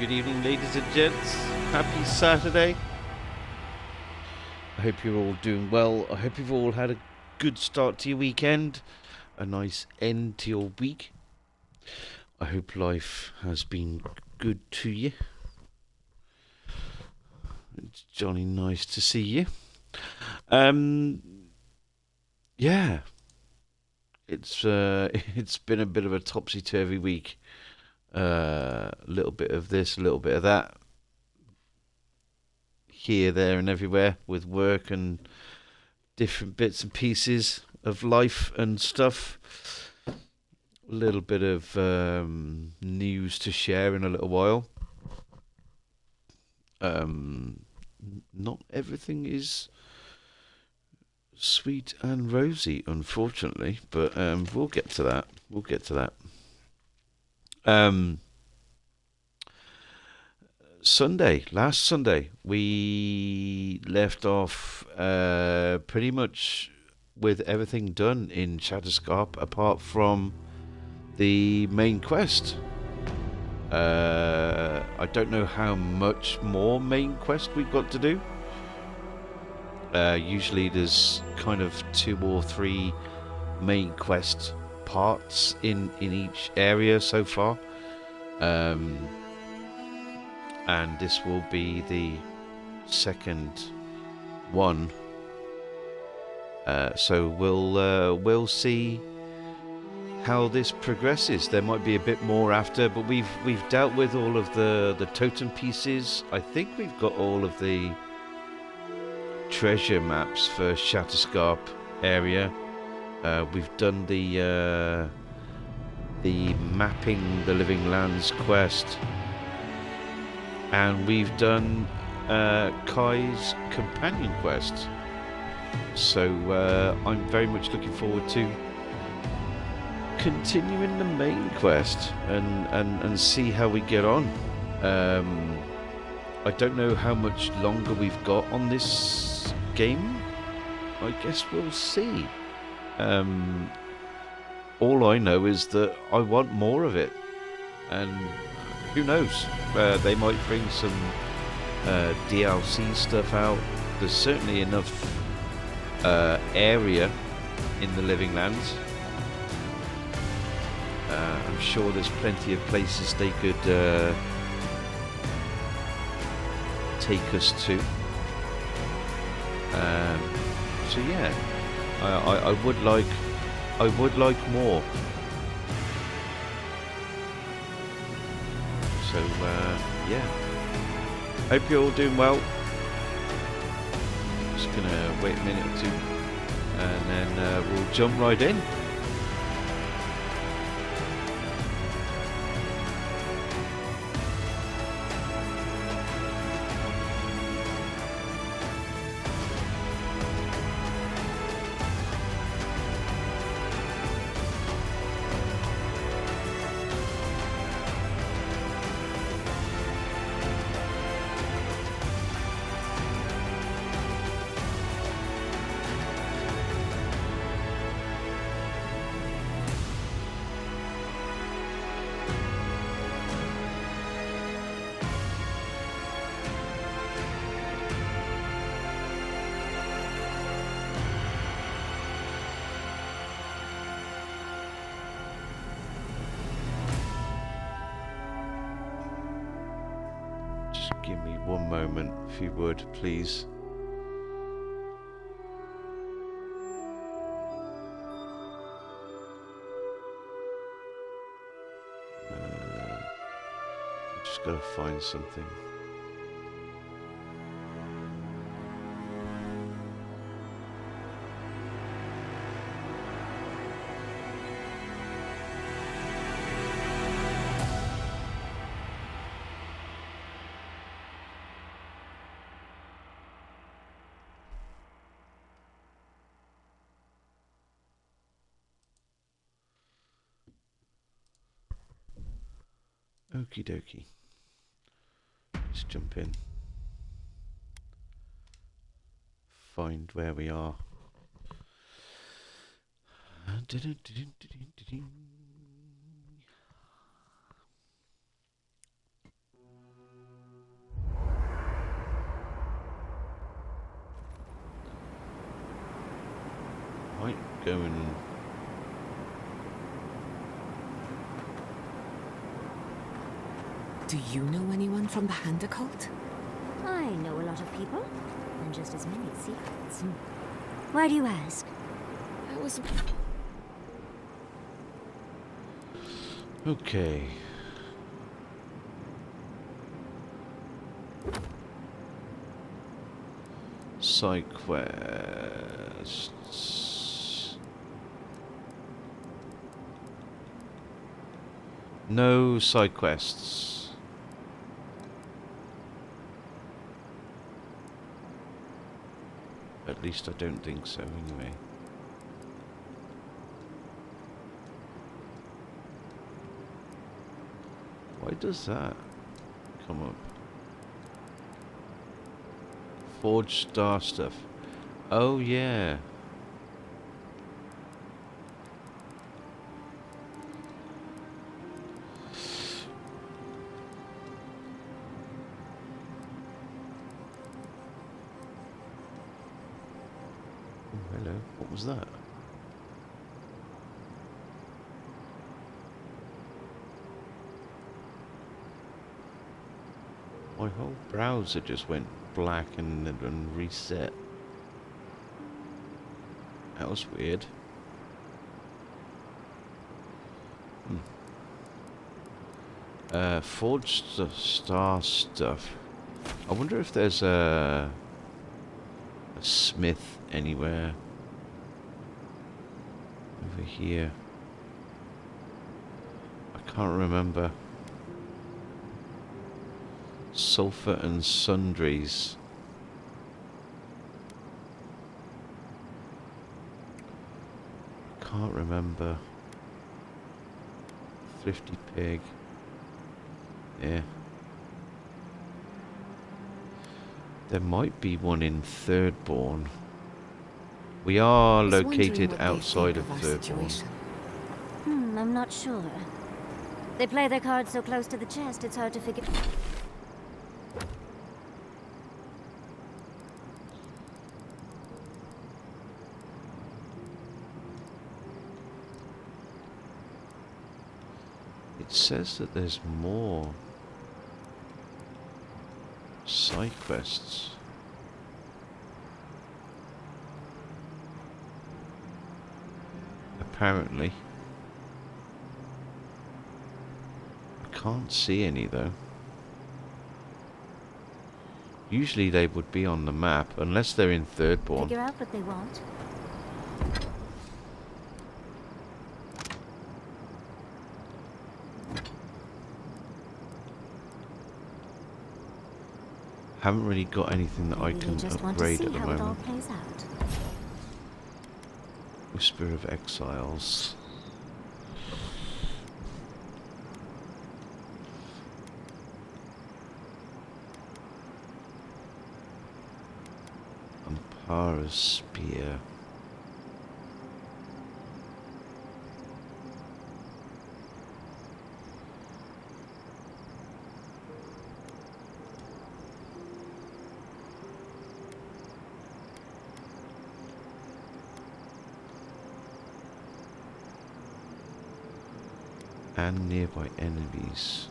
Good evening, ladies and gents. Happy Saturday. I hope you're all doing well. I hope you've all had a good start to your weekend, a nice end to your week. I hope life has been good to you. It's jolly nice to see you. Yeah, it's been a bit of a topsy-turvy week. A little bit of this, a little bit of that, here, there, and everywhere with work and different bits and pieces of life and stuff. A little bit of news to share in a little while. Not everything is sweet and rosy, unfortunately, but we'll get to that. Last Sunday, we left off pretty much with everything done in Shatterscarp apart from the main quest. I don't know how much more main quest we've got to do. Usually there's kind of 2 or 3 main quest parts in each area so far. And this will be the second one. So we'll see how this progresses. There might be a bit more after, but we've dealt with all of the totem pieces. I think we've got all of the treasure maps for Shatterscarp area. We've done the mapping the living lands quest, and we've done Kai's companion quest. So I'm very much looking forward to continuing the main quest and see how we get on. I don't know how much longer we've got on this game. I guess we'll see. All I know is that I want more of it, and who knows, they might bring some DLC stuff out. There's certainly enough area in the living lands. I'm sure there's plenty of places they could take us to. So yeah, I would like more. So yeah, hope you're all doing well. Just gonna wait a minute or two, and then we'll jump right in. Give me one moment, if you would, please. I just gotta find something. Okie dokie. Let's jump in. Find where we are. going and... Do you know anyone from the Hand Cult? I know a lot of people, and just as many secrets. Why do you ask? I was... Okay. Side quests. No side quests. At least I don't think so, anyway. Why does that come up? Forge star stuff. Oh, yeah. Oh, hello. What was that? My whole browser just went black and reset. That was weird. Forged star stuff. I wonder if there's a smith anywhere over here. I can't remember. Sulfur and sundries. Can't remember. Thrifty pig. Yeah. There might be one in Thirdborn. We are located outside of Thirdborn. I'm not sure. They play their cards so close to the chest, it's hard to figure... It says that there's more side quests. Apparently. I can't see any though. Usually they would be on the map, unless they're in Thirdborn. Figure out what they want. Haven't really got anything that Maybe I can just upgrade want to see at the how it all moment. plays out. Whisper of Exiles. Ampara's Spear. And nearby enemies.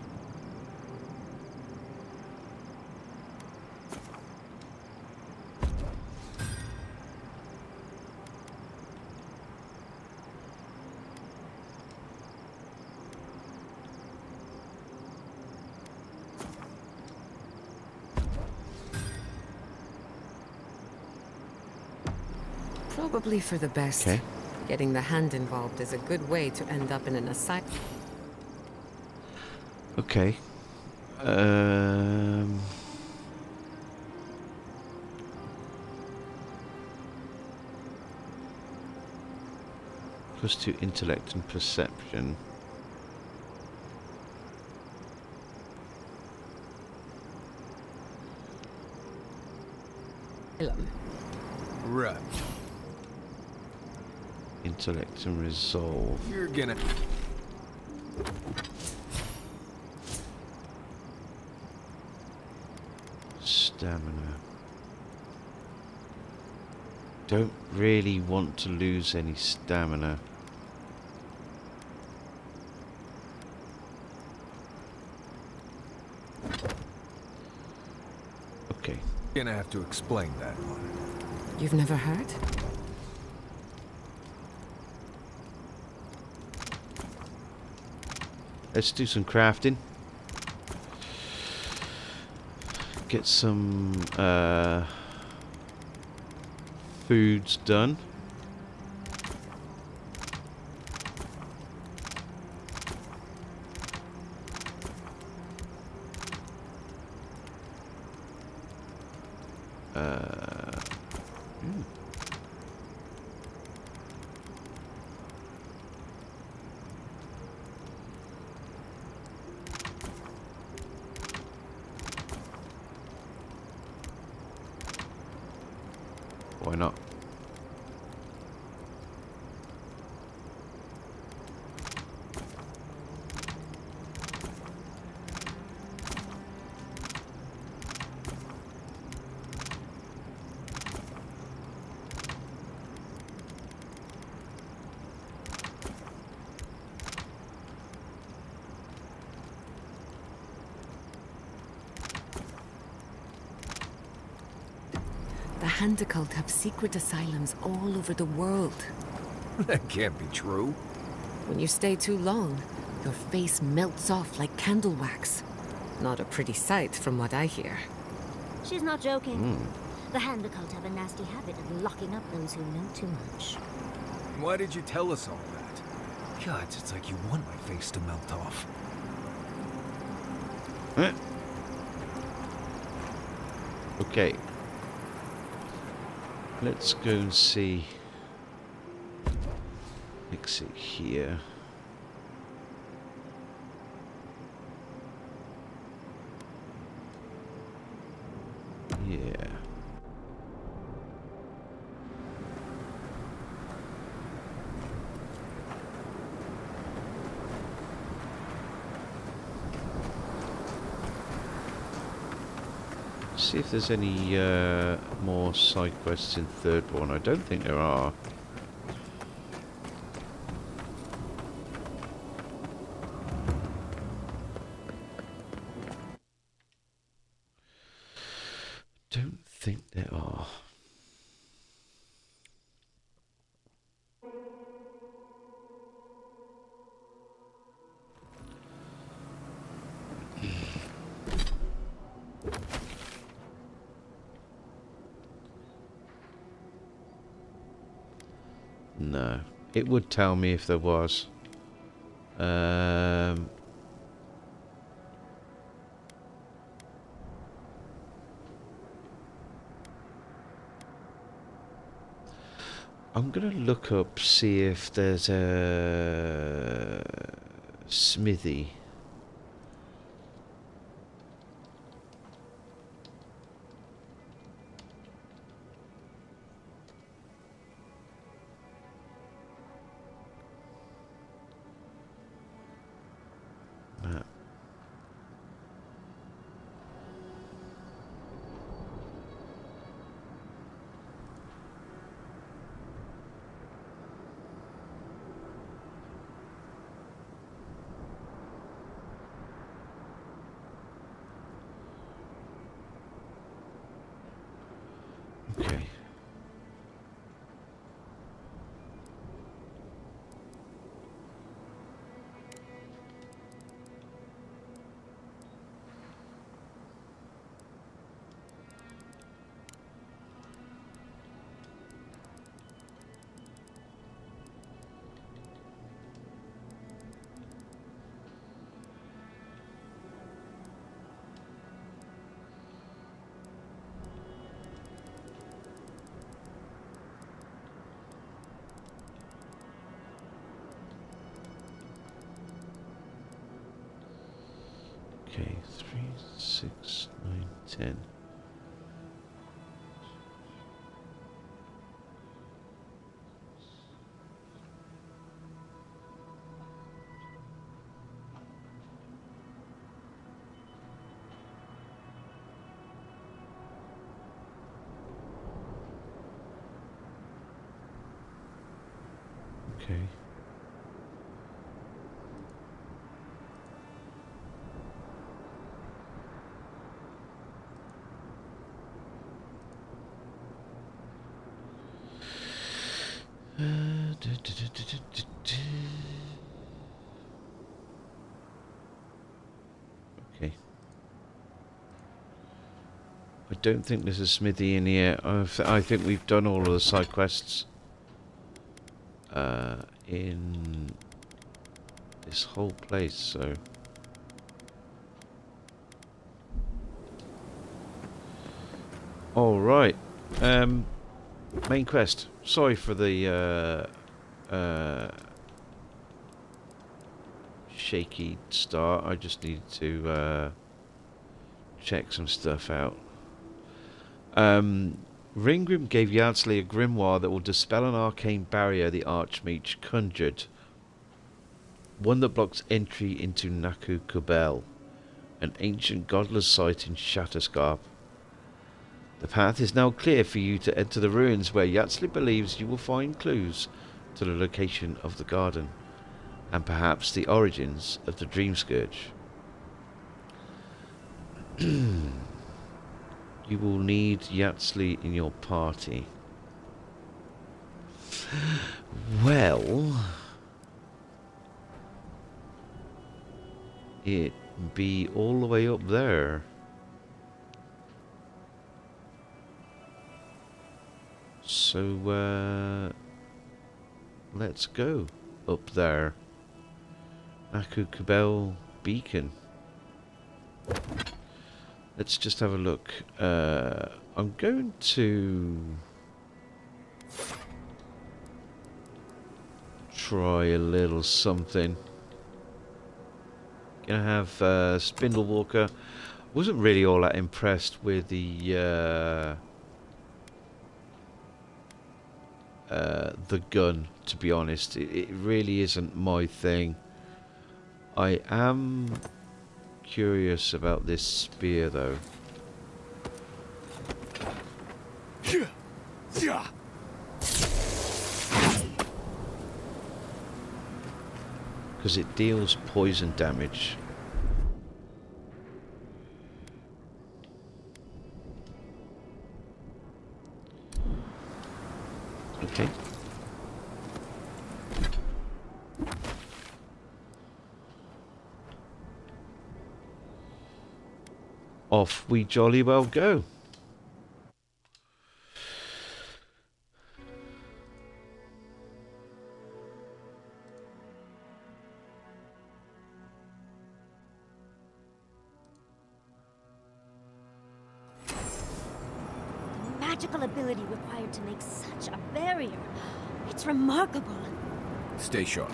Probably for the best. Okay. Getting the Hand involved is a good way to end up in an asylum. Okay. +2 intellect and perception. Right. Intellect and resolve. You're gonna... Stamina. Don't really want to lose any stamina. Okay. Gonna have to explain that one. You've never heard? Let's do some crafting. Get some foods done. Hmm. Why not? The Handicult have secret asylums all over the world. That can't be true. When you stay too long, your face melts off like candle wax. Not a pretty sight from what I hear. She's not joking. The Handicult have a nasty habit of locking up those who know too much. Why did you tell us all that? God, it's like you want my face to melt off. Okay. Let's go and see. Exit here. Yeah. See if there's any more side quests in third one. I don't think there are. Don't think there are. No. It would tell me if there was. I'm gonna look up, see if there's a smithy. Map. Okay. Okay, 3, 6, 9, 10. Okay. Okay. I don't think there's a smithy in here. I think we've done all of the side quests in this whole place, so... Alright. Main quest. Sorry for the shaky start. I just need to check some stuff out. Ringgrim gave Yardsley a grimoire that will dispel an arcane barrier the Archmage conjured. One that blocks entry into Naku Kubel, an ancient godless site in Shatterscarp. The path is now clear for you to enter the ruins where Yardsley believes you will find clues to the location of the garden, and perhaps the origins of the Dream Scourge. You will need Yardsley in your party. Well, it be all the way up there. So, let's go up there. Naku Kubel Beacon. Let's just have a look. I'm going to try a little something. Gonna have Spindlewalker. Wasn't really all that impressed with the gun, to be honest. It really isn't my thing. I am curious about this spear, though. Because it deals poison damage. Okay. Off we jolly well go. Magical ability required to make such a barrier. It's remarkable. Stay sharp.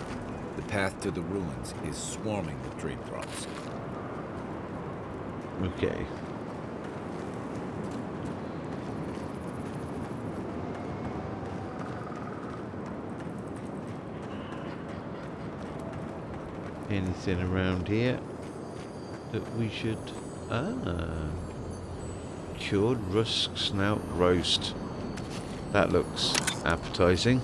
The path to the ruins is swarming with dream props. Okay. Anything around here that we should... Cured rusk snout roast. That looks appetizing.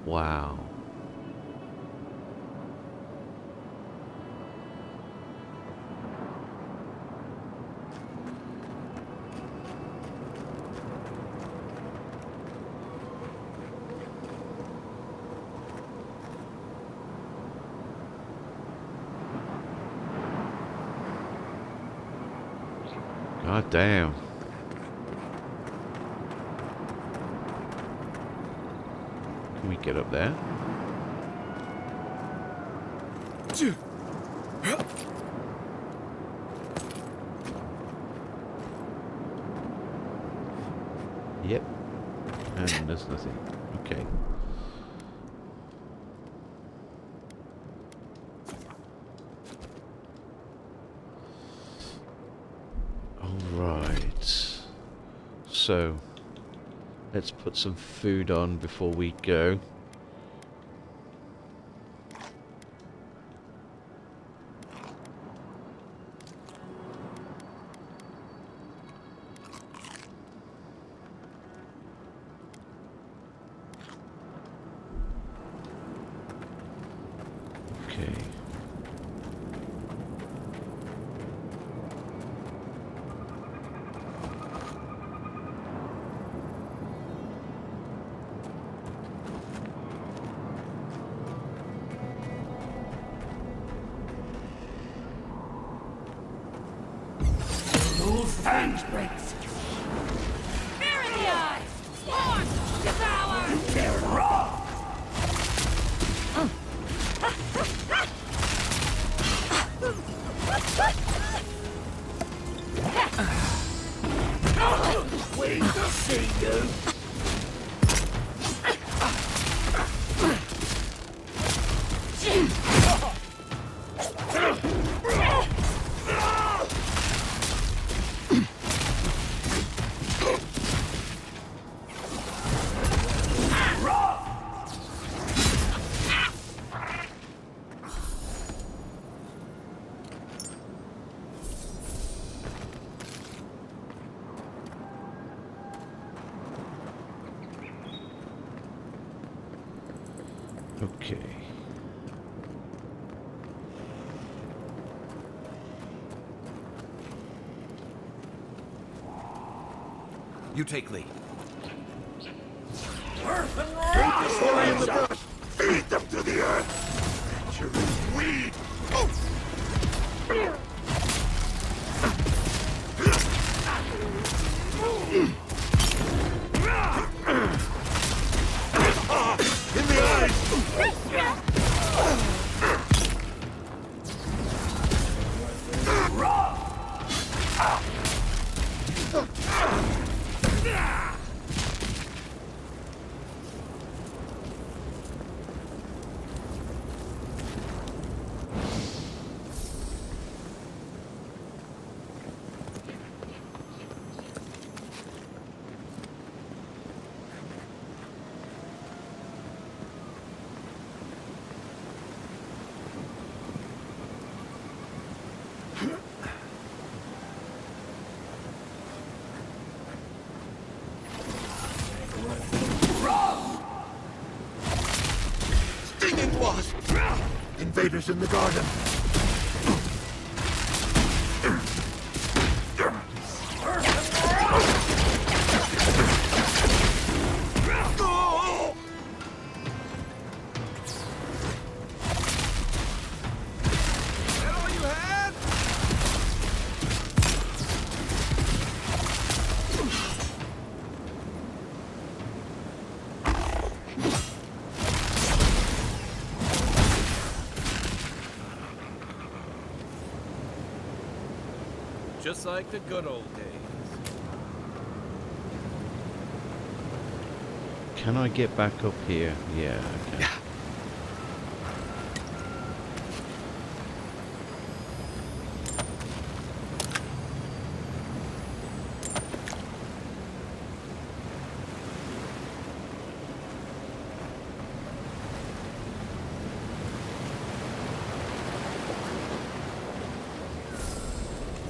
Wow. God damn. Can we get up there? Yep. And there's nothing. Okay. Alright. So, let's put some food on before we go. Okay. Those fangs breaks. Fear in the eyes! Spawn! Devour! They're raw. Wait to see you. Okay. You take lead. Feed them to the earth. Treacherous weed. In the eyes. Stinging wasp. Invaders in the garden. That all you had? Just like the good old days. Can I get back up here? Yeah, I can.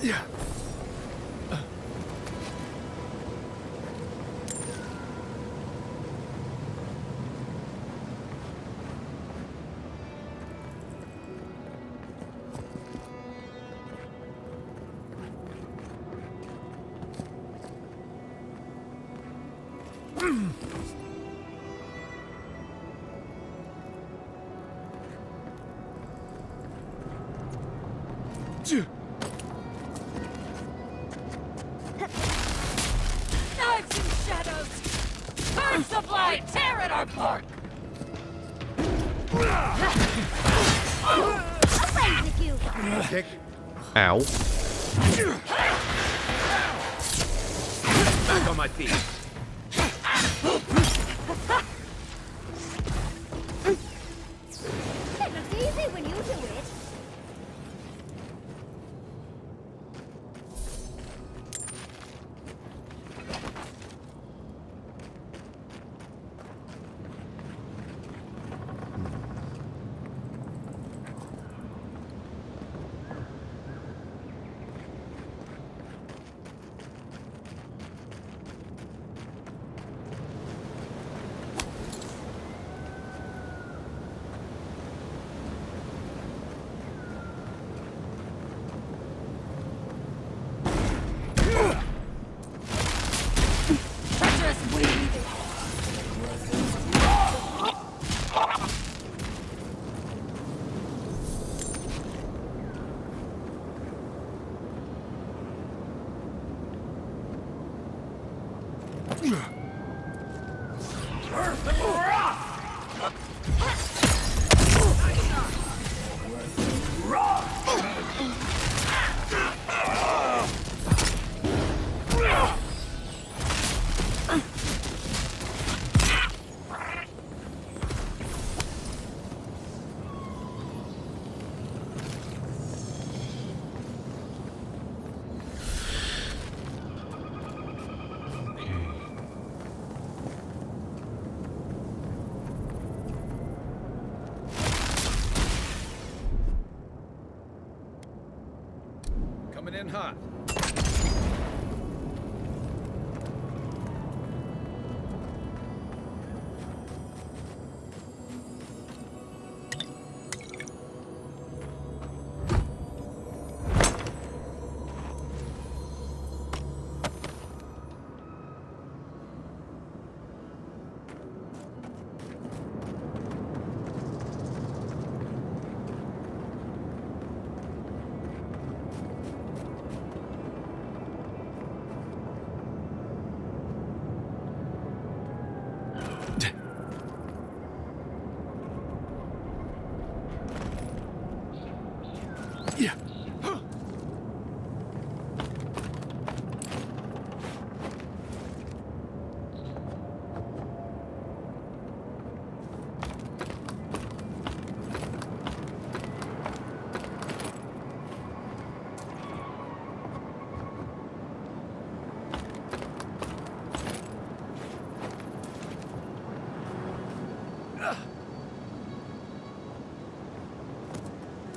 Yeah. Knives and shadows! Birds of light, tear it apart! Away with you! Kick. Ow. Back on my feet. It looks easy when you do it. in hot. Yeah.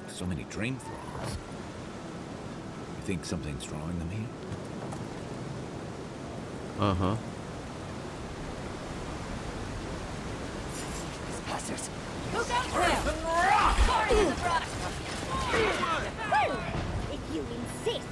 So many drain flaws. You think something's drawing them here? Uh-huh. Bastards. Who goes there? Sorry to the brush. If you insist.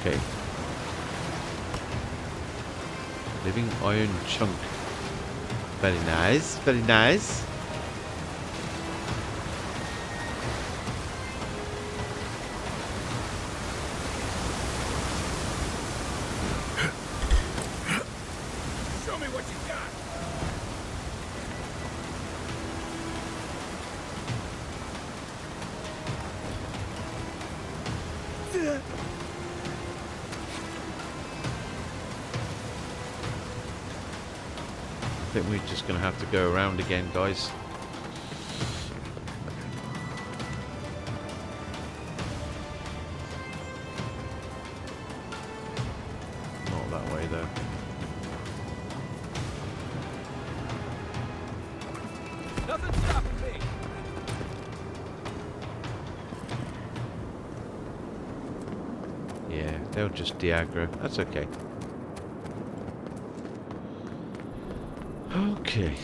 Okay. Living iron chunk. Very nice, very nice. Show me what you got. I think we're just going to have to go around again, guys. Not that way, though. Nothing stopping me. Yeah, they'll just de-aggro. That's okay. Okay.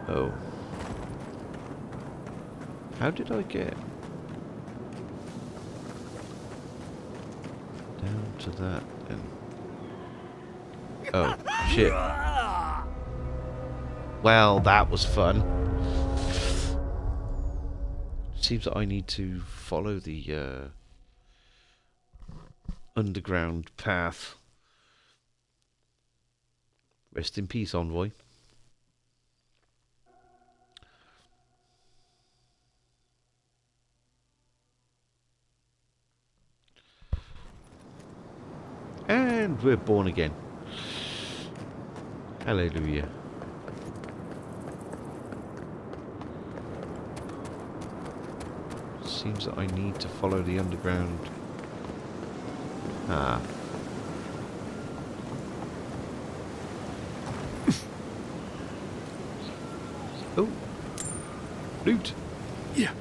Oh. How did I get down to that then? Oh, shit. Well, that was fun. Seems that I need to follow the underground path. Rest in peace, Envoy. And we're born again. Hallelujah. Seems that I need to follow the underground. Ah. Oh. Loot. Yeah.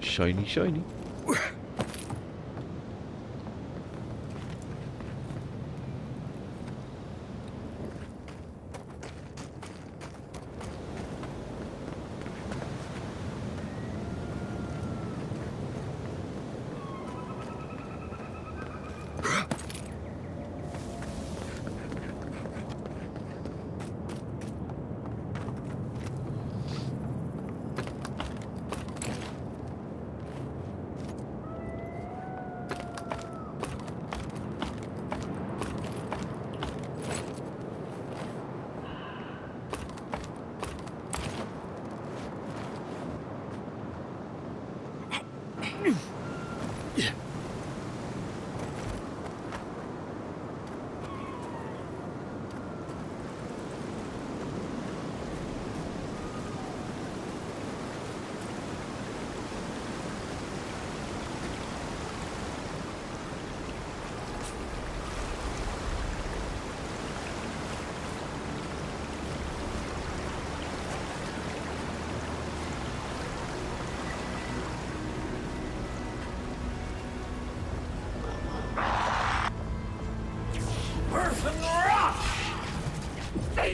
Shiny, shiny.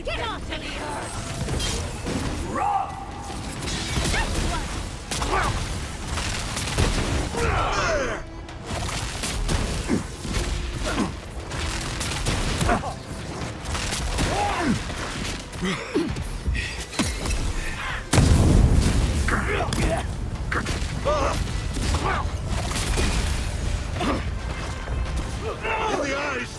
Get onto the earth! In the eyes!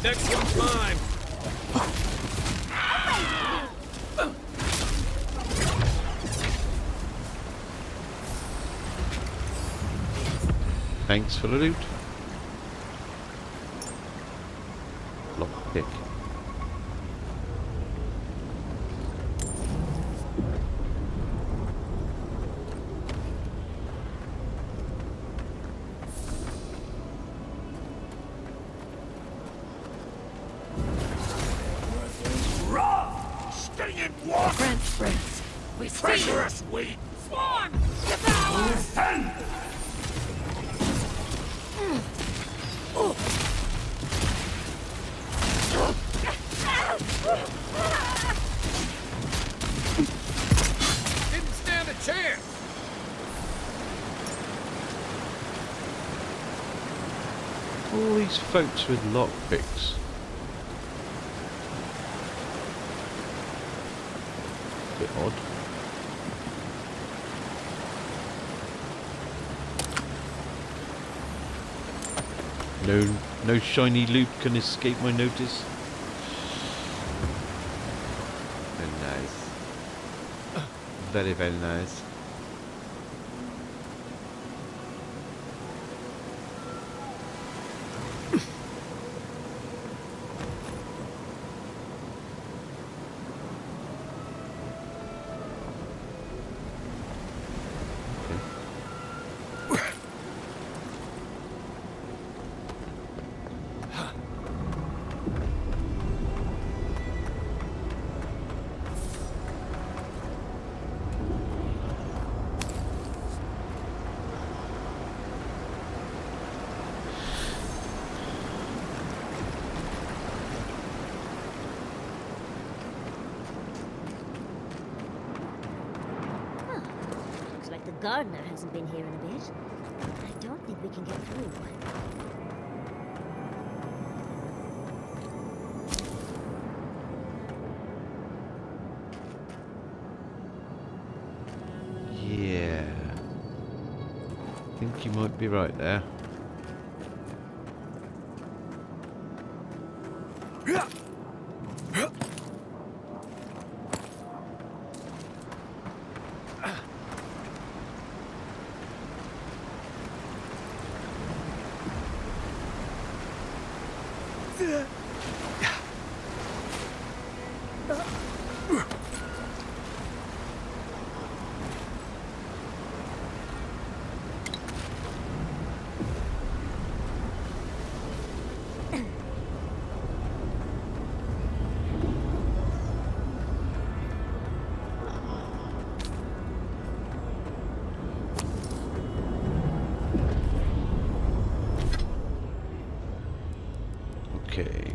Next one's mine. Thanks for the loot. Lockpick. Stay in walk! Friends, we see you! Treacherous weed! Swarm! Devour! Defend! Didn't stand a chance. All these folks with lockpicks. Bit odd. No shiny loot can escape my notice. Very nice. Very, very nice. gardener hasn't been here in a bit. I don't think we can get through. Yeah. I think you might be right there. Okay.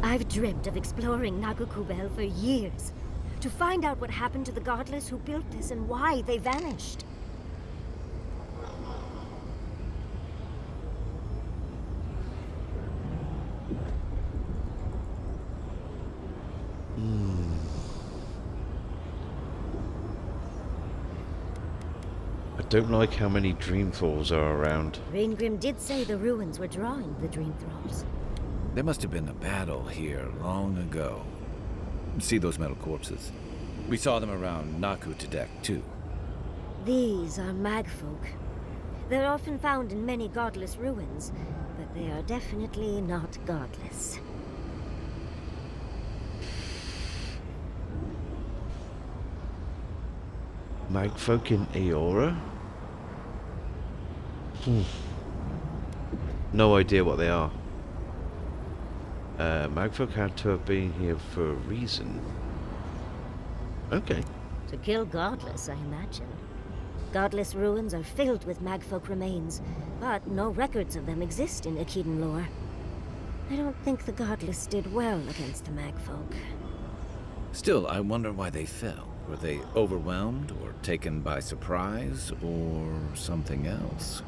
I've dreamt of exploring Nagukubel for years. To find out what happened to the godless who built this and why they vanished. I don't like how many dream thralls are around. Raingrim did say the ruins were drawing the dream thralls. There must have been a battle here long ago. See those metal corpses? We saw them around Naku Tedek, too. These are magfolk. They're often found in many godless ruins, but they are definitely not godless. Magfolk in Eora? No idea what they are. Magfolk had to have been here for a reason. Okay. To kill godless, I imagine. Godless ruins are filled with magfolk remains, but no records of them exist in Akiden lore. I don't think the godless did well against the magfolk. Still, I wonder why they fell. Were they overwhelmed, or taken by surprise, or something else?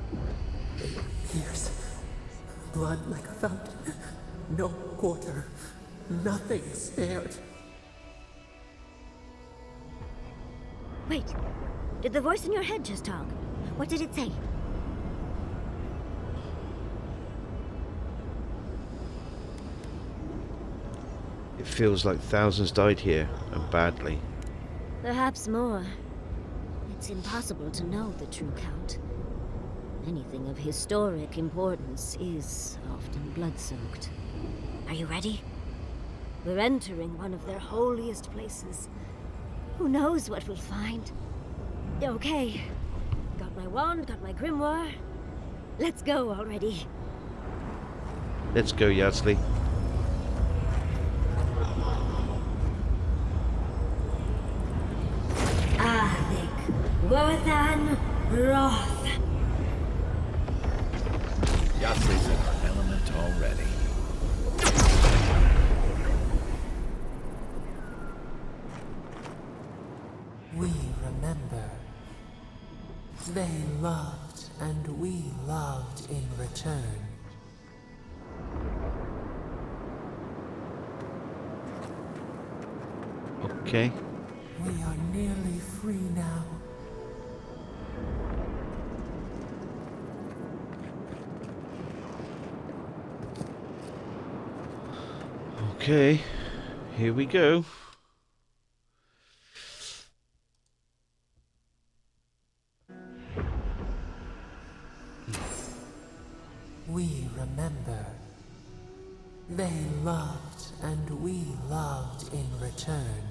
Pierce. Blood like a fountain. No quarter. Nothing spared. Wait, did the voice in your head just talk? What did it say? It feels like thousands died here, and badly. Perhaps more. It's impossible to know the true count. Anything of historic importance is often blood-soaked. Are you ready? We're entering one of their holiest places. Who knows what we'll find? Okay. Got my wand, got my grimoire. Let's go already. Let's go, Yardley. Avik, Worthan, Roth. Yatsli's in our element already. We remember. They loved, and we loved in return. Okay. We are nearly free now. Okay. Here we go. We remember. They loved, and we loved in return.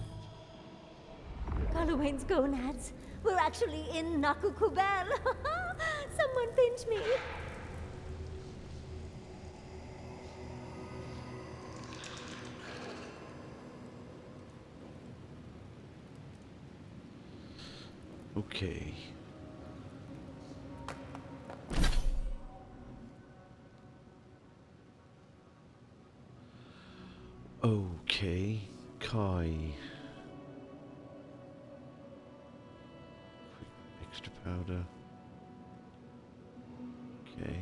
Carluane's gonads. We're actually in Nakukubel. Someone pinch me. Okay. Okay, Kai. Extra powder. Okay.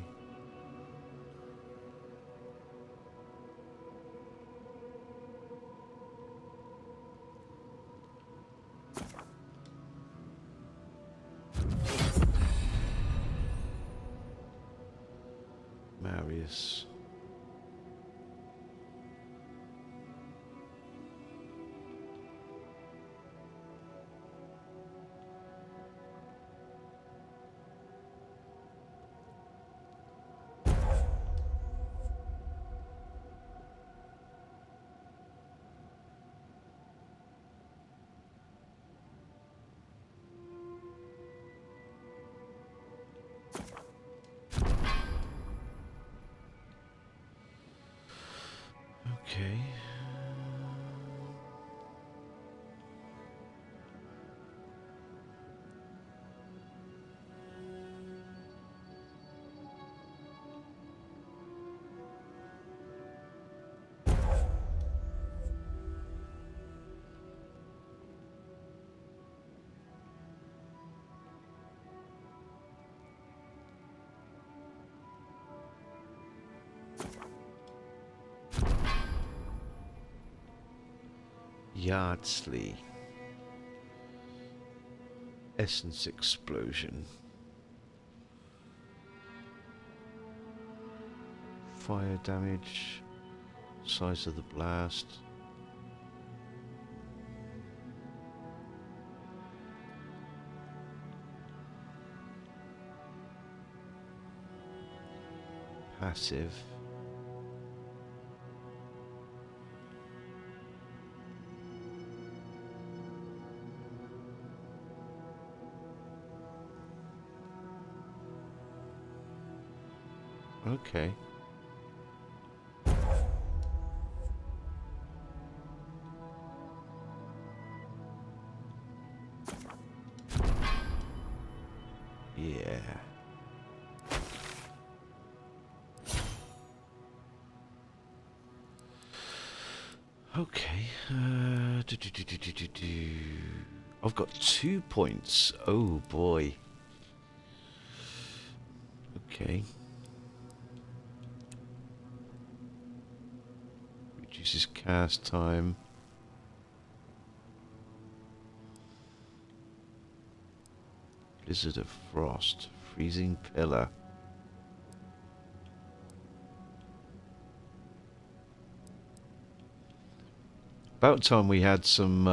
Marius. Okay. Yardsley. Essence explosion. Fire damage. Size of the blast. Passive. Okay. Yeah. Okay. I've got 2 points. Oh boy. Okay. Reduces cast time. Blizzard of Frost. Freezing Pillar. About time we had some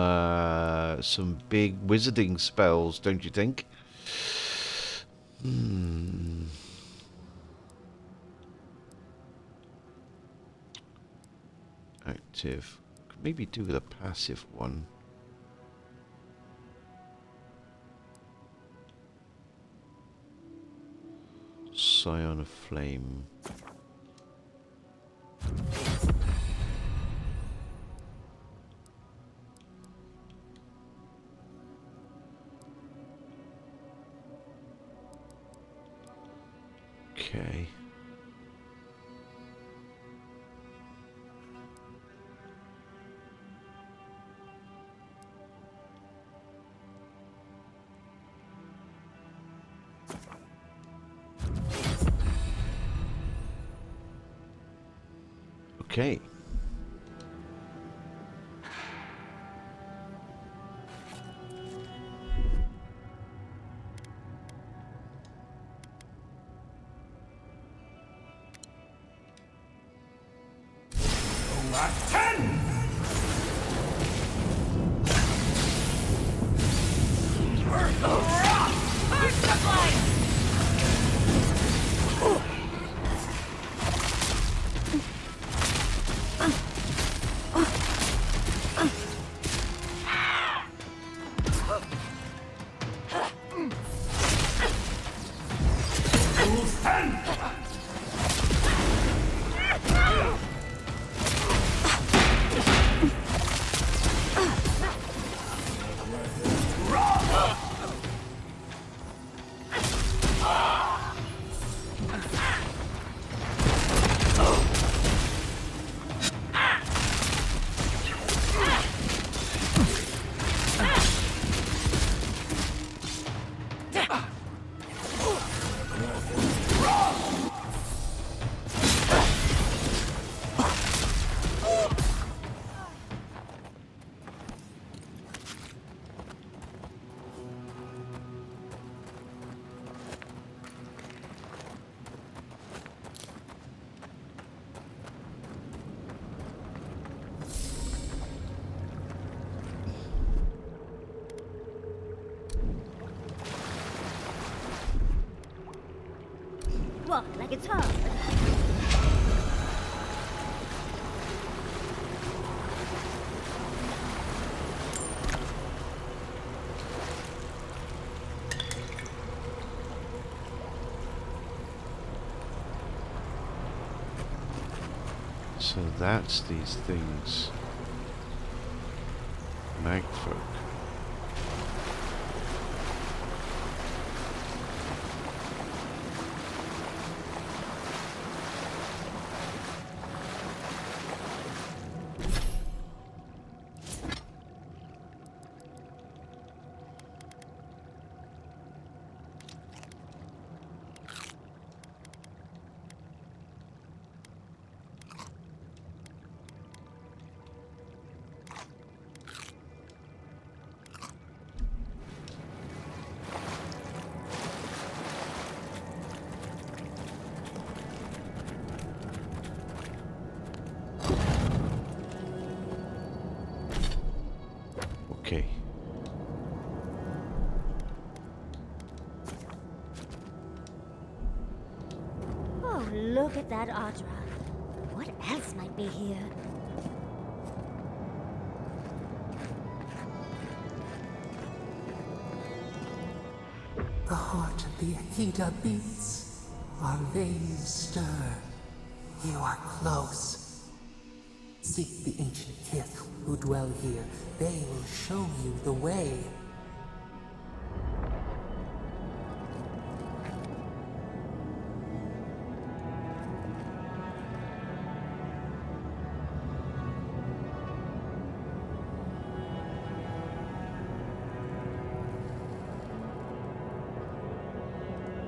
big wizarding spells, don't you think? Active. Could maybe do with a passive one. Scion of Flame. Okay. Okay. again! Walk like it's hard. So that's these things. Magfolk. Okay. Oh, look at that Audra. What else might be here? The heart of the Akita beats. Our veins stir. You are close. Seek the ancient kith who dwell here. They will show you the way.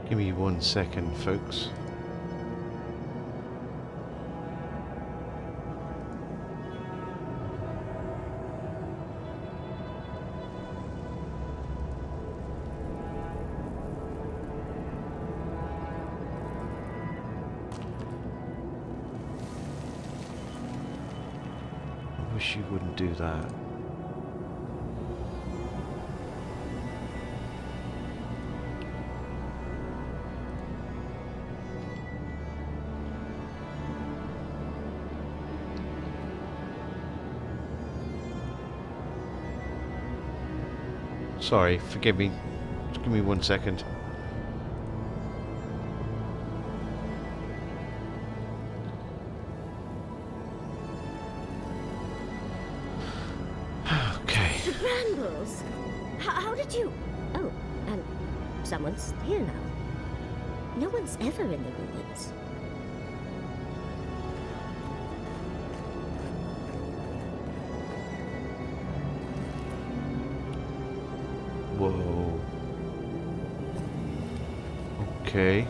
Give me 1 second, folks. I wish you wouldn't do that. Sorry, forgive me. Just give me 1 second. Okay. The brambles! How did you... Oh, and someone's here now. No one's ever in the ruins. Whoa. Okay.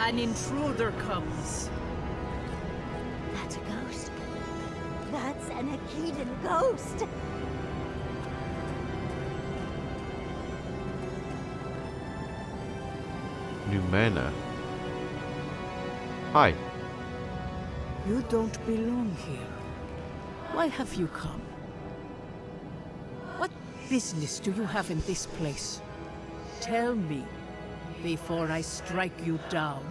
An intruder comes. That's a ghost. That's an Akitan ghost! Lumena. Hi. You don't belong here. Why have you come? What business do you have in this place? Tell me, before I strike you down.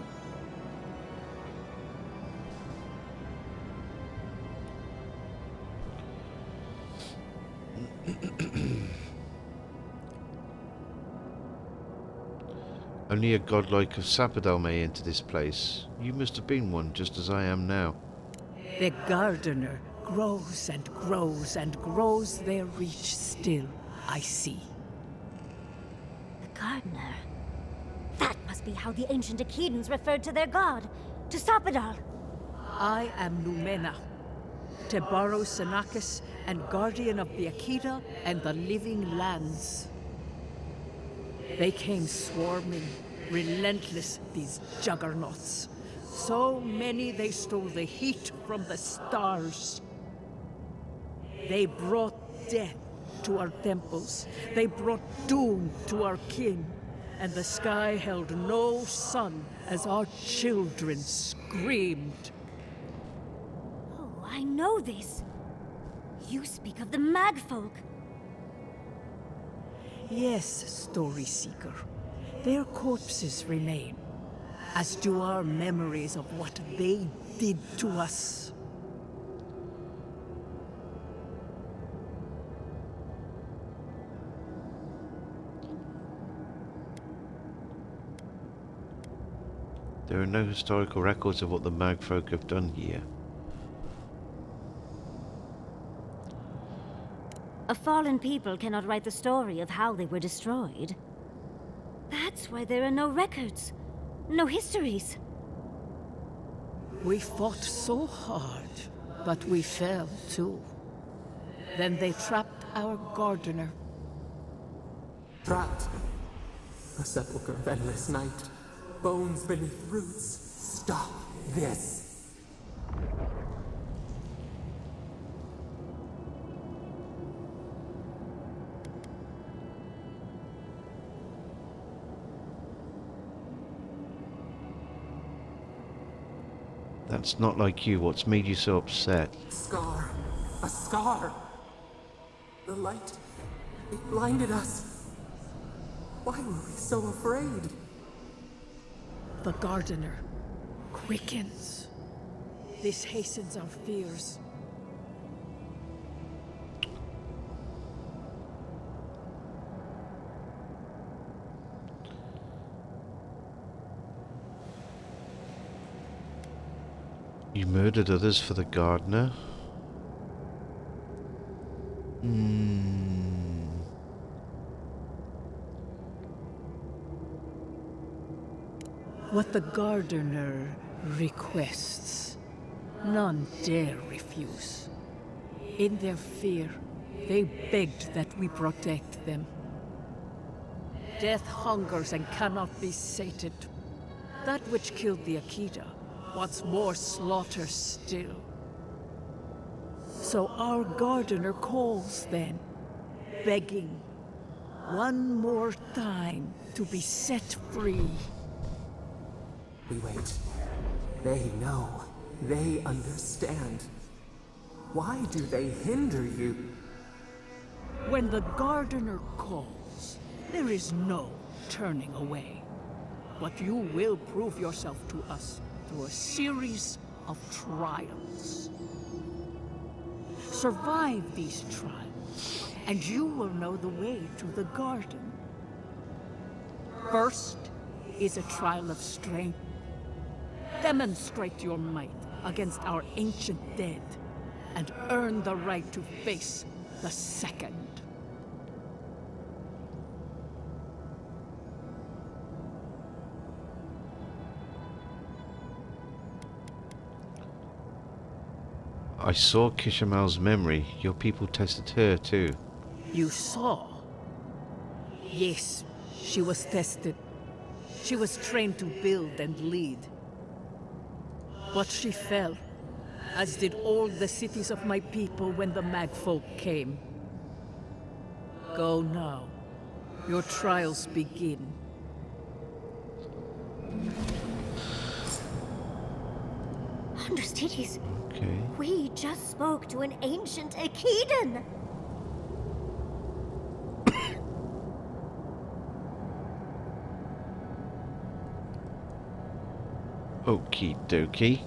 Only a godlike of Sapodal may enter this place. You must have been one, just as I am now. The gardener grows and grows and grows their reach still, I see. The gardener. That must be how the ancient Akedans referred to their god, to Sapodal. I am Lumena, Tebaro Senakis, and guardian of the Akeda and the living lands. They came swarming, relentless, these juggernauts. So many they stole the heat from the stars. They brought death to our temples. They brought doom to our kin. And the sky held no sun as our children screamed. Oh, I know this. You speak of the Magfolk. Yes, Story Seeker. Their corpses remain, as do our memories of what they did to us. There are no historical records of what the Magfolk have done here. A fallen people cannot write the story of how they were destroyed. That's why there are no records, no histories. We fought so hard, but we fell too. Then they trapped our gardener. Trapped. A sepulchre of endless night. Bones beneath roots. Stop this. That's not like you. What's made you so upset? Scar. A scar. The light. It blinded us. Why were we so afraid? The gardener quickens. This hastens our fears. You murdered others for the gardener? What the gardener requests, none dare refuse. In their fear, they begged that we protect them. Death hungers and cannot be sated. That which killed the Akeda wants more slaughter still. So our gardener calls then, begging one more time to be set free. We wait. They know. They understand. Why do they hinder you? When the gardener calls, there is no turning away. But you will prove yourself to us through a series of trials. Survive these trials, and you will know the way to the garden. First is a trial of strength. Demonstrate your might against our ancient dead, and earn the right to face the second. I saw Kishamal's memory. Your people tested her too. You saw? Yes, she was tested. She was trained to build and lead. But she fell, as did all the cities of my people when the Magfolk came. Go now. Your trials begin. Undercities. Okay. We just spoke to an ancient Akedan. Okie dokie.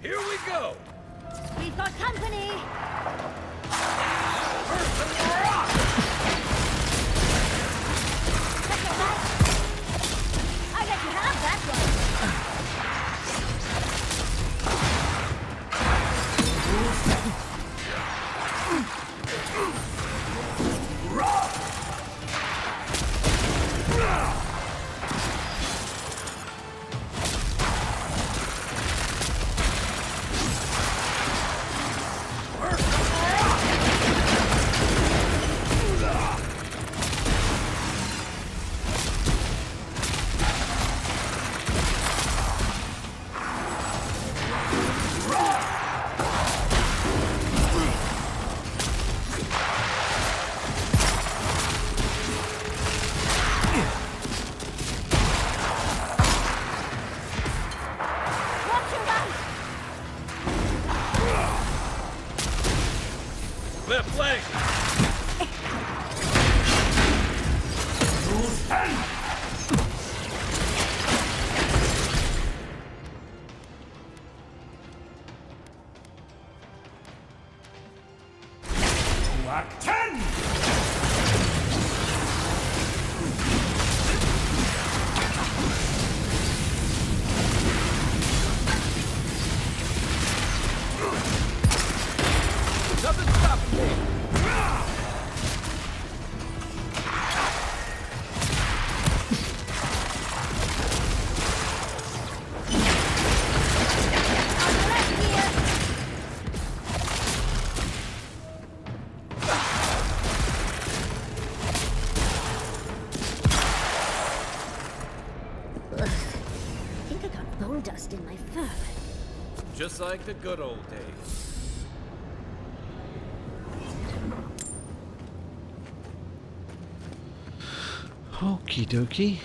Here we go! We've got company. I let you have that one. Watch your right. Left leg! Act 10! Nothing stopping me! On the left here. Ugh. I think I got bone dust in my fur. Just like the good old days. Okie dokie.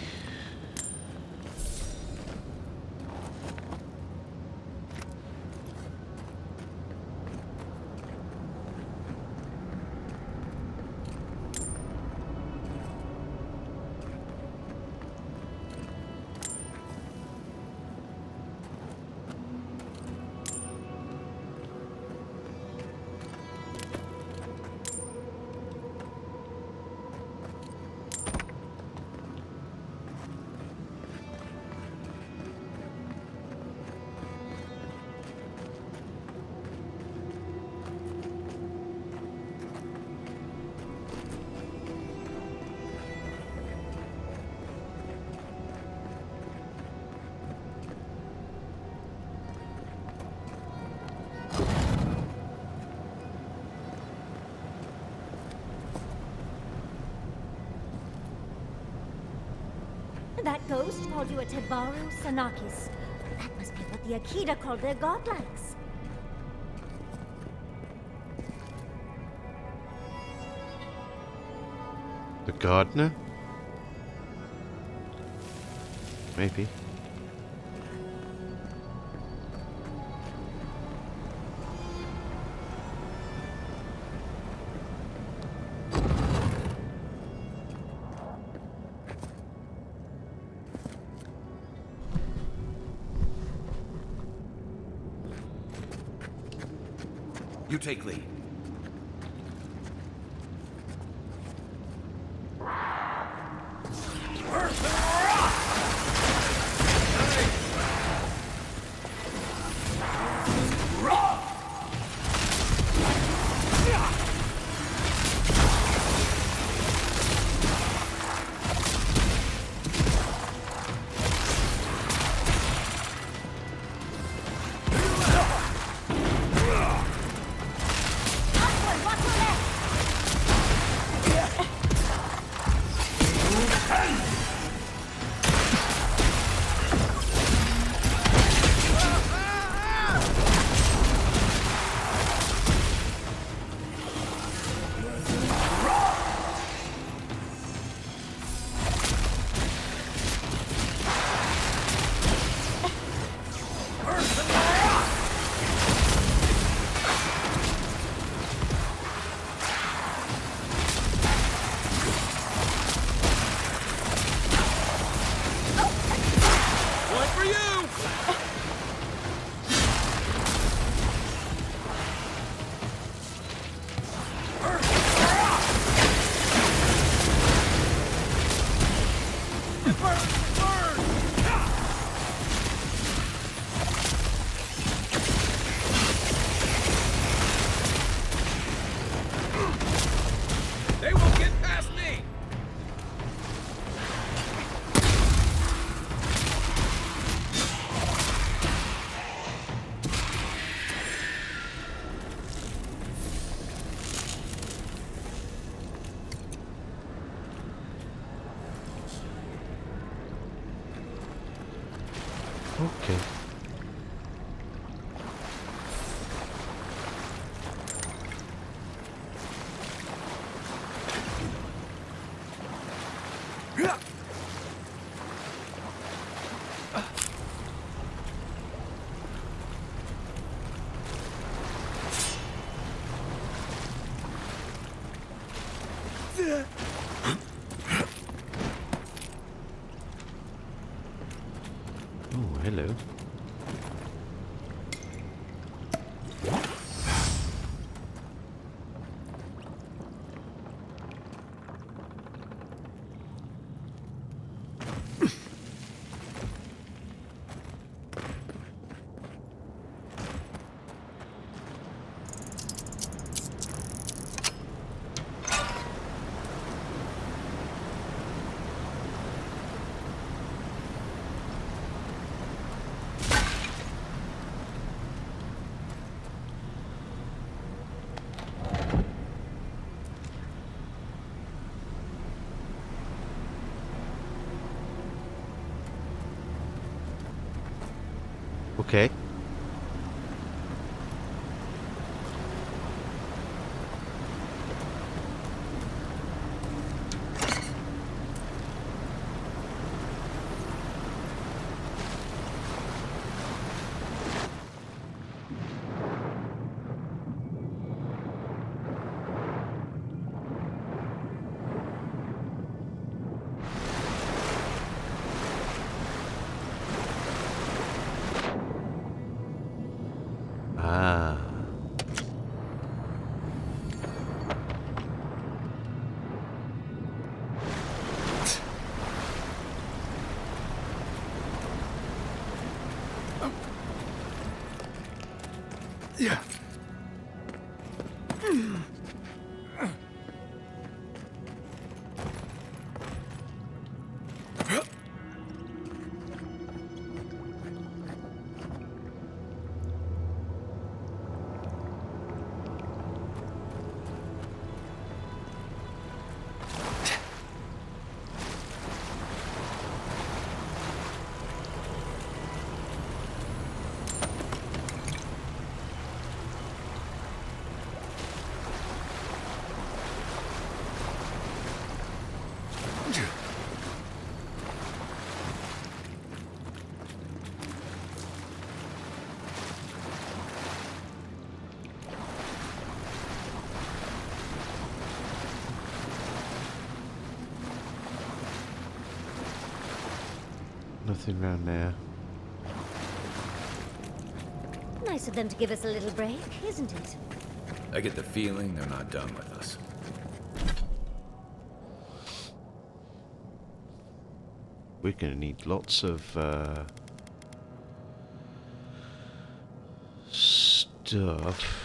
That ghost called you a Tebaru Sanakis. That must be what the Akita called their godlikes. The gardener? Maybe. You take lead. They won't get past me! Okay. Oh, hello. Okay. Ah. Yeah. Nothing around there. Nice of them to give us a little break, isn't it? I get the feeling they're not done with us. We're gonna need lots of stuff.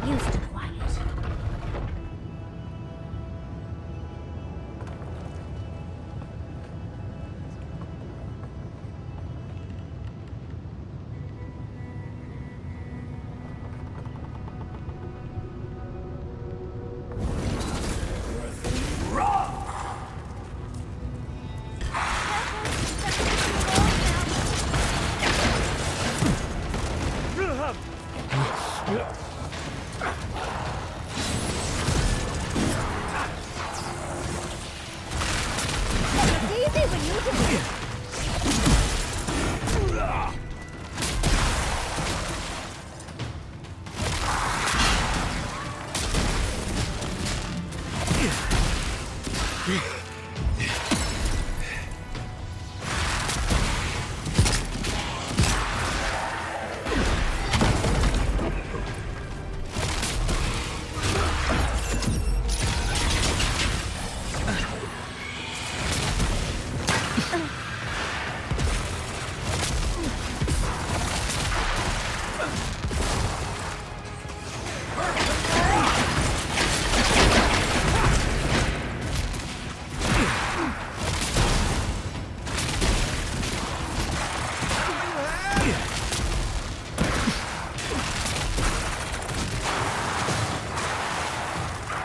Used to quiet. It's easy when you do it.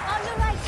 On your right.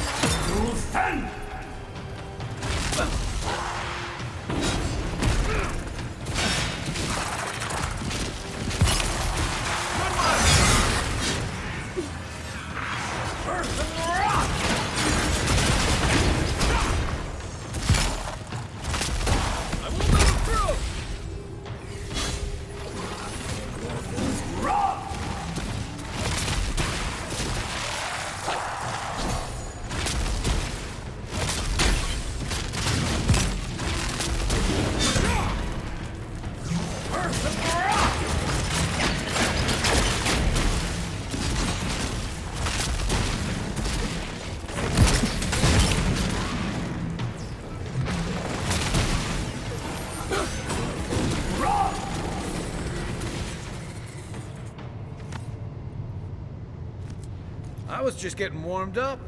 I was just getting warmed up.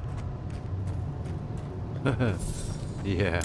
Yeah.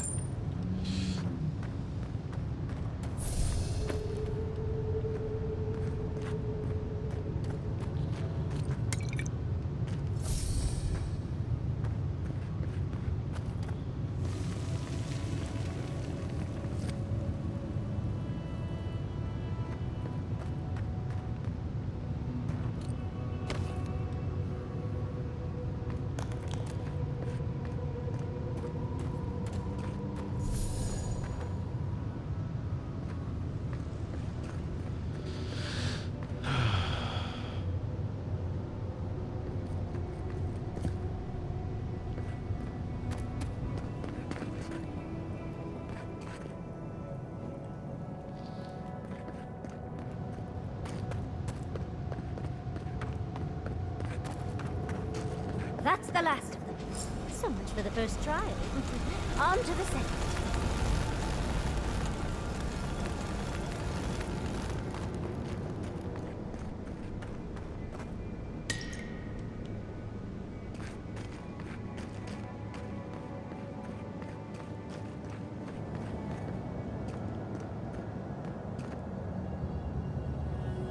That's the last of them. So much for the first trial. On to the second.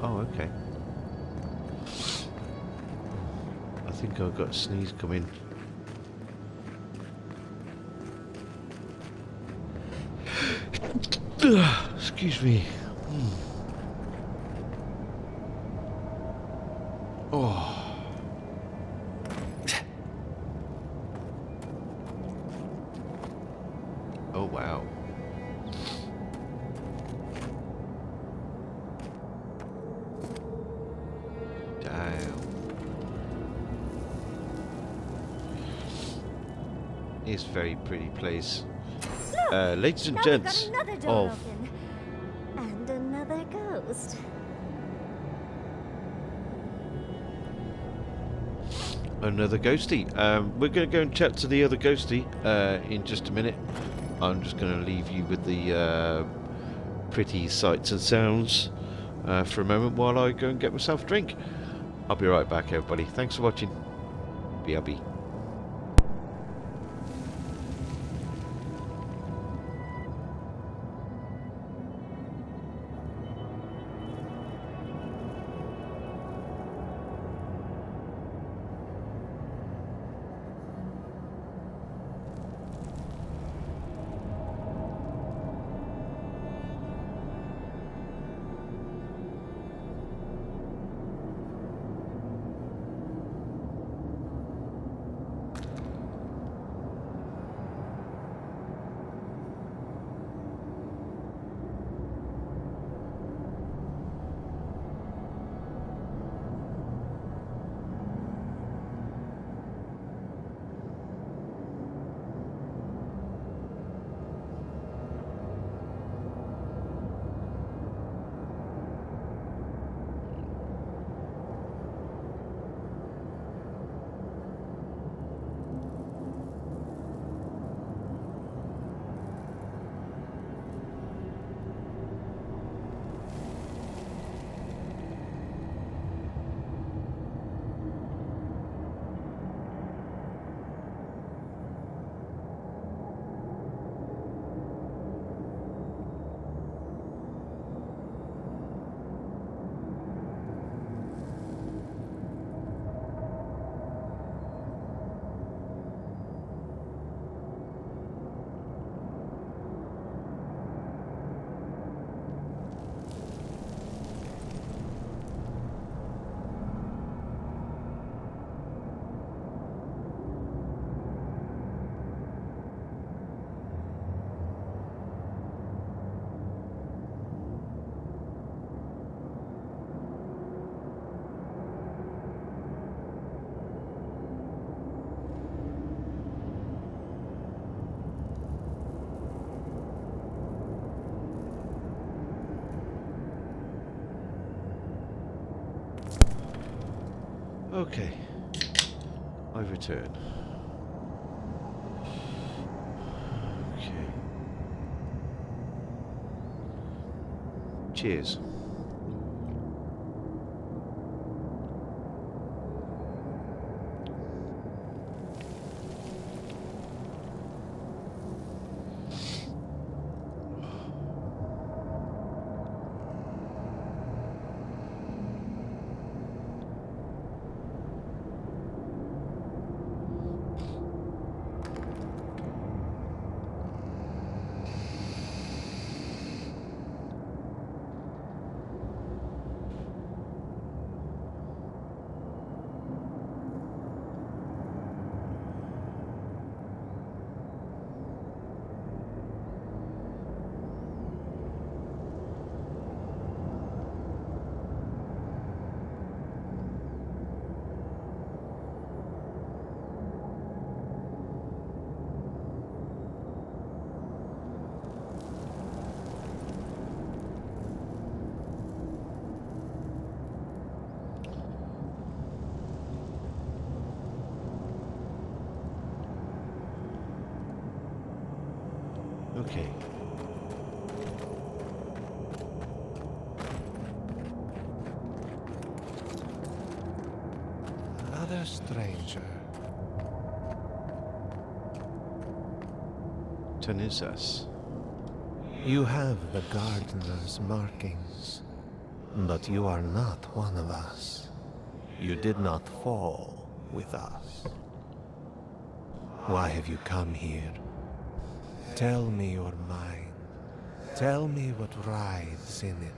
Oh, okay. I think I've got a sneeze coming. Excuse me. Oh. Oh, wow. Damn. It's a very pretty place. Ladies and Now gents. we've got another door open. And another ghost. Another ghosty. We're going to go and chat to the other ghosty in just a minute. I'm just going to leave you with the pretty sights and sounds for a moment while I go and get myself a drink. I'll be right back, everybody. Thanks for watching. BRB. Okay, I return. Okay. Cheers. Okay. Another stranger. Tenisas. You have the gardener's markings. But you are not one of us. You did not fall with us. Why have you come here? Tell me your mind. Tell me what writhes in it.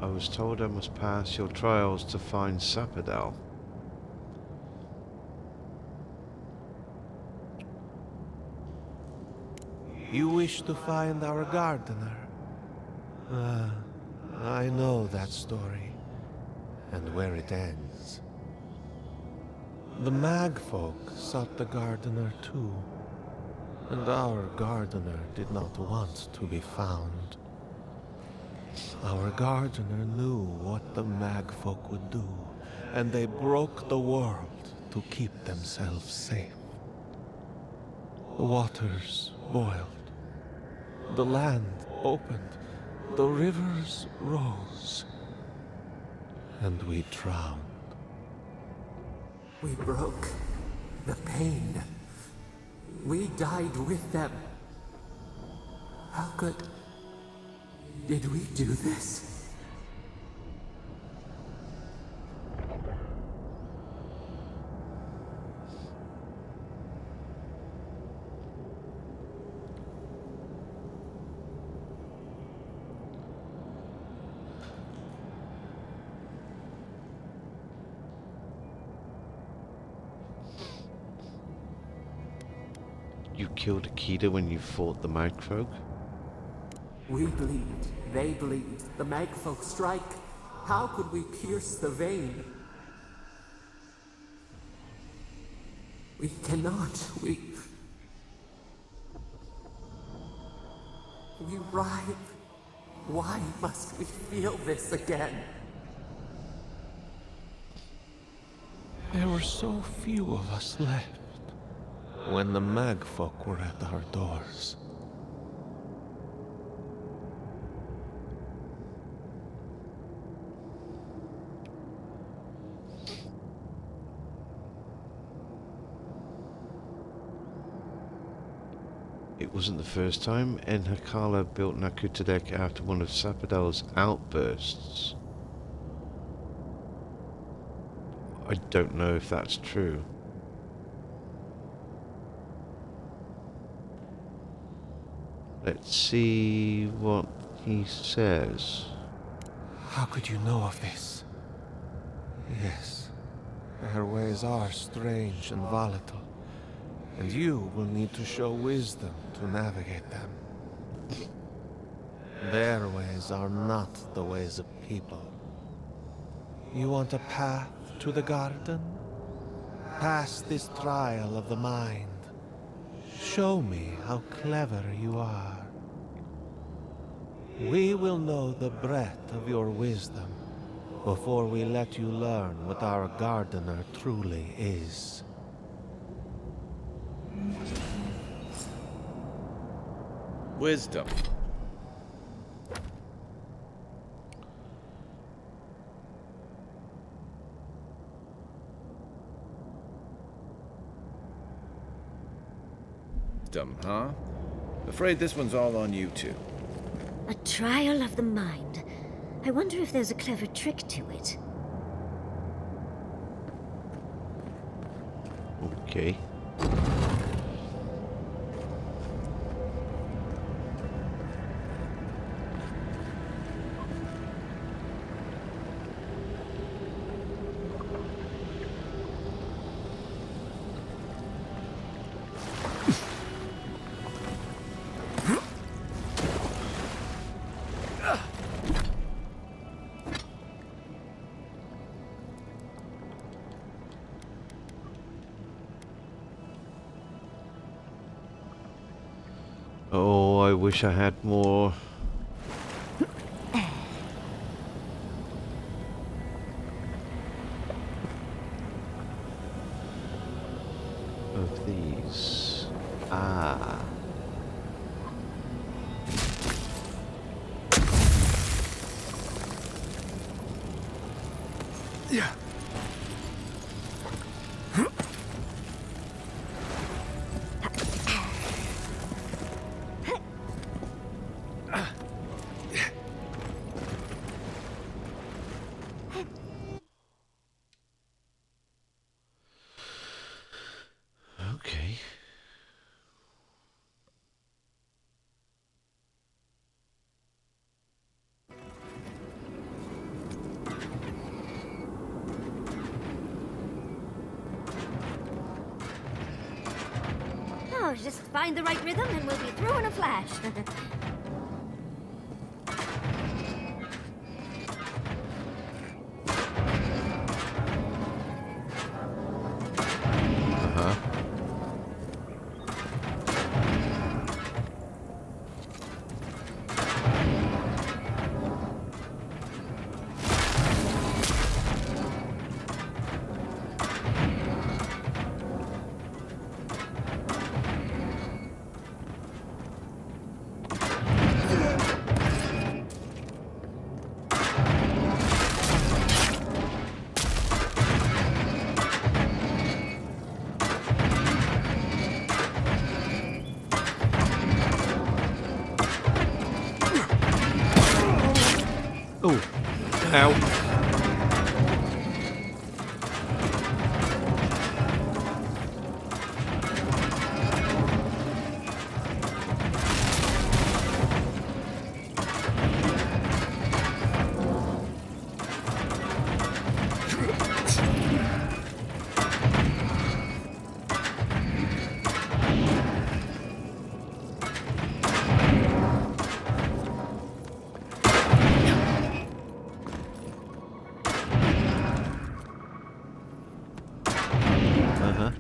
I was told I must pass your trials to find Sappadal. You wish to find our gardener? I know that story, and where it ends. The Magfolk sought the gardener too, and our gardener did not want to be found. Our gardener knew what the Magfolk would do, and they broke the world to keep themselves safe. The waters boiled. The land opened, the rivers rose, and we drowned. We broke the pain. We died with them. How did we do this? You killed Akita when you fought the Magfolk? We bleed, they bleed, the Magfolk strike. How could we pierce the vein? We cannot, we writhe. Why must we feel this again? There were so few of us left when the Magfolk were at our doors. It wasn't the first time Enhakala built Nakutadek after one of Sappadal's outbursts. I don't know if that's true. Let's see what he says. How could you know of this? Yes, her ways are strange and volatile, and you will need to show wisdom to navigate them. Their ways are not the ways of people. You want a path to the garden? Pass this trial of the mind. Show me how clever you are. We will know the breadth of your wisdom before we let you learn what our gardener truly is. Wisdom. Wisdom, huh? Afraid this one's all on you two. A trial of the mind. I wonder if there's a clever trick to it. Okay. Oh, I wish I had more. Of these. Ah. Okay. Oh, just find the right rhythm and we'll be through in a flash. Oh, ow. Uh-huh.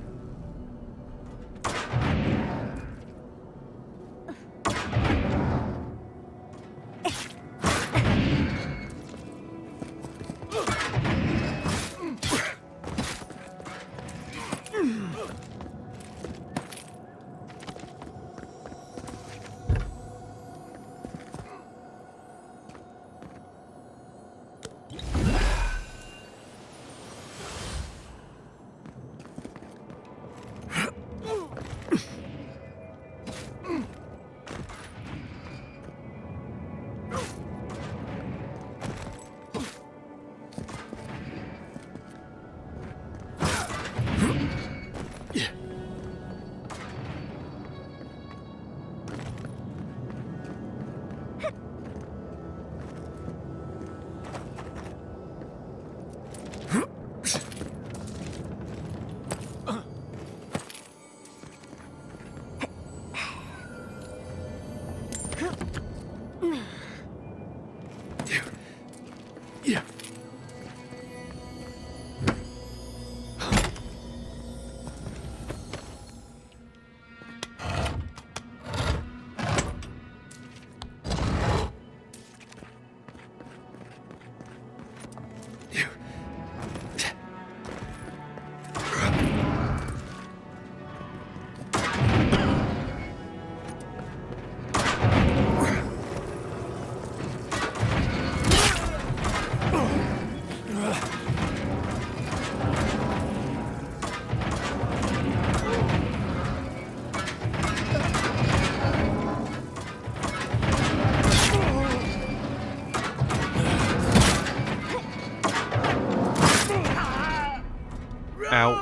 Ow.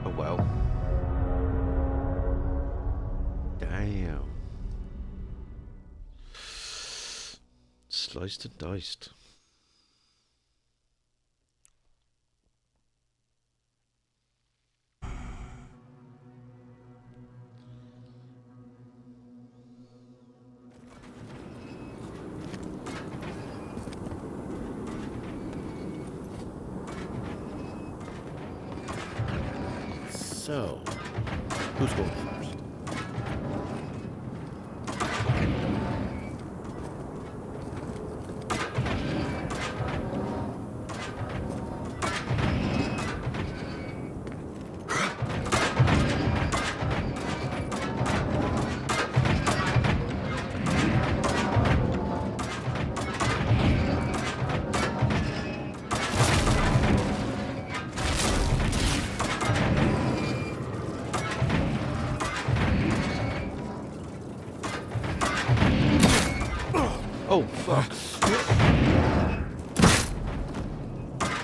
Oh well. Damn. Sliced and diced. So, who's going first?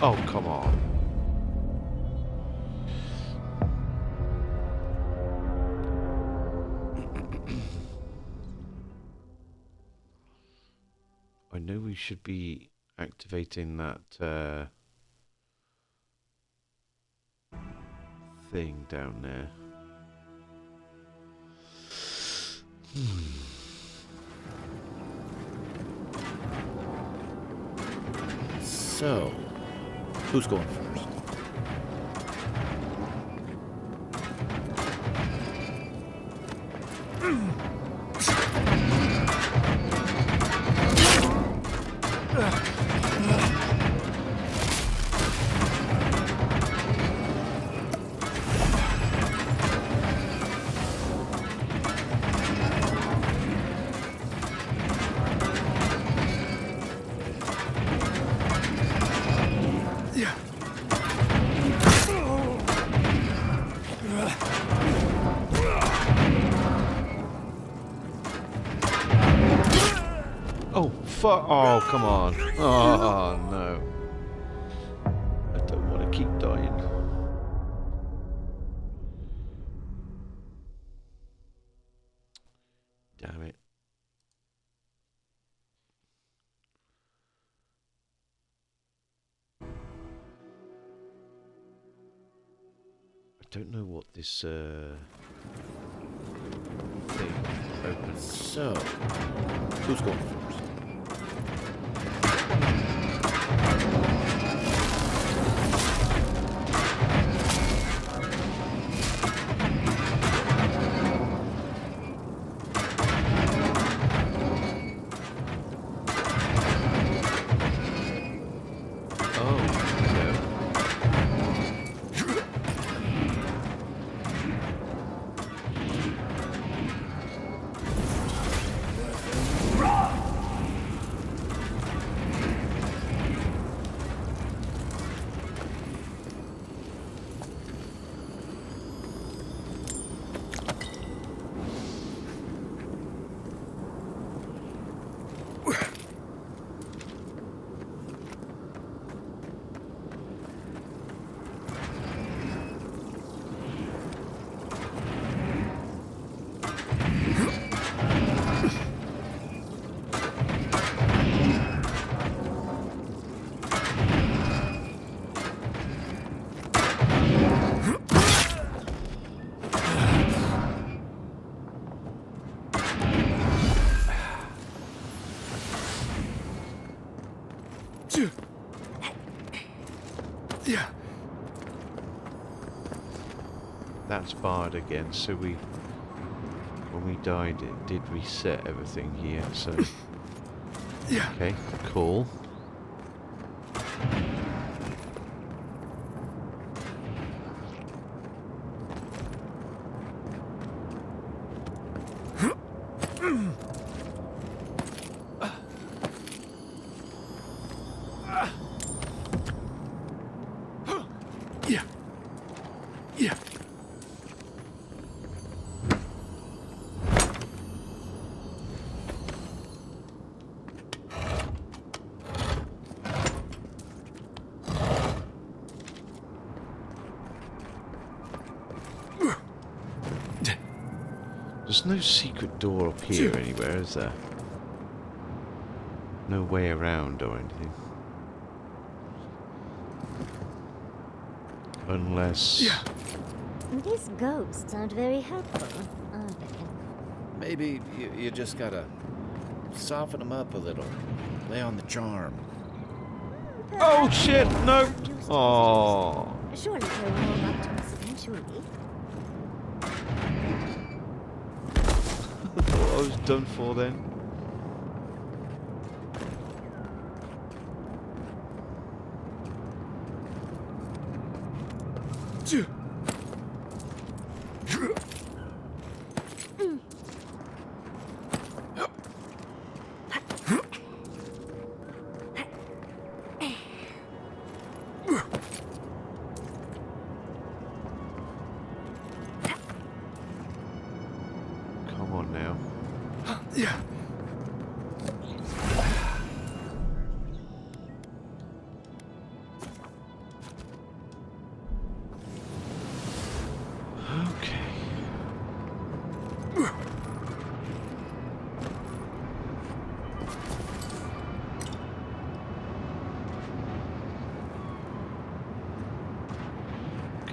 Oh, come on. I know we should be activating that thing down there. So, who's going first? Oh, come on. Oh, no. I don't want to keep dying. Damn it. I don't know what this thing opens. So, who's going first? That's barred again, so when we died it did reset everything here, so okay, cool. There's no secret door up here anywhere, is there? No way around or anything. Unless... These ghosts aren't very helpful, are they? Maybe you just gotta soften them up a little. Lay on the charm. Oh shit, no! Oh. Surely they'll warm up to us eventually. I thought I was done for then. Come on now.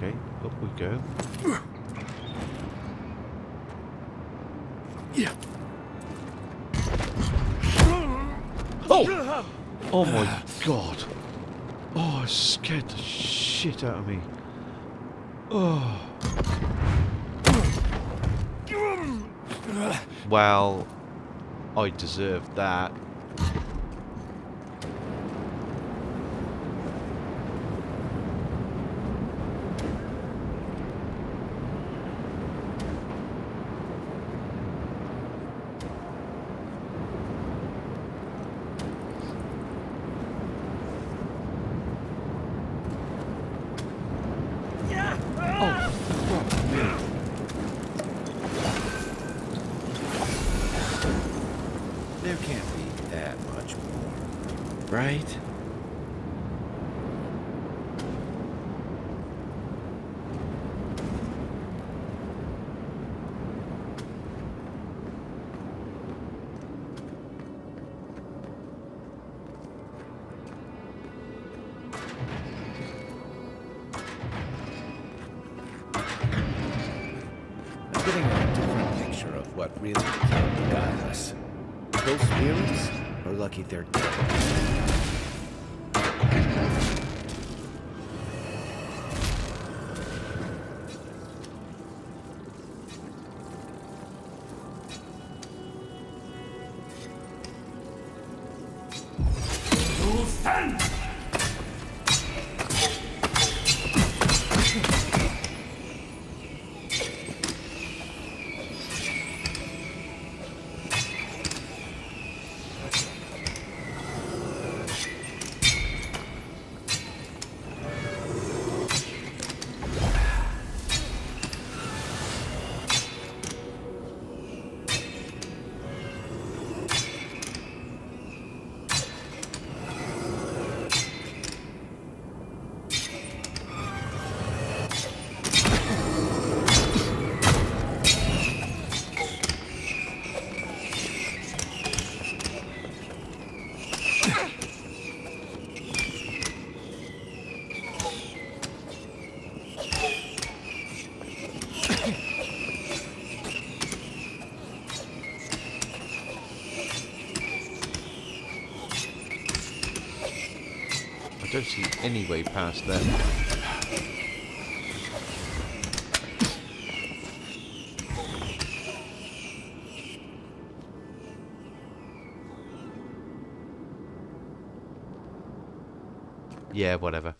Okay, up we go. Oh! Oh my god! Oh, it scared the shit out of me. Oh. Well, I deserved that. There can't be that much more, right? I'm getting a different picture of what really became the godless. Those spirits are lucky they're dead. I don't see any way past them. Yeah, whatever.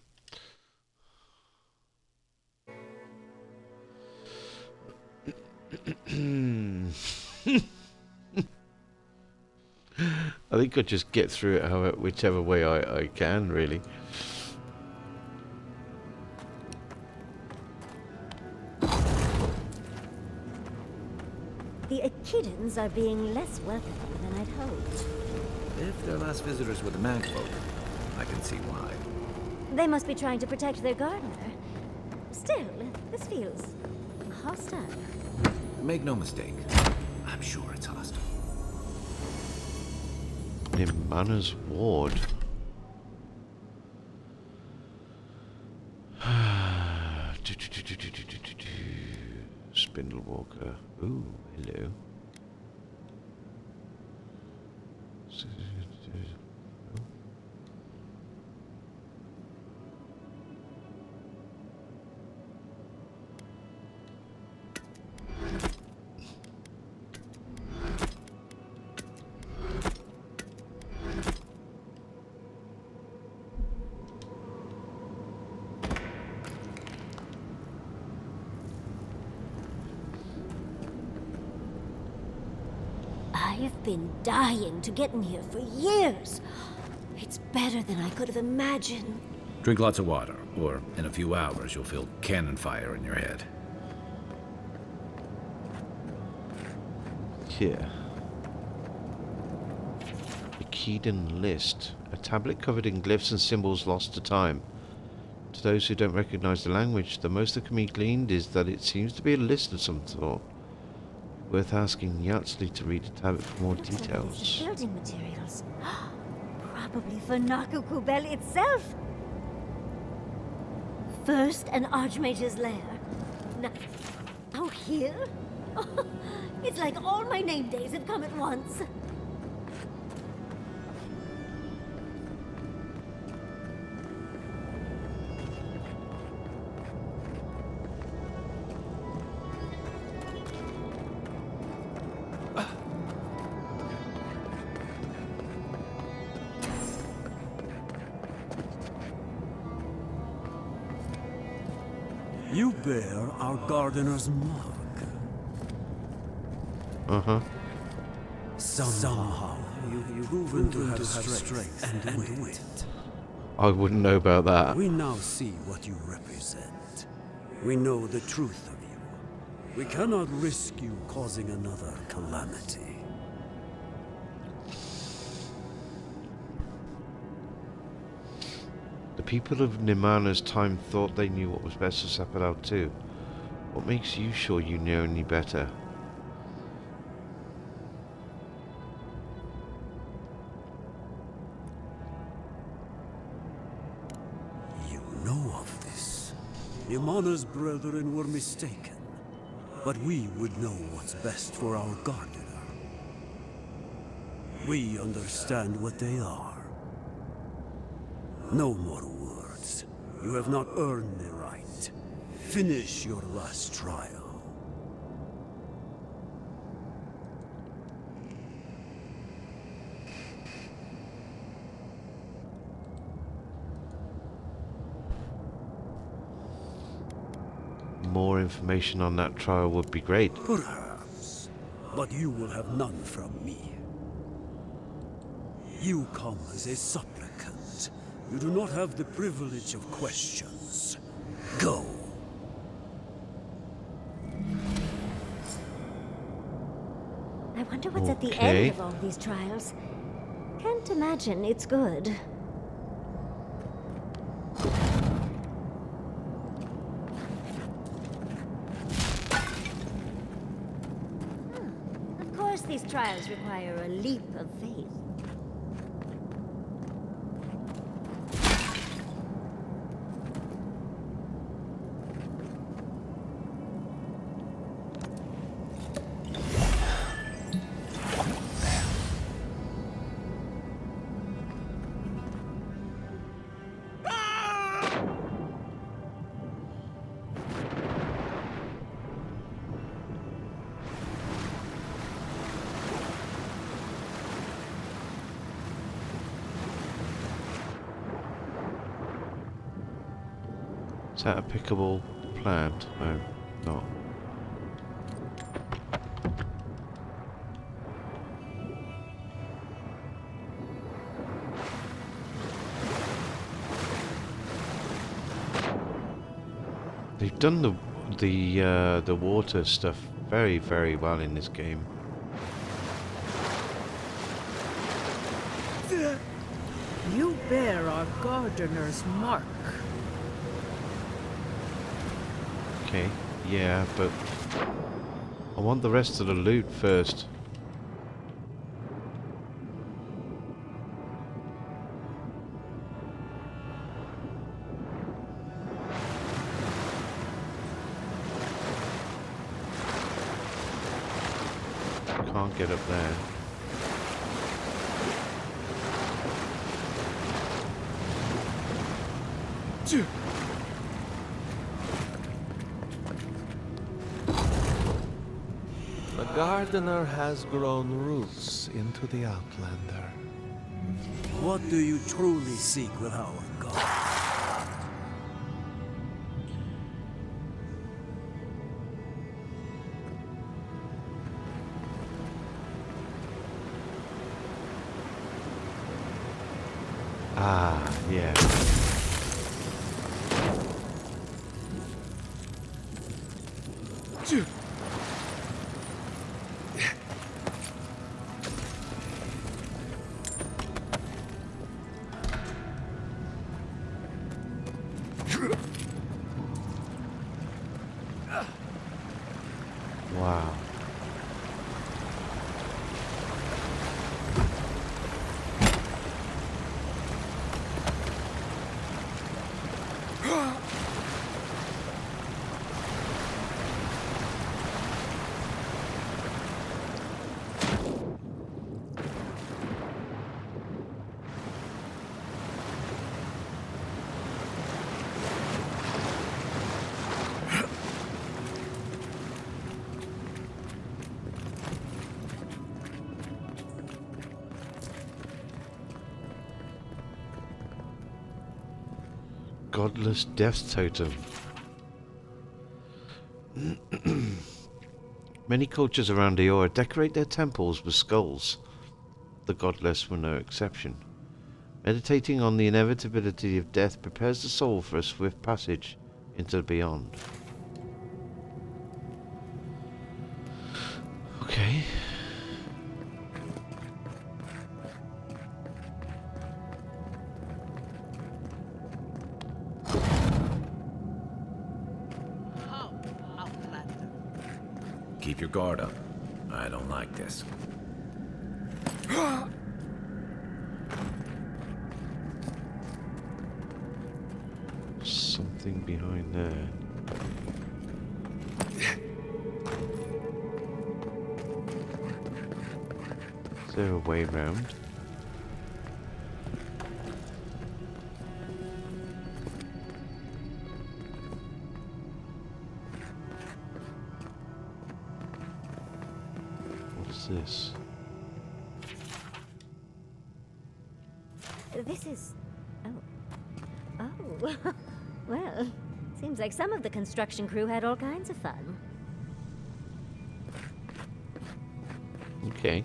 I think I'll just get through it whichever way I can, really. The Echidans are being less welcoming than I'd hoped. If their last visitors were the Magfolk, I can see why. They must be trying to protect their gardener. Still, this feels hostile. Make no mistake, I'm sure it's hostile. In Manor's ward. Spindle Walker. Ooh, hello. I've been dying to get in here for years. It's better than I could have imagined. Drink lots of water, or in a few hours you'll feel cannon fire in your head. Here. Echidn list. A tablet covered in glyphs and symbols lost to time. To those who don't recognize the language, the most that can be gleaned is that it seems to be a list of some sort. Worth asking Yatsli to read the tablet for more Looks like details. these are building materials. Probably for Nakukubel itself. First, an Archmage's lair. Now here? It's like all my name days have come at once. You bear our gardener's mark. Uh-huh. Somehow you've proven to have strength and wit. I wouldn't know about that. We now see what you represent. We know the truth of you. We cannot risk you causing another calamity. The people of Nimana's time thought they knew what was best for Avowed too. What makes you sure you know any better? You know of this. Nimana's brethren were mistaken. But we would know what's best for our gardener. We understand what they are. No more words. You have not earned the right. Finish your last trial. More information on that trial would be great. Perhaps. But you will have none from me. You come as a supplicant. You do not have the privilege of questions. Go. I wonder what's at the Okay. end of all these trials. Can't imagine it's good. Of course these trials require a leap of faith. Is that a pickable plant? No, not. They've done the water stuff very, very well in this game. You bear our gardener's mark. Okay, yeah, but I want the rest of the loot first. Can't get up there. The gardener has grown roots into the Outlander. What do you truly seek with our God? Ah, yeah. Wow. Godless death totem. Many cultures around Eora decorate their temples with skulls. The godless were no exception. Meditating on the inevitability of death prepares the soul for a swift passage into the beyond. Okay. How, Outlander? Keep your guard up. I don't like this. Something behind there. Is there a way round? What's this? This is... Oh. Oh. Well, seems like some of the construction crew had all kinds of fun. Okay.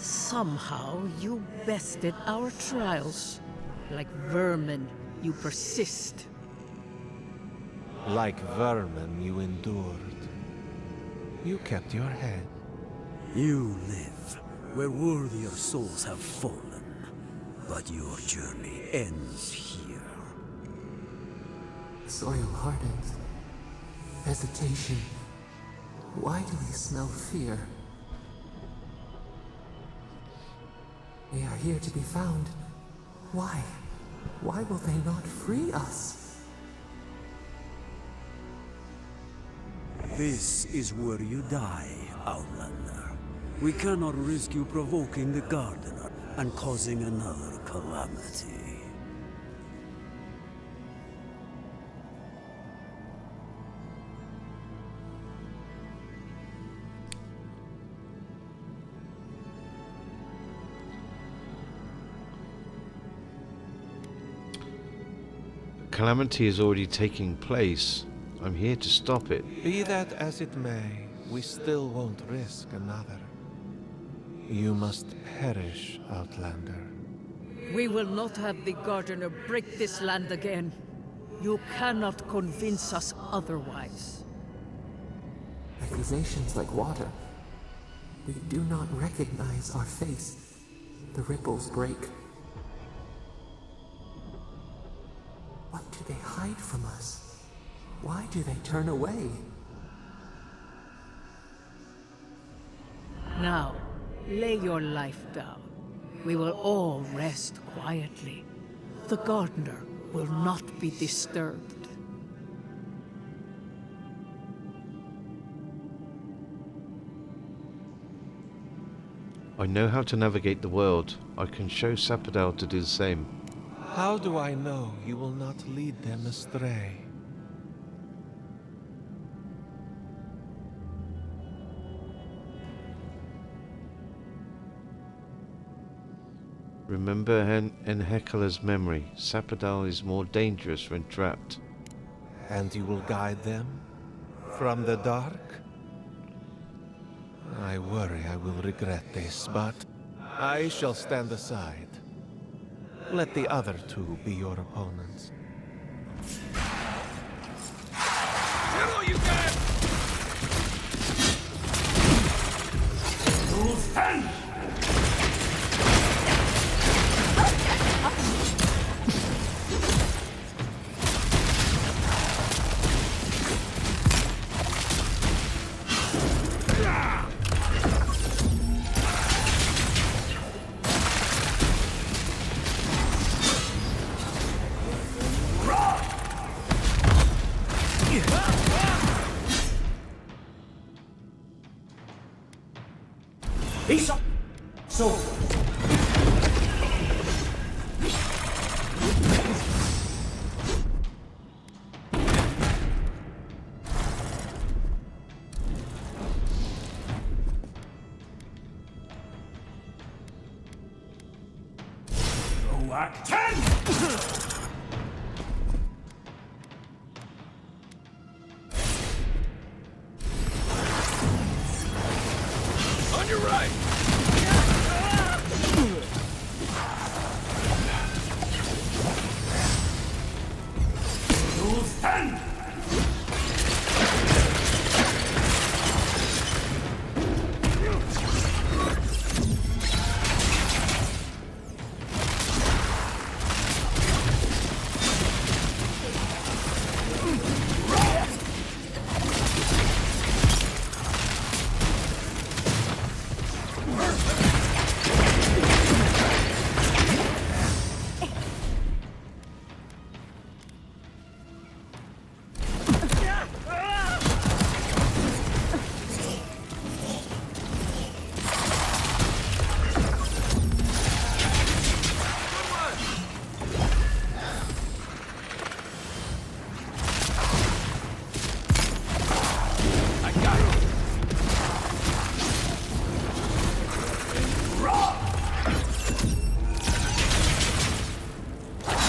Somehow you bested our trials. Like vermin, you persist. Like vermin, you endured. You kept your head. You live where worthier souls have fallen, but your journey ends here. Soil hardens. Hesitation. Why do we smell fear? They are here to be found. Why? Why will they not free us? This is where you die, Outlander. We cannot risk you provoking the Gardener and causing another calamity. Calamity is already taking place. I'm here to stop it. Be that as it may, we still won't risk another. You must perish, Outlander. We will not have the Gardener break this land again. You cannot convince us otherwise. Accusations like water. We do not recognize our face. The ripples break. What do they hide from us? Why do they turn away? Now, lay your life down. We will all rest quietly. The Gardener will not be disturbed. I know how to navigate the world. I can show Sapodal to do the same. How do I know you will not lead them astray? Remember Enhekala's memory. Sapodal is more dangerous when trapped. And you will guide them? From the dark? I worry I will regret this, but I shall stand aside. Let the other two be your opponents. Peace up, soldier. lack 10! On your right! Lose 10!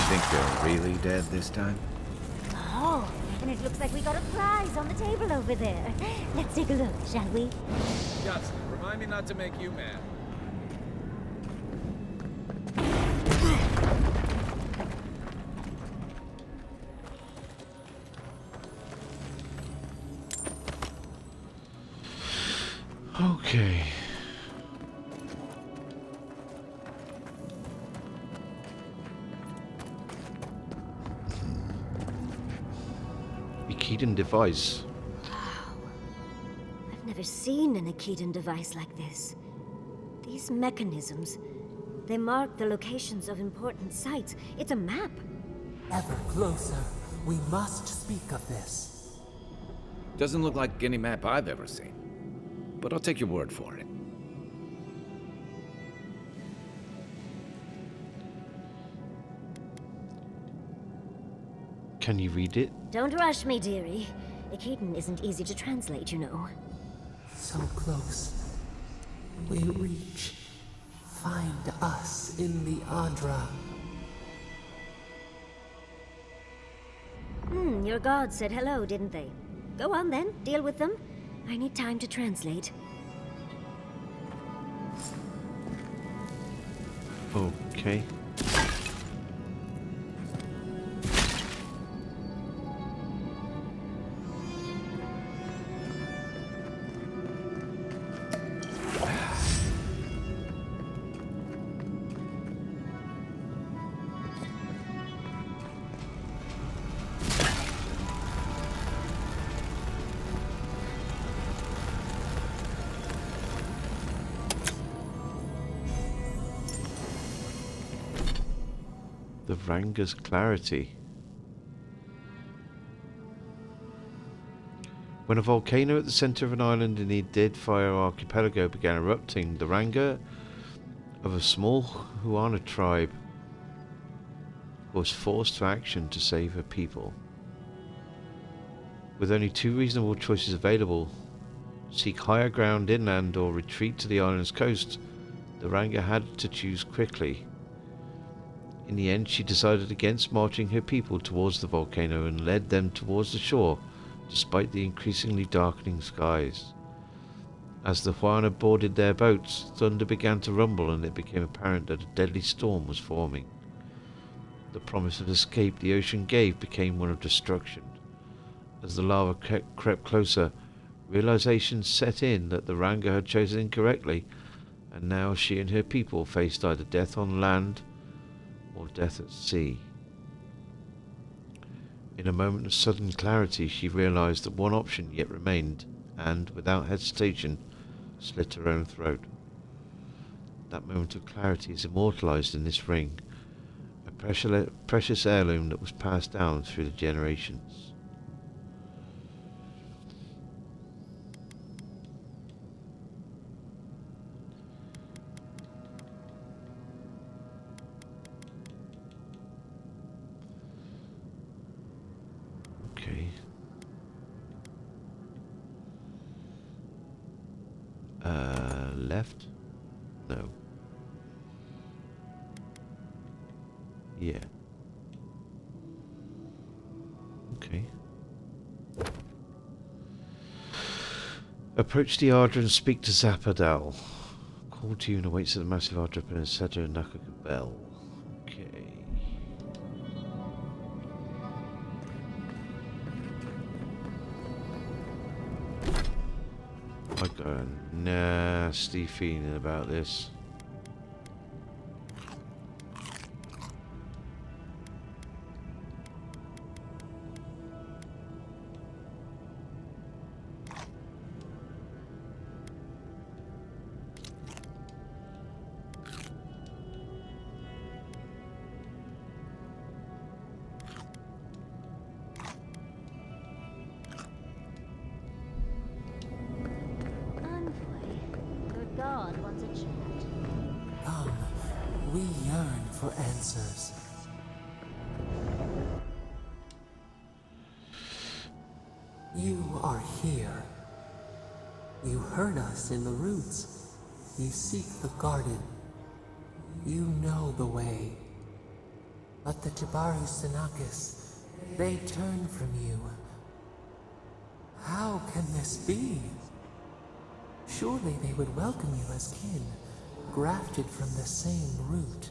Think they're really dead this time? Oh, and it looks like we got a prize on the table over there. Let's take a look, shall we? Just remind me not to make you mad. Okay. Keaton device. I've never seen an Akedan device like this. These mechanisms, they mark the locations of important sites. It's a map. Ever closer. We must speak of this. Doesn't look like any map I've ever seen. But I'll take your word for it. Can you read it? Don't rush me, dearie. Akedan isn't easy to translate, you know. So close. We reach. Find us in the Adra. Your gods said hello, didn't they? Go on then, deal with them. I need time to translate. Okay. The Ranger's clarity. When a volcano at the center of an island in the Deadfire archipelago began erupting, the Ranger of a small Huana tribe was forced to action to save her people. With only two reasonable choices available, seek higher ground inland or retreat to the island's coast, the Ranger had to choose quickly. In the end, she decided against marching her people towards the volcano and led them towards the shore, despite the increasingly darkening skies. As the Huana boarded their boats, thunder began to rumble and it became apparent that a deadly storm was forming. The promise of escape the ocean gave became one of destruction. As the lava crept closer, realization set in that the Ranger had chosen incorrectly, and now she and her people faced either death on land or death at sea. In a moment of sudden clarity, she realized that one option yet remained, and, without hesitation, slit her own throat. That moment of clarity is immortalized in this ring, a precious heirloom that was passed down through the generations. Okay. Left? No. Yeah. Okay. Approach the Ardra and speak to Zapadal. Call to you and awaits at the massive Ardra and Sejo Nakaka Bell. Okay. I got a nasty feeling about this. God wants a chat. Come, we yearn for answers. You are here. You heard us in the roots. You seek the garden. You know the way. But the Jabaru Sanakis, they turn from you. How can this be? Surely they would welcome you as kin, grafted from the same root.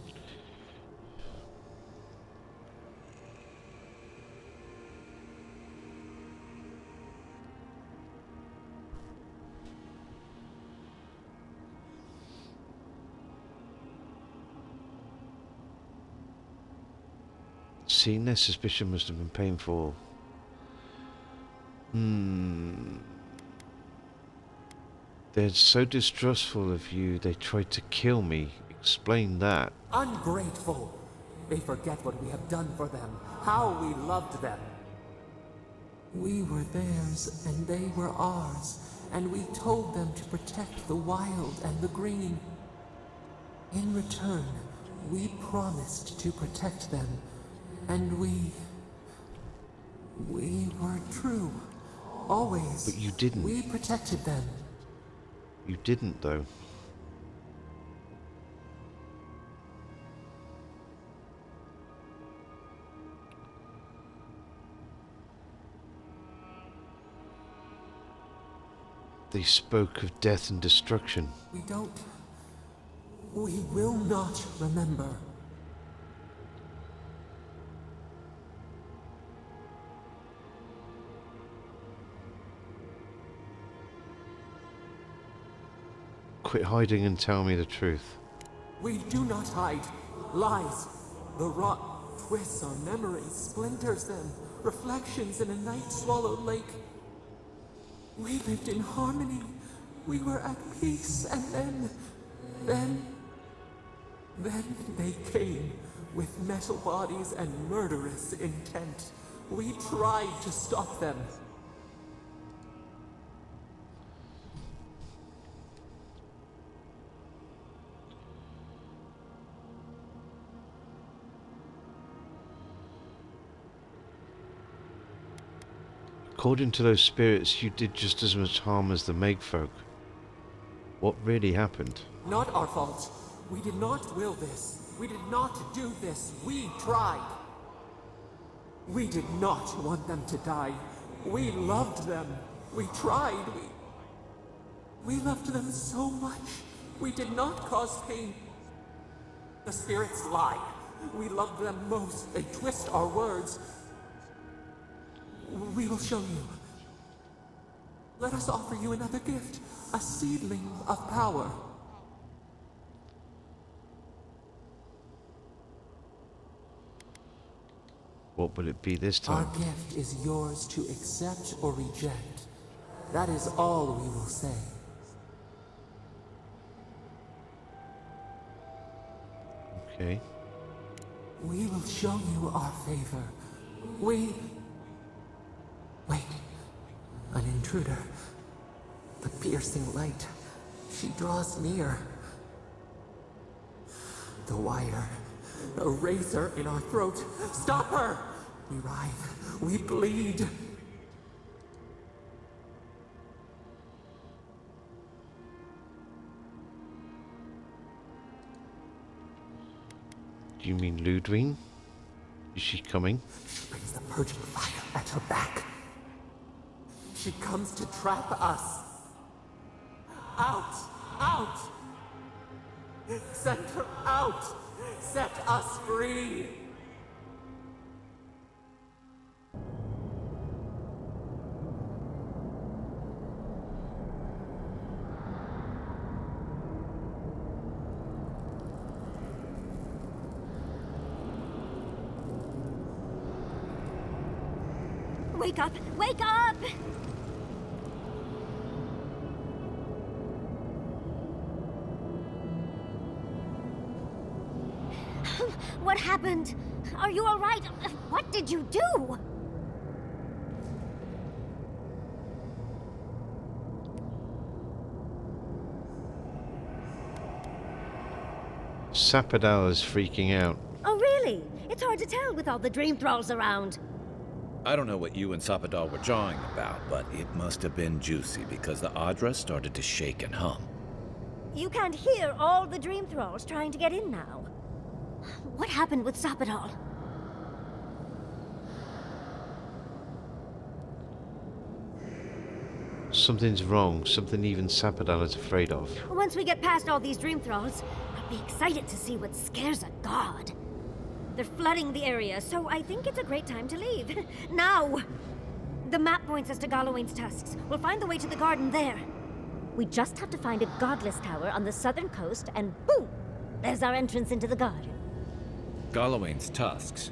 Seeing their suspicion must have been painful. They're so distrustful of you, they tried to kill me. Explain that. Ungrateful! They forget what we have done for them, how we loved them. We were theirs, and they were ours, and we told them to protect the wild and the green. In return, we promised to protect them, and we were true. Always. But you didn't. We protected them. You didn't, though. They spoke of death and destruction. We will not remember. Quit hiding and tell me the truth. We do not hide. Lies. The rot twists our memories, splinters them, reflections in a night-swallowed lake. We lived in harmony. We were at peace, and then they came with metal bodies and murderous intent. We tried to stop them. According to those spirits, you did just as much harm as the Megfolk. What really happened? Not our fault. We did not will this. We did not do this. We tried. We did not want them to die. We loved them. We tried. We loved them so much. We did not cause pain. The spirits lie. We love them most. They twist our words. We will show you. Let us offer you another gift. A seedling of power. What will it be this time? Our gift is yours to accept or reject. That is all we will say. Okay. We will show you our favor. Wait. An intruder. The piercing light. She draws near. The wire. A razor in our throat. Stop her! We writhe. We bleed. Do you mean Ludwig? Is she coming? She brings the purging fire at her back. She comes to trap us. Out! Out! Send her out! Set us free! Wake up! Wake up! What happened? Are you all right? What did you do? Sappadal is freaking out. Oh, really? It's hard to tell with all the dream thralls around. I don't know what you and Sappadal were jawing about, but it must have been juicy because the Adra started to shake and hum. You can't hear all the dream thralls trying to get in now. What happened with Sappadal? Something's wrong. Something even Sappadal is afraid of. Once we get past all these dream thralls, I'll be excited to see what scares a god. They're flooding the area, so I think it's a great time to leave. Now! The map points us to Galawain's tusks. We'll find the way to the garden there. We just have to find a godless tower on the southern coast, and boom! There's our entrance into the garden. Galawain's tusks.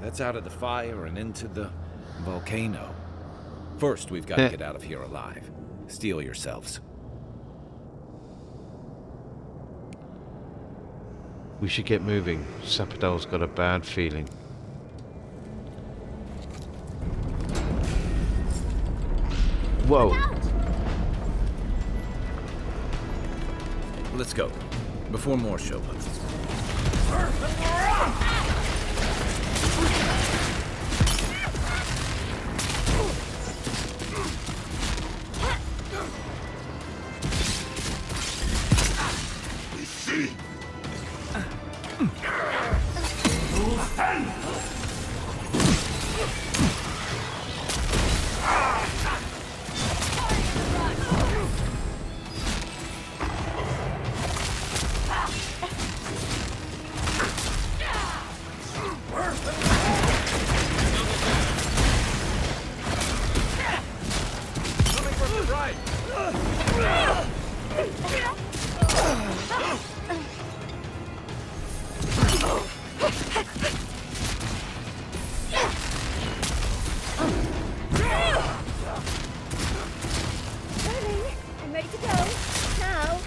That's out of the fire and into the volcano. First, we've got to get out of here alive. Steel yourselves. We should get moving. Sappadal's got a bad feeling. Whoa. Let's go. Before more show up. I'm ready to go. Now.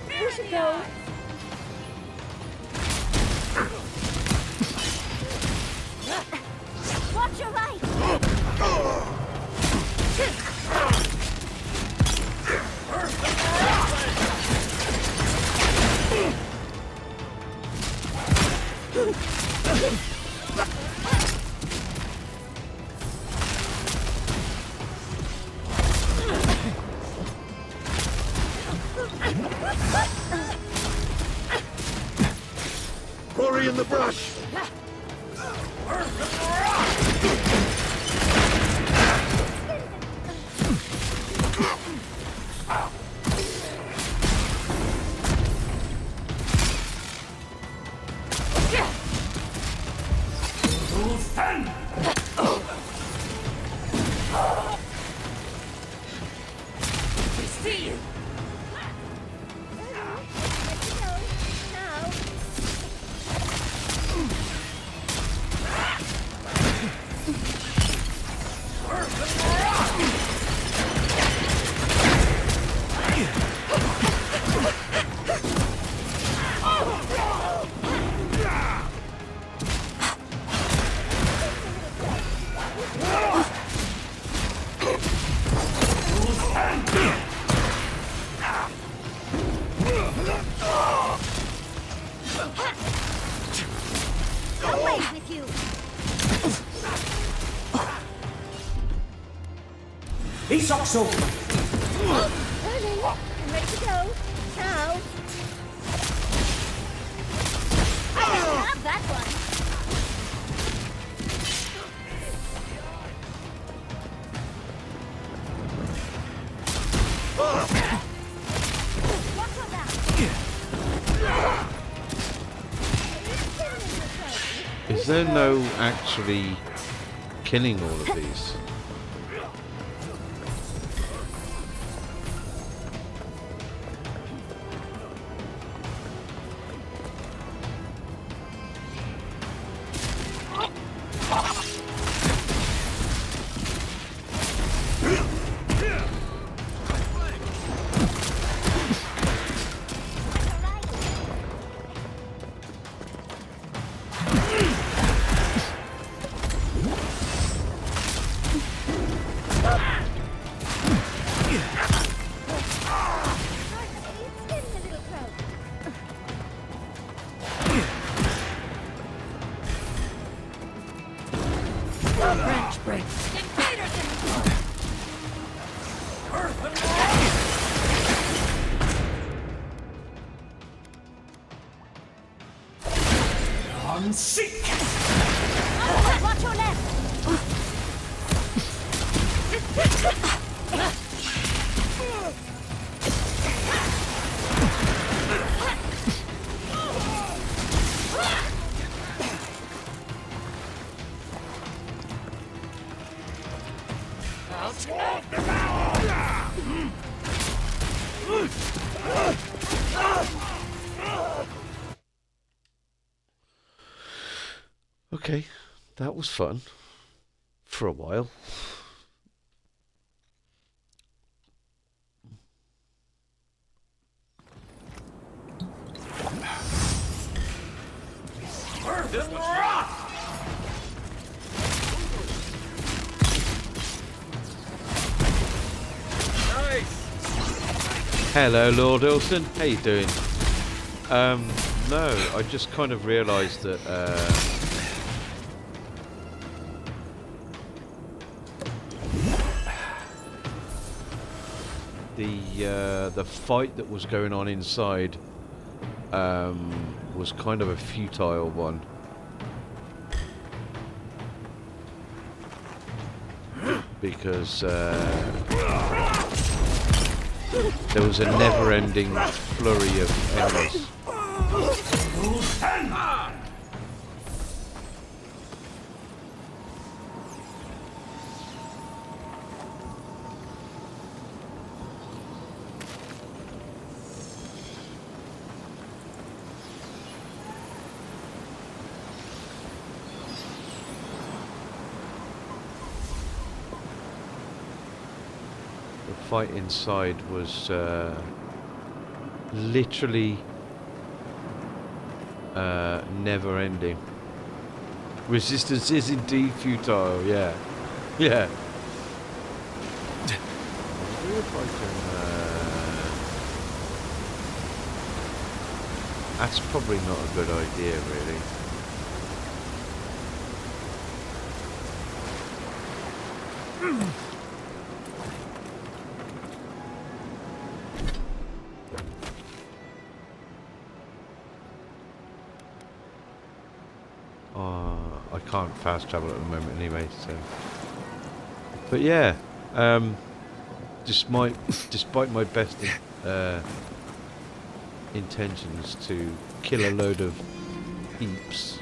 We should go. Watch your right. Quarry in the brush! socks open. Darling, I'm ready to go. Now. I can have that one. Watch on that. Is there no actually killing all of these? Branch break. Invaders in On seek. Watch your left. Okay, that was fun. For a while. Hello, Lord Ilson. How you doing? No, I just kind of realised that the fight that was going on inside was kind of a futile one. Because there was a never-ending flurry of enemies. The fight inside was literally never ending. Resistance is indeed futile, yeah. Yeah. I wonder if I can, that's probably not a good idea, really. I can't fast travel at the moment anyway, so. But yeah, despite my best intentions to kill a load of heaps.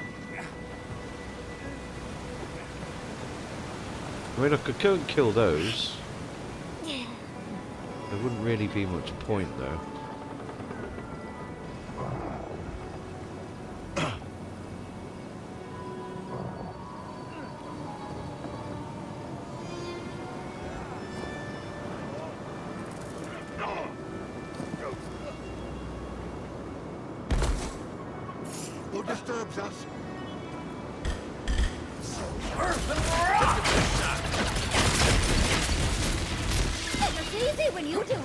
I mean, I could go and kill those. There wouldn't really be much point, though. Who disturbs us? It's easy when you do it.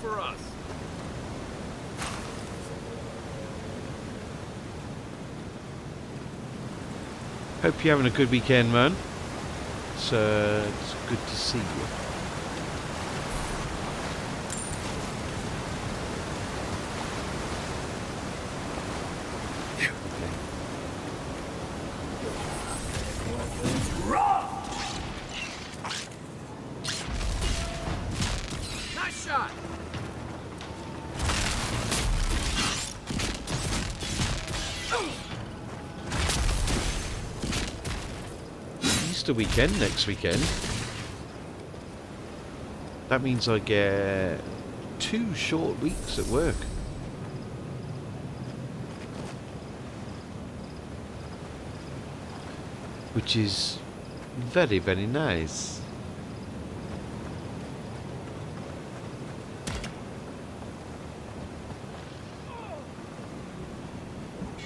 for us. Hope you're having a good weekend, man. It's good to see you. Nice shot. Easter weekend next weekend. That means I get 2 short weeks at work. Which is very, very nice.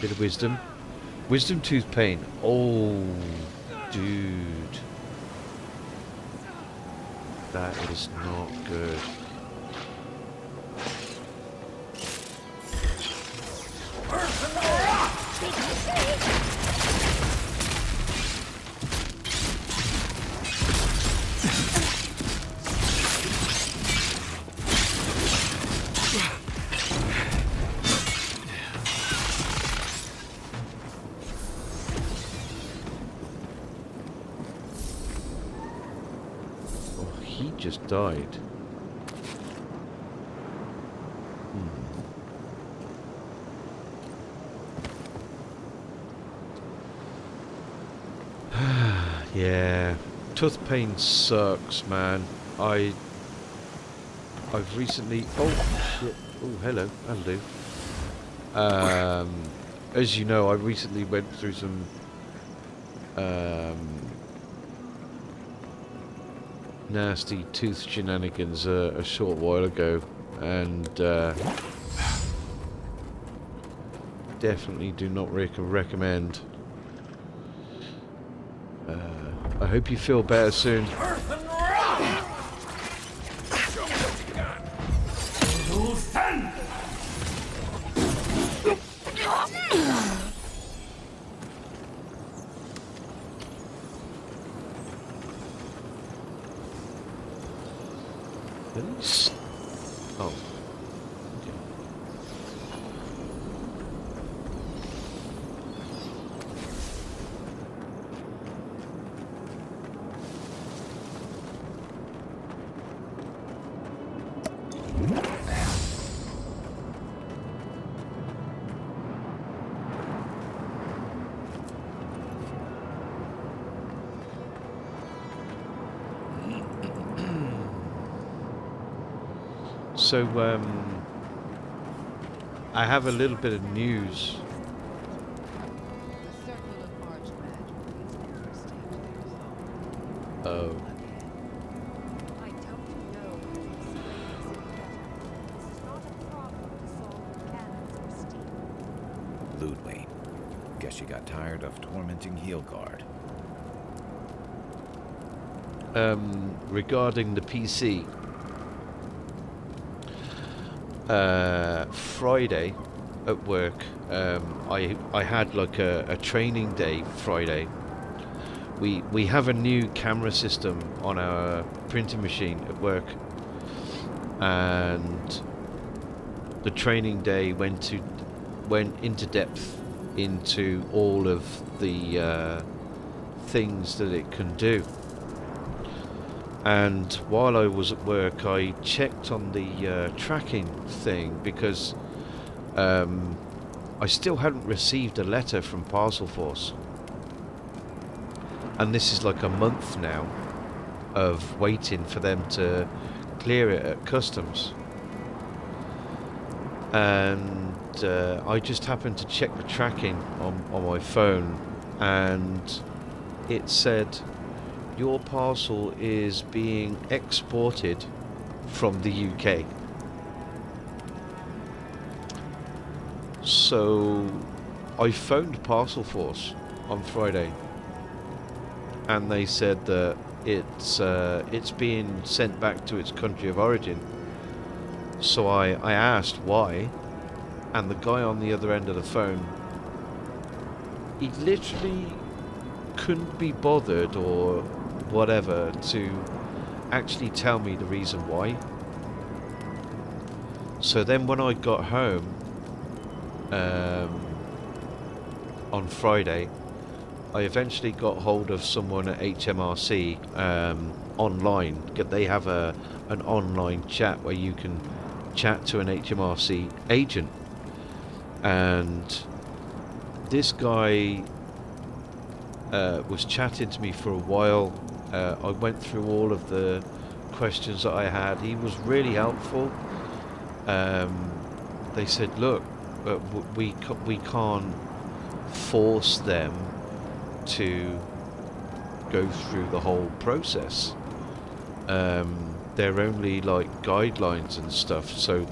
Bit of wisdom. Wisdom tooth pain. Oh, dude. That is not good. He just died. Yeah, tooth pain sucks, man. I've recently. Oh shit! Oh, hello, that'll do. As you know, I recently went through some nasty tooth shenanigans a short while ago, and definitely do not recommend. I hope you feel better soon. Oh. So, I have a little bit of news. Oh. Ludwig, guess you got tired of tormenting Heelguard. Regarding the PC. Friday at work, I had like a training day Friday. We have a new camera system on our printing machine at work, and the training day went into depth into all of the things that it can do. And while I was at work, I checked on the tracking thing because I still hadn't received a letter from Parcel Force. And this is like a month now of waiting for them to clear it at customs. And I just happened to check the tracking on my phone, and it said, your parcel is being exported from the UK. So I phoned Parcel Force on Friday, and they said that it's being sent back to its country of origin. So I asked why, and the guy on the other end of the phone, he literally couldn't be bothered or whatever to actually tell me the reason why. So then when I got home on Friday, I eventually got hold of someone at HMRC online. They have an online chat where you can chat to an HMRC agent, and this guy was chatting to me for a while. I went through all of the questions that I had. He was really helpful. They said, look, we can't force them to go through the whole process. They're only like guidelines and stuff. So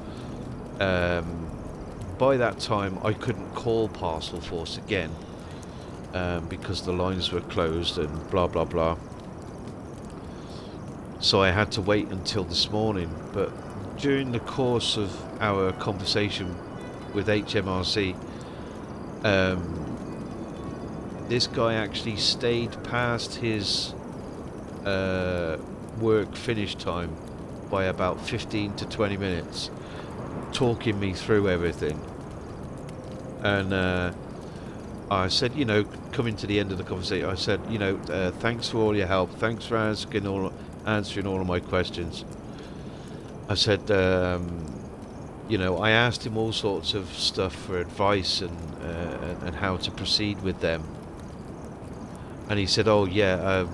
by that time I couldn't call Parcel Force again because the lines were closed and blah blah blah. So I had to wait until this morning. But during the course of our conversation with HMRC, this guy actually stayed past his work finish time by about 15 to 20 minutes, talking me through everything. And I said, you know, coming to the end of the conversation, I said, you know, thanks for all your help, thanks for answering all of my questions. I said, you know, I asked him all sorts of stuff for advice and how to proceed with them. And he said, oh yeah,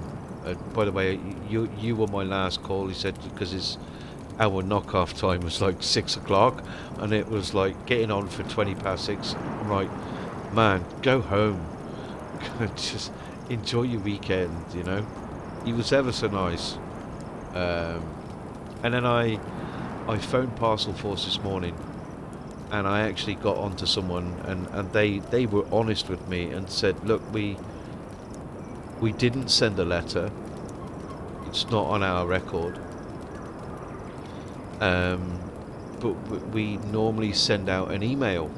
by the way, you were my last call. He said, because our knockoff time was like 6 o'clock, and it was like getting on for 20 past 6. I'm like, man, go home. Just enjoy your weekend, you know. He was ever so nice. And then I phoned Parcel Force this morning, and I actually got onto someone, and they were honest with me and said, look, we didn't send a letter. It's not on our record. But we normally send out an email.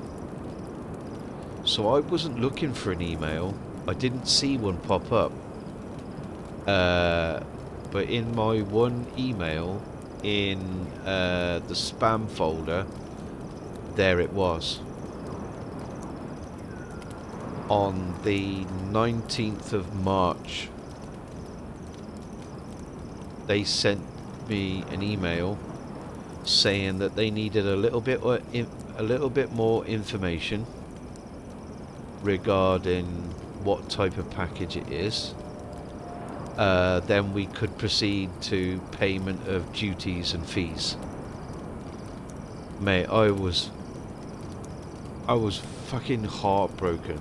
So I wasn't looking for an email. I didn't see one pop up. But in my one email in the spam folder, there it was. On the 19th of March, they sent me an email saying that they needed a little bit more information regarding what type of package it is. Then we could proceed to payment of duties and fees. Mate, I was fucking heartbroken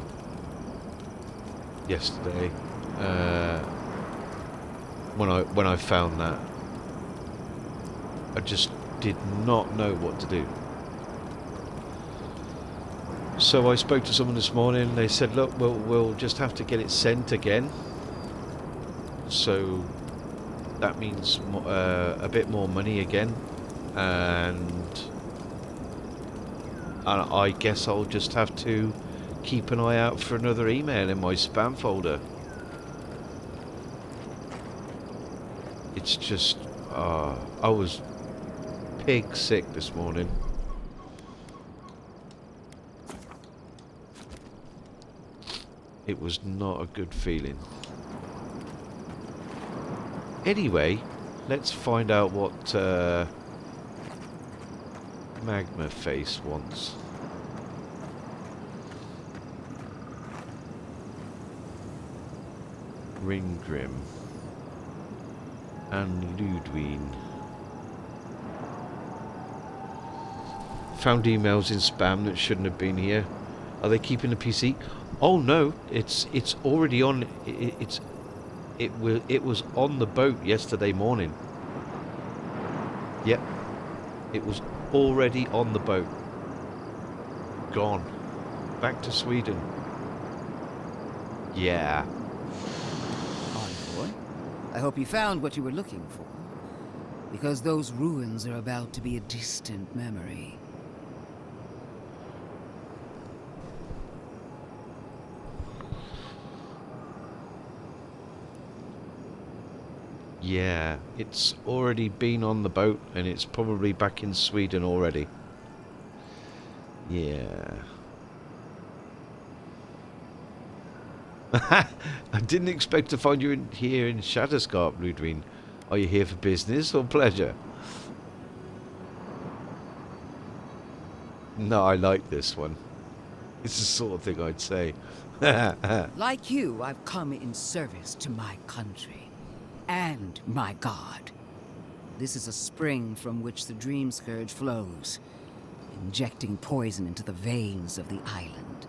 yesterday when I found that. I just did not know what to do. So I spoke to someone this morning. They said, look, we'll just have to get it sent again. So that means a bit more money again, and I guess I'll just have to keep an eye out for another email in my spam folder. It's just I was pig sick this morning. It was not a good feeling. Anyway, let's find out what Magma Face wants. Ringgrim and Ludwine. Found emails in spam that shouldn't have been here. Are they keeping the PC? Oh no, it's already on. It was on the boat yesterday morning. Yep, it was already on the boat. Gone. Back to Sweden. Envoy, I hope you found what you were looking for. Because those ruins are about to be a distant memory. Yeah, it's already been on the boat and it's probably back in Sweden already. Yeah. I didn't expect to find you here in Shatterscarp, Ludwig. Are you here for business or pleasure? No, I like this one. It's the sort of thing I'd say. Like you, I've come in service to my country. And my god. This is a spring from which the Dream Scourge flows, injecting poison into the veins of the island.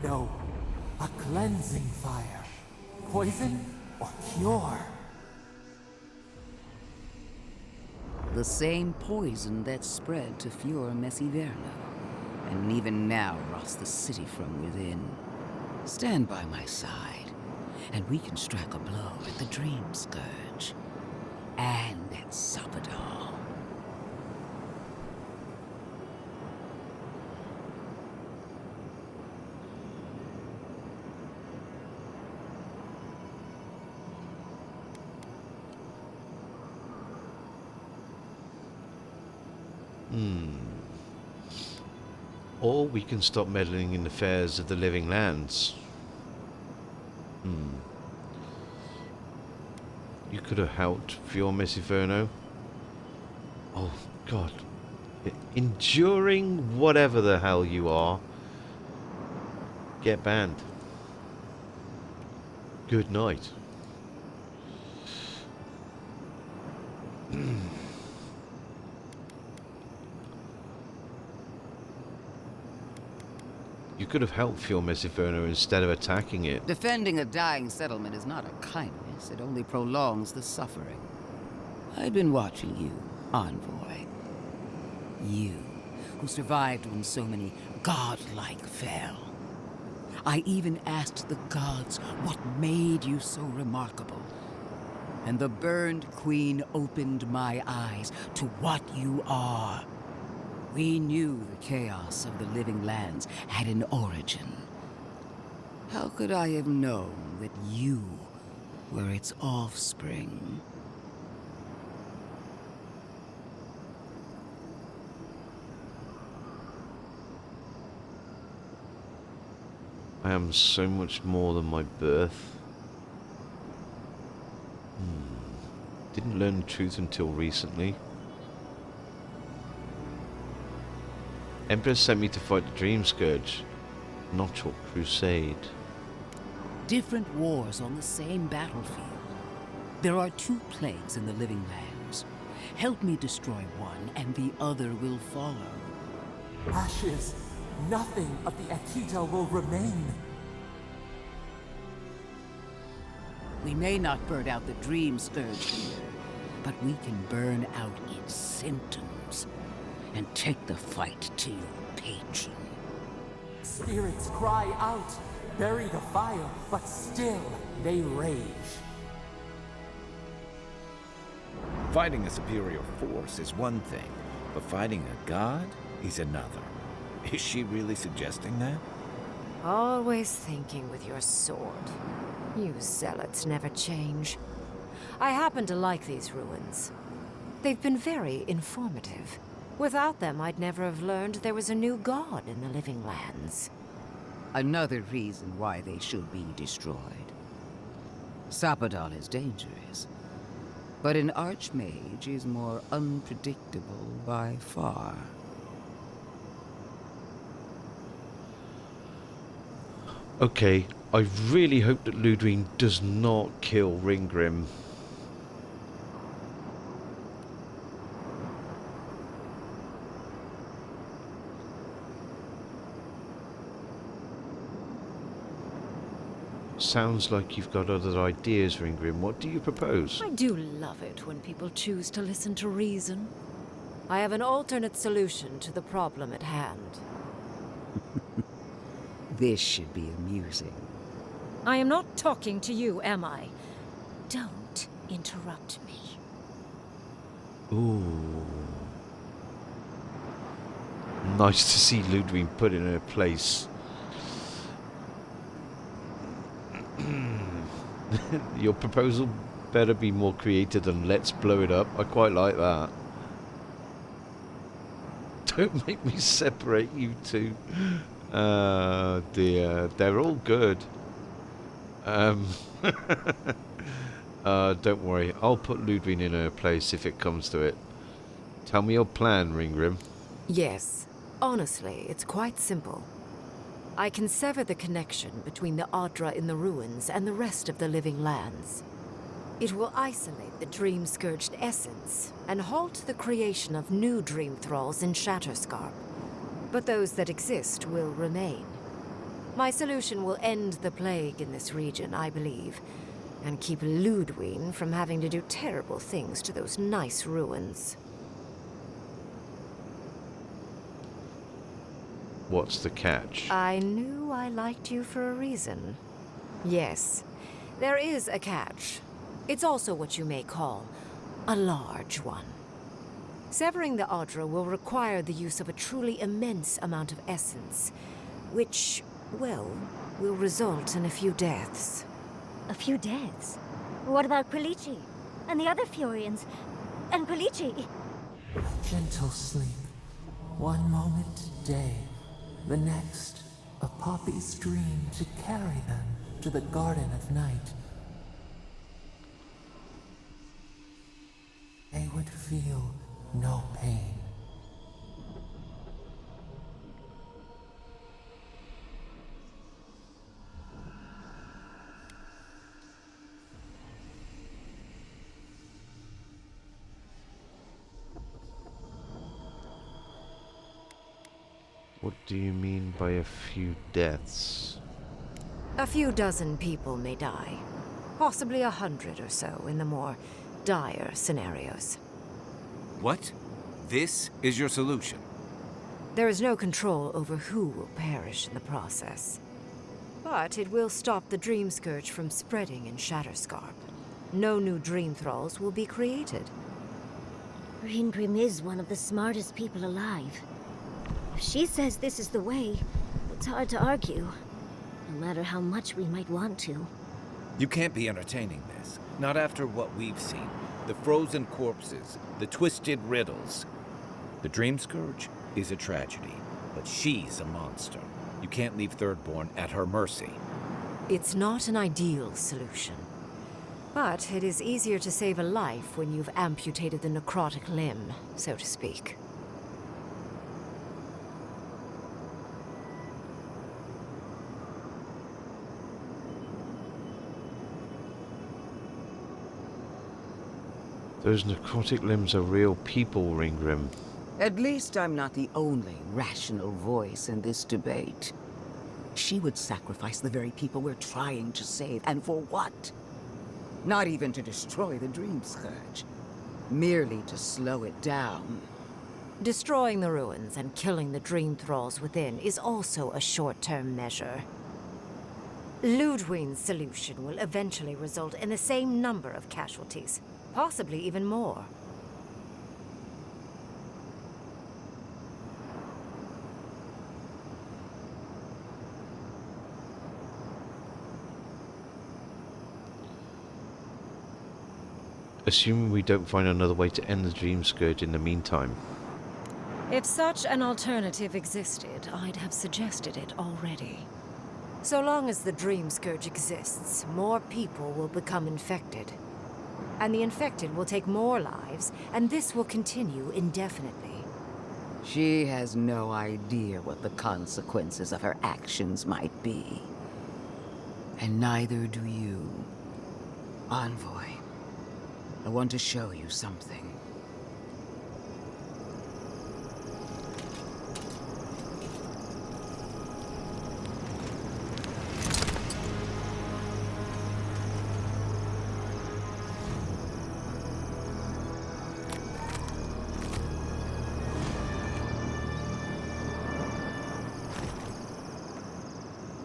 No, a cleansing fire. Poison or cure? The same poison that spread to Fior Messiverno, and even now rots the city from within. Stand by my side, and we can strike a blow at the Dream Scourge. And at Sapadal. Or we can stop meddling in the affairs of the living lands. You could have helped Fior Messiverno. Oh, God. Enduring whatever the hell you are. Get banned. Good night. You could have helped Fior Messiverno instead of attacking it. Defending a dying settlement is not a kindness. It only prolongs the suffering. I've been watching you, envoy. You, who survived when so many godlike fell. I even asked the gods what made you so remarkable. And the burned queen opened my eyes to what you are. We knew the chaos of the living lands had an origin. How could I have known that you were its offspring? I am so much more than my birth. Didn't learn the truth until recently. Empress sent me to fight the Dream Scourge, not your crusade. Different wars on the same battlefield. There are two plagues in the living lands. Help me destroy one, and the other will follow. Ashes. Nothing of the Akita will remain. We may not burn out the Dream Scourge here, but we can burn out its symptoms and take the fight to your patron. Spirits cry out, bury the fire, but still they rage. Fighting a superior force is one thing, but fighting a god is another. Is she really suggesting that? Always thinking with your sword. You zealots never change. I happen to like these ruins. They've been very informative. Without them, I'd never have learned there was a new god in the living lands. Another reason why they should be destroyed. Sapadal is dangerous, but an archmage is more unpredictable by far. Okay, I really hope that Ludwig does not kill Ringgrim. Sounds like you've got other ideas, Ringgrim. What do you propose? I do love it when people choose to listen to reason. I have an alternate solution to the problem at hand. This should be amusing. I am not talking to you, am I? Don't interrupt me. Ooh. Nice to see Ludwig put in her place. Your proposal better be more creative than let's blow it up. I quite like that. Don't make me separate you two. Dear. They're all good. Don't worry. I'll put Ludwig in her place if it comes to it. Tell me your plan, Ringgrim. Yes. Honestly, it's quite simple. I can sever the connection between the Adra in the ruins and the rest of the living lands. It will isolate the dream-scourged essence and halt the creation of new dream thralls in Shatterscarp. But those that exist will remain. My solution will end the plague in this region, I believe, and keep Ludwig from having to do terrible things to those nice ruins. What's the catch? I knew I liked you for a reason. Yes, there is a catch. It's also what you may call a large one. Severing the Adra will require the use of a truly immense amount of essence, which, well, will result in a few deaths. A few deaths? What about Palici? And the other Furians? And Palici? Gentle sleep. One moment day, the next, a poppy's dream to carry them to the Garden of Night. They would feel no pain. What do you mean by a few deaths? A few dozen people may die. Possibly 100 or so in the more dire scenarios. What? This is your solution? There is no control over who will perish in the process. But it will stop the Dream Scourge from spreading in Shatterscarp. No new Dream Thralls will be created. Ringgrim is one of the smartest people alive. If she says this is the way, it's hard to argue. No matter how much we might want to. You can't be entertaining this. Not after what we've seen. The frozen corpses, the twisted riddles. The Dream Scourge is a tragedy, but she's a monster. You can't leave Thirdborn at her mercy. It's not an ideal solution. But it is easier to save a life when you've amputated the necrotic limb, so to speak. Those necrotic limbs are real people, Ringgrim. At least I'm not the only rational voice in this debate. She would sacrifice the very people we're trying to save, and for what? Not even to destroy the Dream Scourge. Merely to slow it down. Destroying the ruins and killing the Dream Thralls within is also a short-term measure. Ludwig's solution will eventually result in the same number of casualties. Possibly even more. Assuming we don't find another way to end the Dream Scourge in the meantime. If such an alternative existed, I'd have suggested it already. So long as the Dream Scourge exists, more people will become infected. And the infected will take more lives, and this will continue indefinitely. She has no idea what the consequences of her actions might be. And neither do you. Envoy, I want to show you something.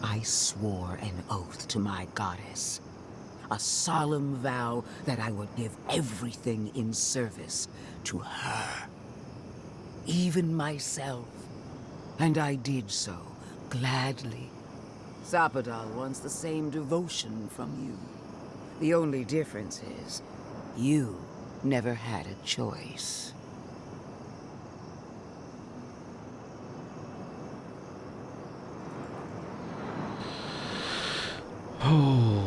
I swore an oath to my goddess. a solemn vow that I would give everything in service to her. Even myself. And I did so, gladly. Sapadal wants the same devotion from you. The only difference is, you never had a choice. Oh.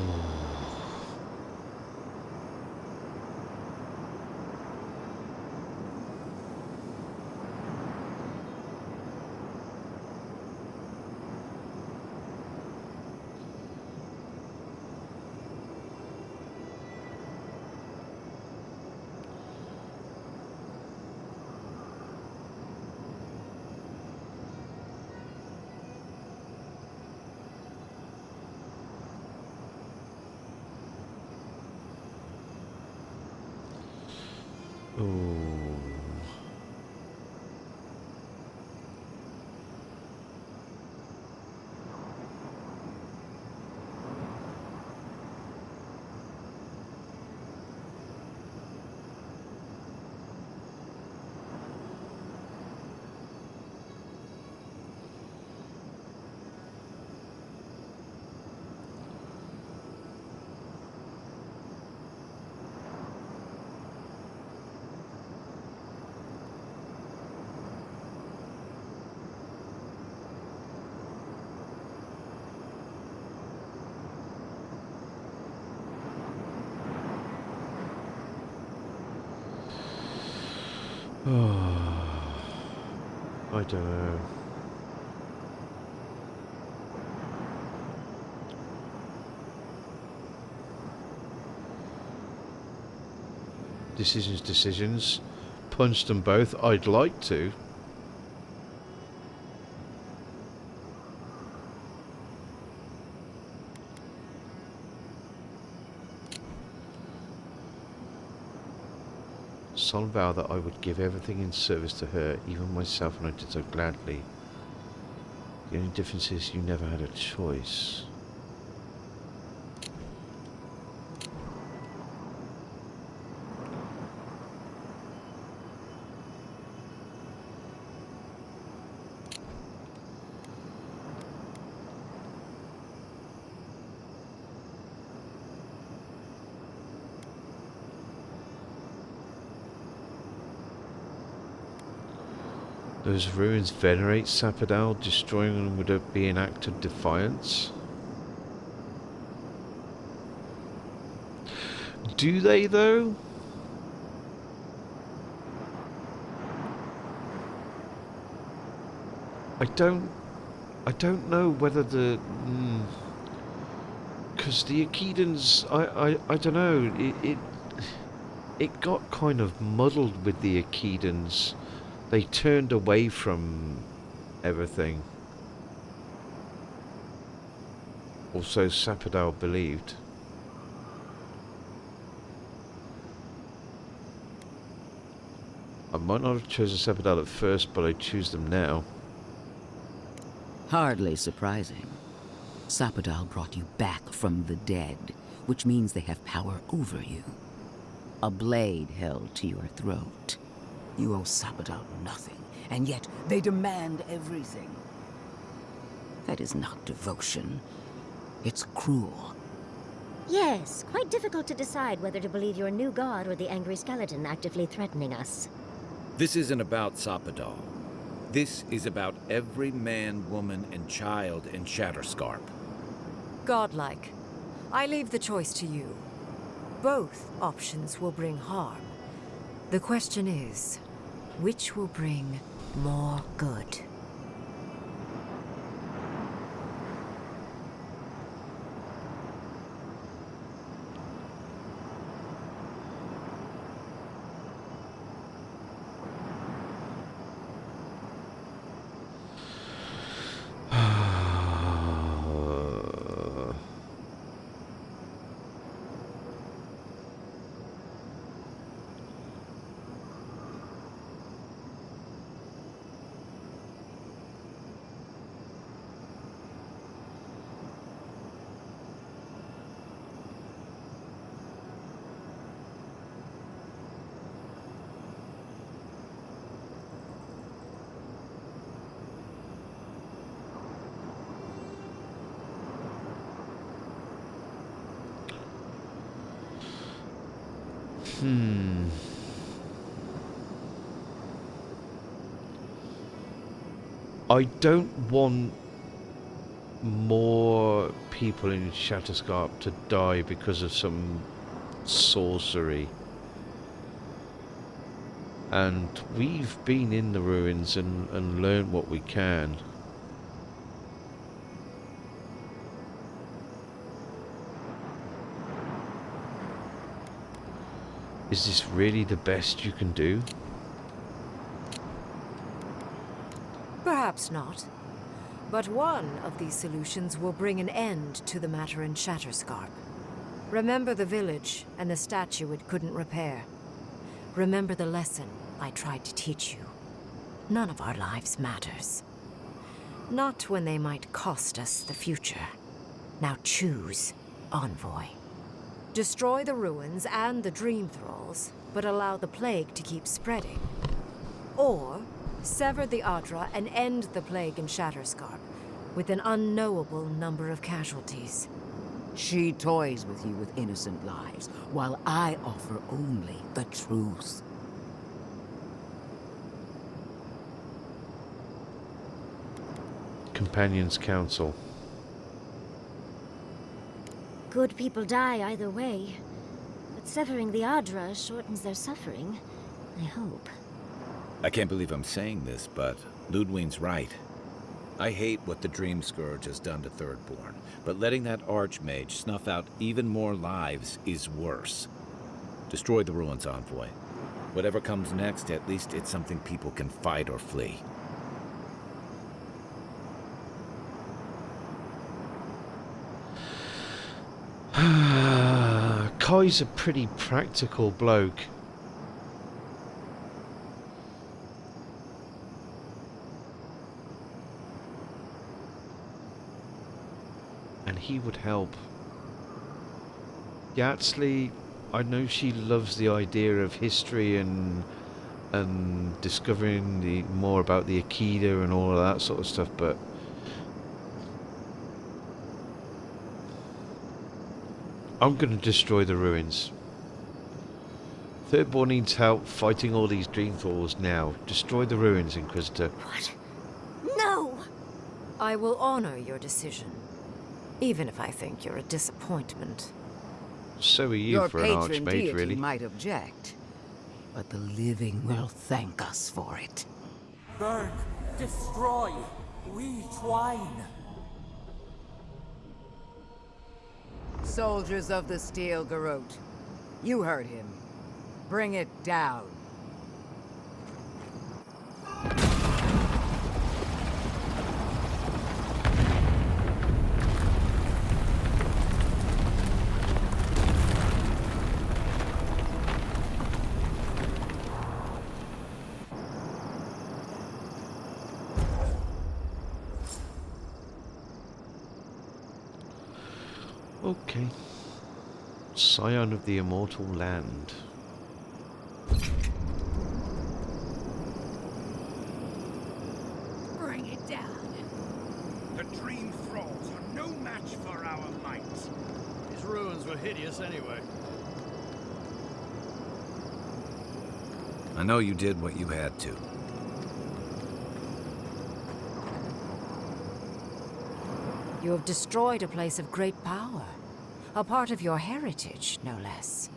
I don't know. Decisions. Punch them both. I'd like to. Solemn vow that I would give everything in service to her, even myself, and I did so gladly. The only difference is you never had a choice. Those ruins venerate Sapadal, destroying them would be an act of defiance. Do they though? I don't know whether the because the Akedans, I don't know, it got kind of muddled with the Akedans. They turned away from everything. Also, Sapadal believed. I might not have chosen Sapadal at first, but I choose them now. Hardly surprising. Sapadal brought you back from the dead, which means they have power over you. A blade held to your throat. You owe Sapadal nothing, and yet they demand everything. That is not devotion. It's cruel. Yes, quite difficult to decide whether to believe your new god or the angry skeleton actively threatening us. This isn't about Sapadal. This is about every man, woman, and child in Shatterscarp. Godlike. I leave the choice to you. Both options will bring harm. The question is, which will bring more good? I don't want more people in Shatterscarp to die because of some sorcery. And we've been in the ruins and learned what we can. Is this really the best you can do? Perhaps not. But one of these solutions will bring an end to the matter in Shatterscarp. Remember the village and the statue it couldn't repair. Remember the lesson I tried to teach you. None of our lives matters. Not when they might cost us the future. Now choose, Envoy. Destroy the ruins and the Dream Thralls, but allow the plague to keep spreading. Or sever the Adra and end the plague in Shatterscarp, with an unknowable number of casualties. She toys with you with innocent lives, while I offer only the truth. Companions Council. Good people die either way, but severing the Adra shortens their suffering, I hope. I can't believe I'm saying this, but Ludwig's right. I hate what the Dream Scourge has done to Thirdborn, but letting that Archmage snuff out even more lives is worse. Destroy the ruins, Envoy. Whatever comes next, at least it's something people can fight or flee. Kai's a pretty practical bloke. And he would help. Yatsley, I know she loves the idea of history and discovering more about the Akida and all of that sort of stuff, but I'm going to destroy the ruins. Thirdborn needs help fighting all these Dream Thralls now. Destroy the ruins, Inquisitor. What? No! I will honor your decision, even if I think you're a disappointment. So are you Your for an patron Archmage, deity really. might object, but the living will thank us for it. Burn, destroy, we twine. Soldiers of the Steel Garrote, you heard him. Bring it down. Okay. Scion of the Immortal Land. Bring it down. The Dream Thralls are no match for our might. These ruins were hideous anyway. I know you did what you had to. You have destroyed a place of great power. A part of your heritage, no less.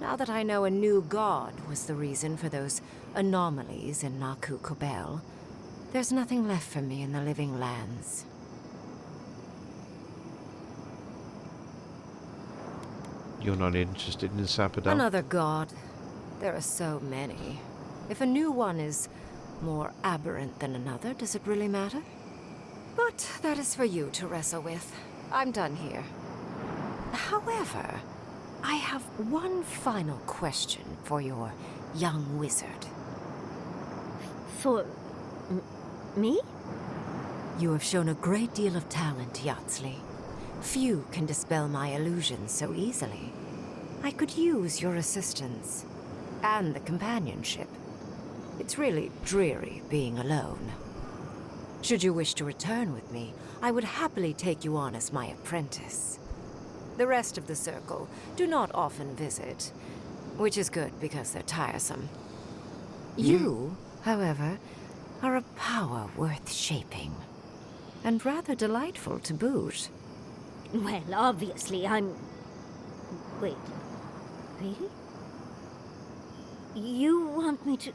Now that I know a new god was the reason for those anomalies in Naku Kobel, there's nothing left for me in the living lands. You're not interested in Sapodal? Another god. There are so many. If a new one is more aberrant than another, does it really matter? But that is for you to wrestle with. I'm done here. However, I have one final question for your young wizard. For... me? You have shown a great deal of talent, Yatsley. Few can dispel my illusions so easily. I could use your assistance. And the companionship. It's really dreary being alone. Should you wish to return with me, I would happily take you on as my apprentice. The rest of the circle do not often visit. Which is good, because they're tiresome. You, however, are a power worth shaping. And rather delightful to boot. Well, obviously, I'm... Wait. Really? You want me to...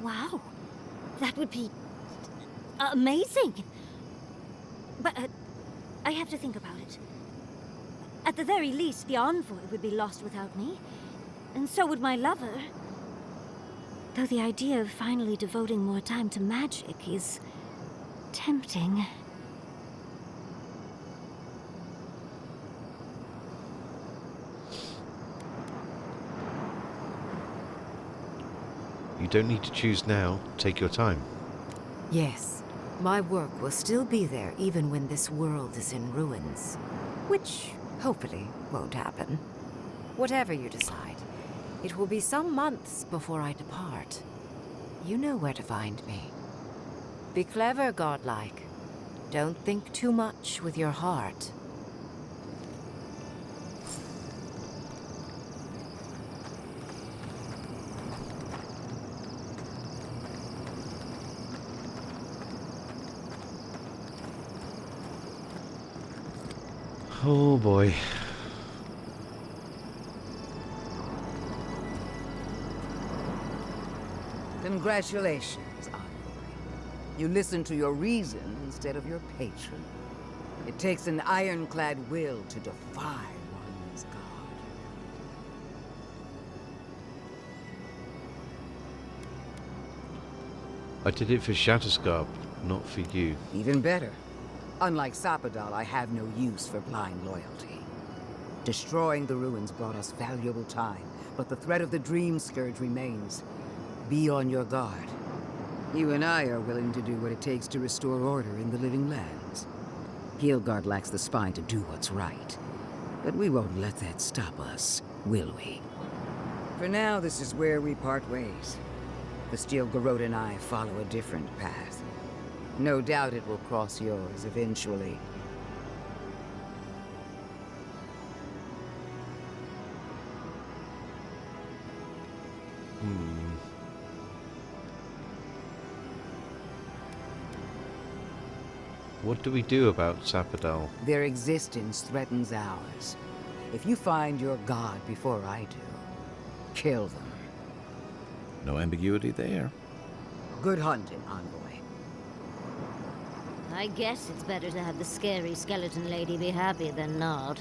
Wow. That would be... amazing! But, I have to think about it. At the very least, the envoy would be lost without me. And so would my lover. Though the idea of finally devoting more time to magic is... tempting. You don't need to choose now. Take your time. Yes, my work will still be there even when this world is in ruins. Which, hopefully, won't happen. Whatever you decide, it will be some months before I depart. You know where to find me. Be clever, godlike. Don't think too much with your heart. Oh boy. Congratulations, envoy. You listened to your reason instead of your patron. It takes an ironclad will to defy one's god. I did it for Shatterscarp, not for you. Even better. Unlike Sapadal, I have no use for blind loyalty. Destroying the ruins brought us valuable time, but the threat of the Dream Scourge remains. Be on your guard. You and I are willing to do what it takes to restore order in the Living Lands. Heelguard lacks the spine to do what's right. But we won't let that stop us, will we? For now, this is where we part ways. The Steel Garrote and I follow a different path. No doubt it will cross yours eventually. What do we do about Sapadal? Their existence threatens ours. If you find your god before I do, kill them. No ambiguity there. Good hunting, envoy. I guess it's better to have the scary skeleton lady be happy than not.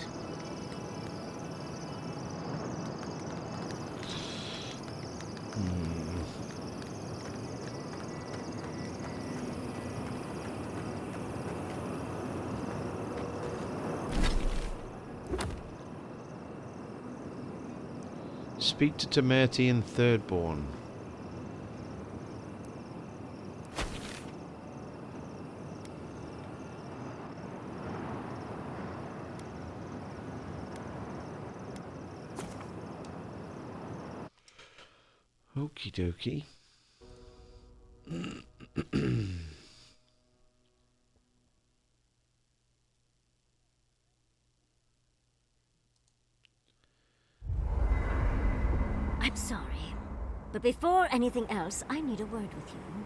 Speak to Temerty and Thirdborn. Okie dokie. I'm sorry, but before anything else, I need a word with you.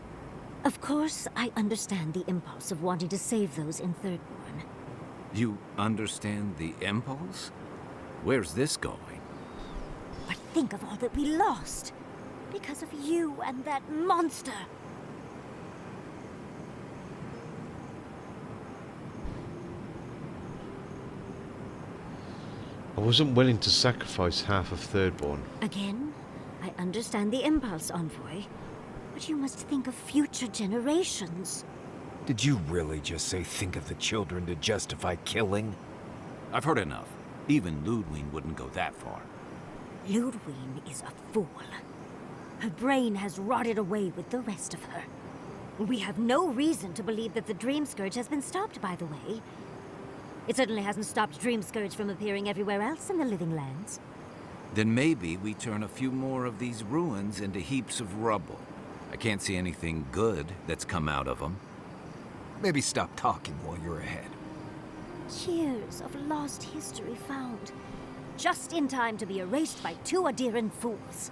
Of course, I understand the impulse of wanting to save those in Thirdborn. You understand the impulse? Where's this going? But think of all that we lost because of you and that monster. I wasn't willing to sacrifice half of Thirdborn. Again, I understand the impulse, envoy, but you must think of future generations. Did you really just say think of the children to justify killing? I've heard enough. Even Ludwig wouldn't go that far. Ludwig is a fool. Her brain has rotted away with the rest of her. We have no reason to believe that the Dream Scourge has been stopped, by the way. It certainly hasn't stopped Dream Scourge from appearing everywhere else in the Living Lands. Then maybe we turn a few more of these ruins into heaps of rubble. I can't see anything good that's come out of them. Maybe stop talking while you're ahead. Years of lost history found. just in time to be erased by two Adiran fools.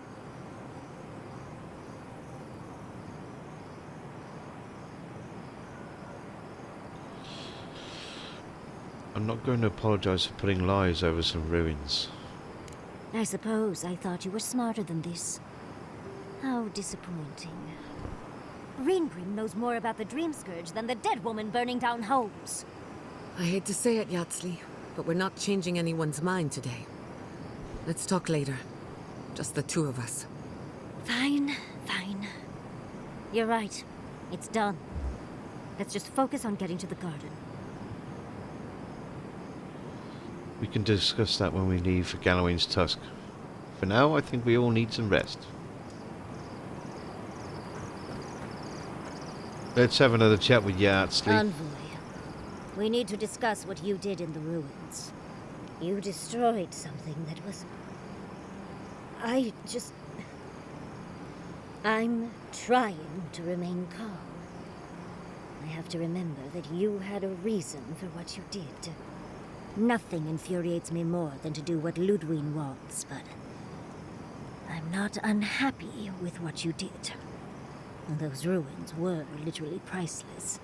I'm not going to apologize for putting lies over some ruins. I suppose I thought you were smarter than this. How disappointing. Reengrim knows more about the Dream Scourge than the dead woman burning down homes. I hate to say it, Yatsli, but we're not changing anyone's mind today. Let's talk later. Just the two of us. Fine, fine. You're right. It's done. Let's just focus on getting to the garden. We can discuss that when we leave for Galloway's Tusk. For now, I think we all need some rest. Let's have another chat with Yatsli. Envoy, we need to discuss what you did in the ruins. You destroyed something that was... I'm trying to remain calm. I have to remember that you had a reason for what you did. Nothing infuriates me more than to do what Ludwig wants, but... I'm not unhappy with what you did. Those ruins were literally priceless.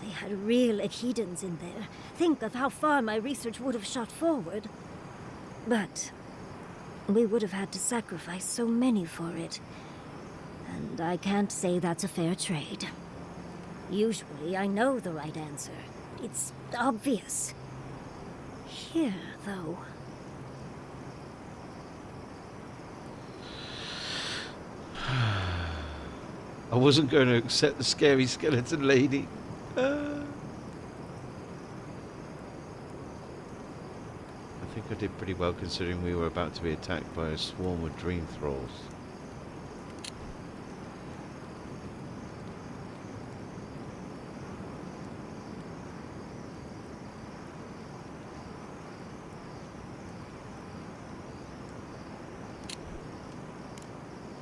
They had real Echidans in there. Think of how far my research would have shot forward. But we would have had to sacrifice so many for it. And I can't say that's a fair trade. Usually I know the right answer. It's obvious. Here, though... I wasn't going to accept the scary skeleton lady. I think I did pretty well considering we were about to be attacked by a swarm of dream thralls.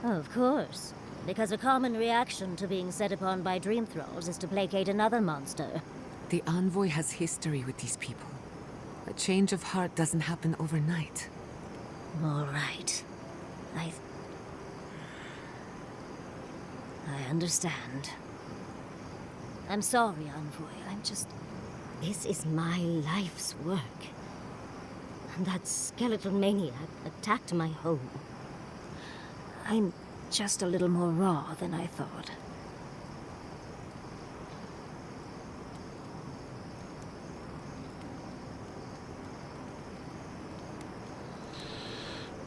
Of course. Because a common reaction to being set upon by dream thralls is to placate another monster. The Envoy has history with these people. A change of heart doesn't happen overnight. All right. I understand. I'm sorry, Envoy. This is my life's work. And that skeletal maniac attacked my home. I'm just a little more raw than I thought.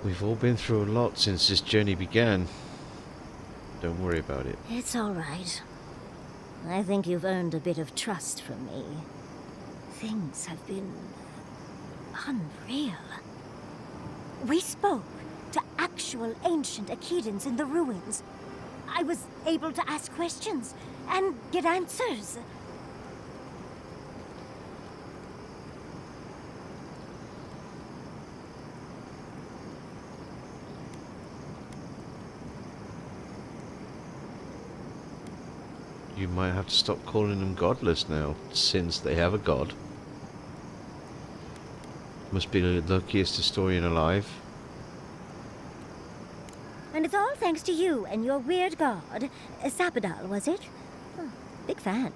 We've all been through a lot since this journey began. Don't worry about it. It's all right. I think you've earned a bit of trust from me. Things have been... unreal. We spoke to actual ancient Echidans in the ruins. I was able to ask questions and get answers. You might have to stop calling them godless now, since they have a god. Must be the luckiest historian alive. And it's all thanks to you and your weird god. Sapodal, was it? Oh, big fan.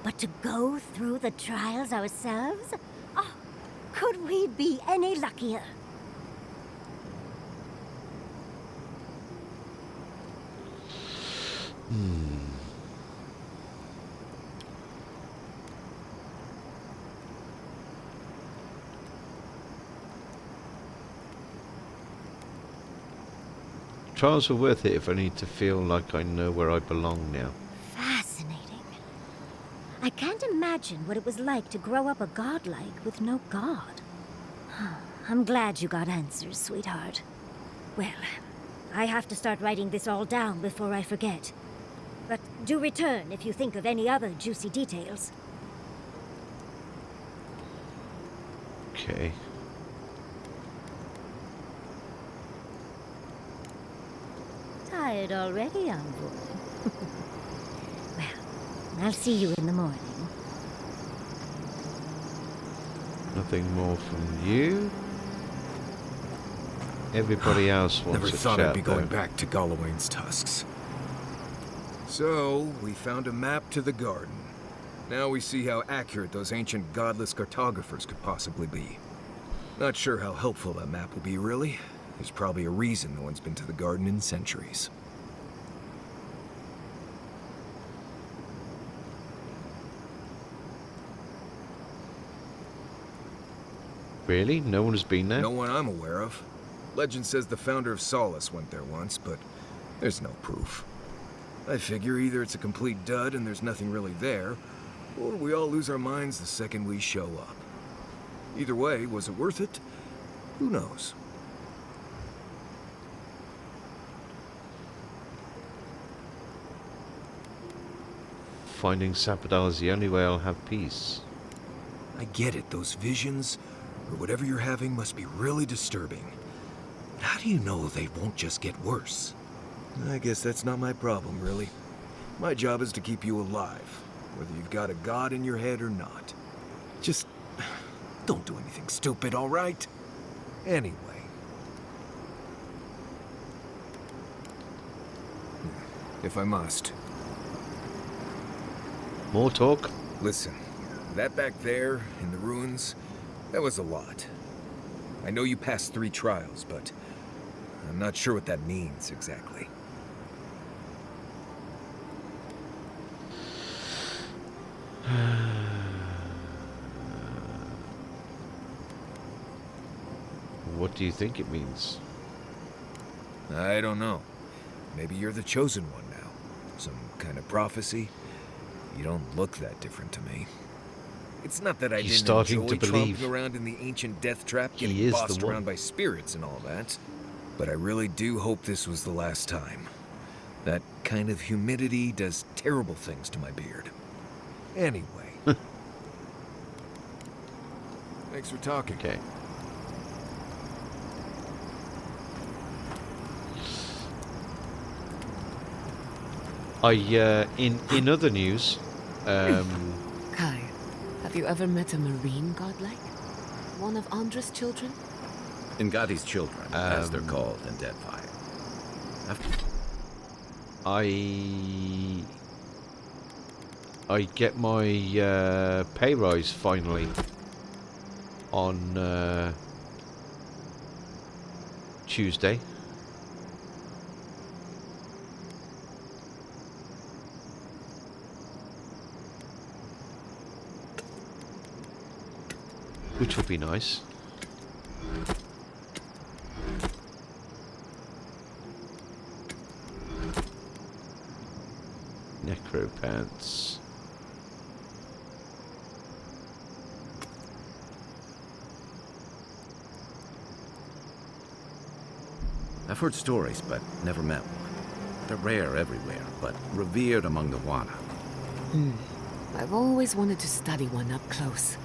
But to go through the trials ourselves? Oh, could we be any luckier? Trials are worth it if I need to feel like I know where I belong now. Fascinating. I can't imagine what it was like to grow up a godlike with no god. I'm glad you got answers, sweetheart. Well, I have to start writing this all down before I forget. But do return if you think of any other juicy details. Okay. Tired already, Envoy? Well, I'll see you in the morning. Nothing more from you? Everybody else wants Never a thought chat, I'd be going though. back to Gallowayne's tusks. So, we found a map to the garden. Now we see how accurate those ancient godless cartographers could possibly be. Not sure how helpful that map will be, really. There's probably a reason no one's been to the garden in centuries. Really? No one has been there? No one I'm aware of. Legend says the founder of Solace went there once, but there's no proof. I figure either it's a complete dud and there's nothing really there, or we all lose our minds the second we show up. Either way, was it worth it? Who knows? Finding Sapadal is the only way I'll have peace. I get it, those visions, or whatever you're having must be really disturbing. How do you know they won't just get worse? I guess that's not my problem, really. My job is to keep you alive, whether you've got a god in your head or not. Just don't do anything stupid, all right? Anyway. If I must. More talk? Listen, that back there, in the ruins, that was a lot. I know you passed 3 trials, but I'm not sure what that means exactly. What do you think it means? I don't know. Maybe you're the chosen one now. Some kind of prophecy? You don't look that different to me. It's not that I He's didn't starting enjoy to believe tromping around in the ancient death trap, he getting is the bossed one. around by spirits and all that. But I really do hope this was the last time. That kind of humidity does terrible things to my beard. Anyway. Thanks for talking. Okay. In other news, Kai, have you ever met a marine godlike? One of Andra's children? Ingati's children, as they're called in Deadfire. I get my pay rise finally on Tuesday. Which will be nice. Necro pants. I've heard stories, but never met one. They're rare everywhere, but revered among the Wana. I've always wanted to study one up close,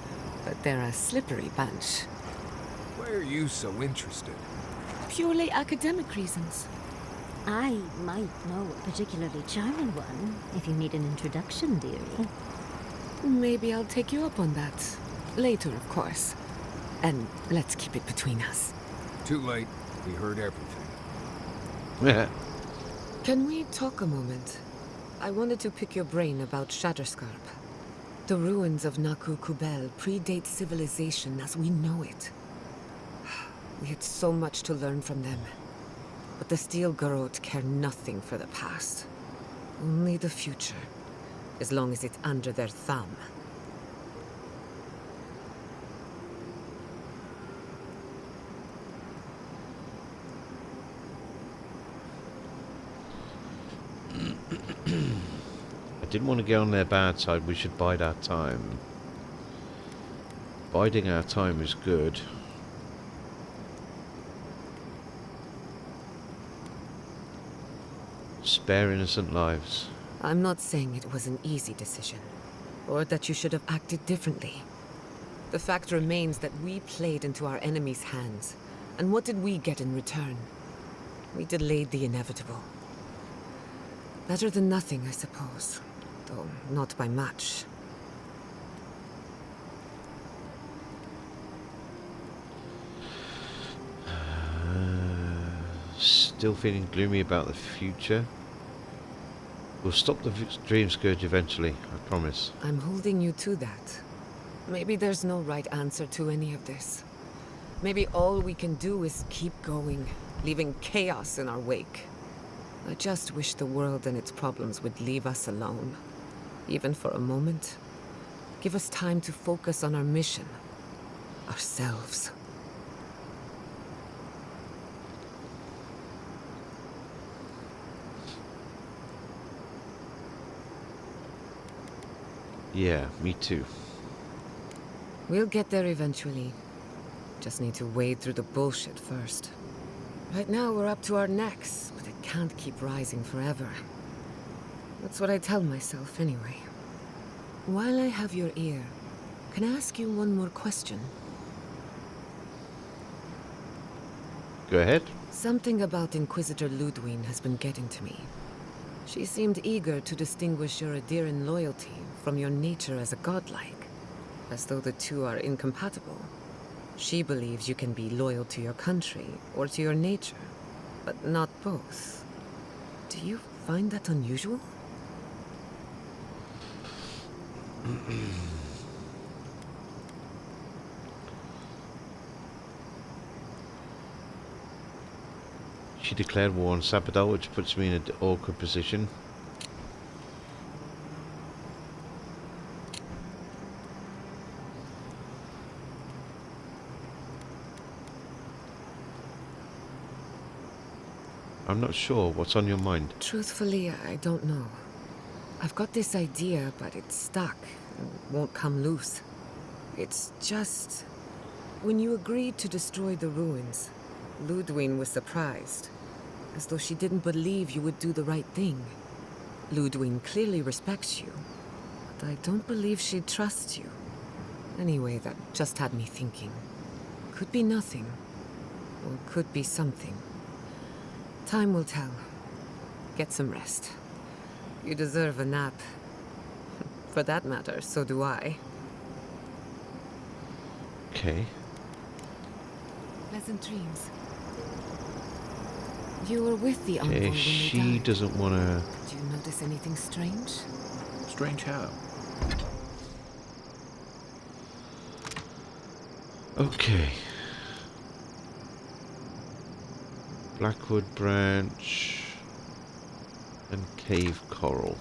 but they're a slippery bunch. Why are you so interested? Purely academic reasons. I might know a particularly charming one, if you need an introduction, dearie. Maybe I'll take you up on that. Later, of course. And let's keep it between us. Too late. We heard everything. Can we talk a moment? I wanted to pick your brain about Shatterscarp. The ruins of Naku Kubel predate civilization as we know it. We had so much to learn from them. But the Steel Garrote care nothing for the past. Only the future, as long as it's under their thumb. I didn't want to get on their bad side. We should bide our time. Biding our time is good. Spare innocent lives. I'm not saying it was an easy decision, or that you should have acted differently. The fact remains that we played into our enemy's hands, and what did we get in return? We delayed the inevitable. Better than nothing, I suppose, though not by much. Still feeling gloomy about the future? We'll stop the dream scourge eventually, I promise. I'm holding you to that. Maybe there's no right answer to any of this. Maybe all we can do is keep going, leaving chaos in our wake. I just wish the world and its problems would leave us alone. Even for a moment. Give us time to focus on our mission. Ourselves. Yeah, me too. We'll get there eventually. Just need to wade through the bullshit first. Right now we're up to our necks, but it can't keep rising forever. That's what I tell myself anyway. While I have your ear, can I ask you one more question? Go ahead. Something about Inquisitor Ludwig has been getting to me. She seemed eager to distinguish your Adiran loyalty from your nature as a godlike, as though the two are incompatible. She believes you can be loyal to your country or to your nature, but not both. Do you find that unusual? She declared war on Sabadell, which puts me in an awkward position. I'm not sure. What's on your mind? Truthfully, I don't know. I've got this idea, but it's stuck and won't come loose. It's just... When you agreed to destroy the ruins, Ludwig was surprised, as though she didn't believe you would do the right thing. Ludwig clearly respects you, but I don't believe she trusts you. Anyway, that just had me thinking. Could be nothing, or could be something. Time will tell. Get some rest. You deserve a nap. For that matter, so do I. Okay. Pleasant dreams. You were with the envoy Okay, when she they died. doesn't want to... Did you notice anything strange? Strange how? Okay. Blackwood branch and cave coral.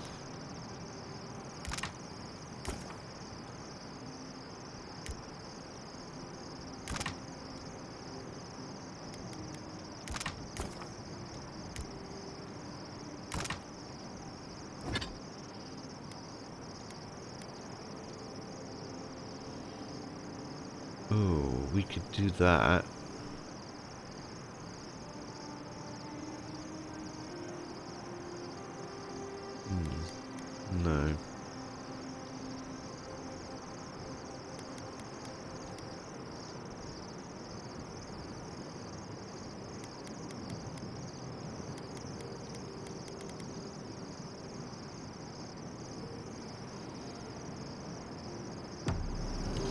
Oh, we could do that. No.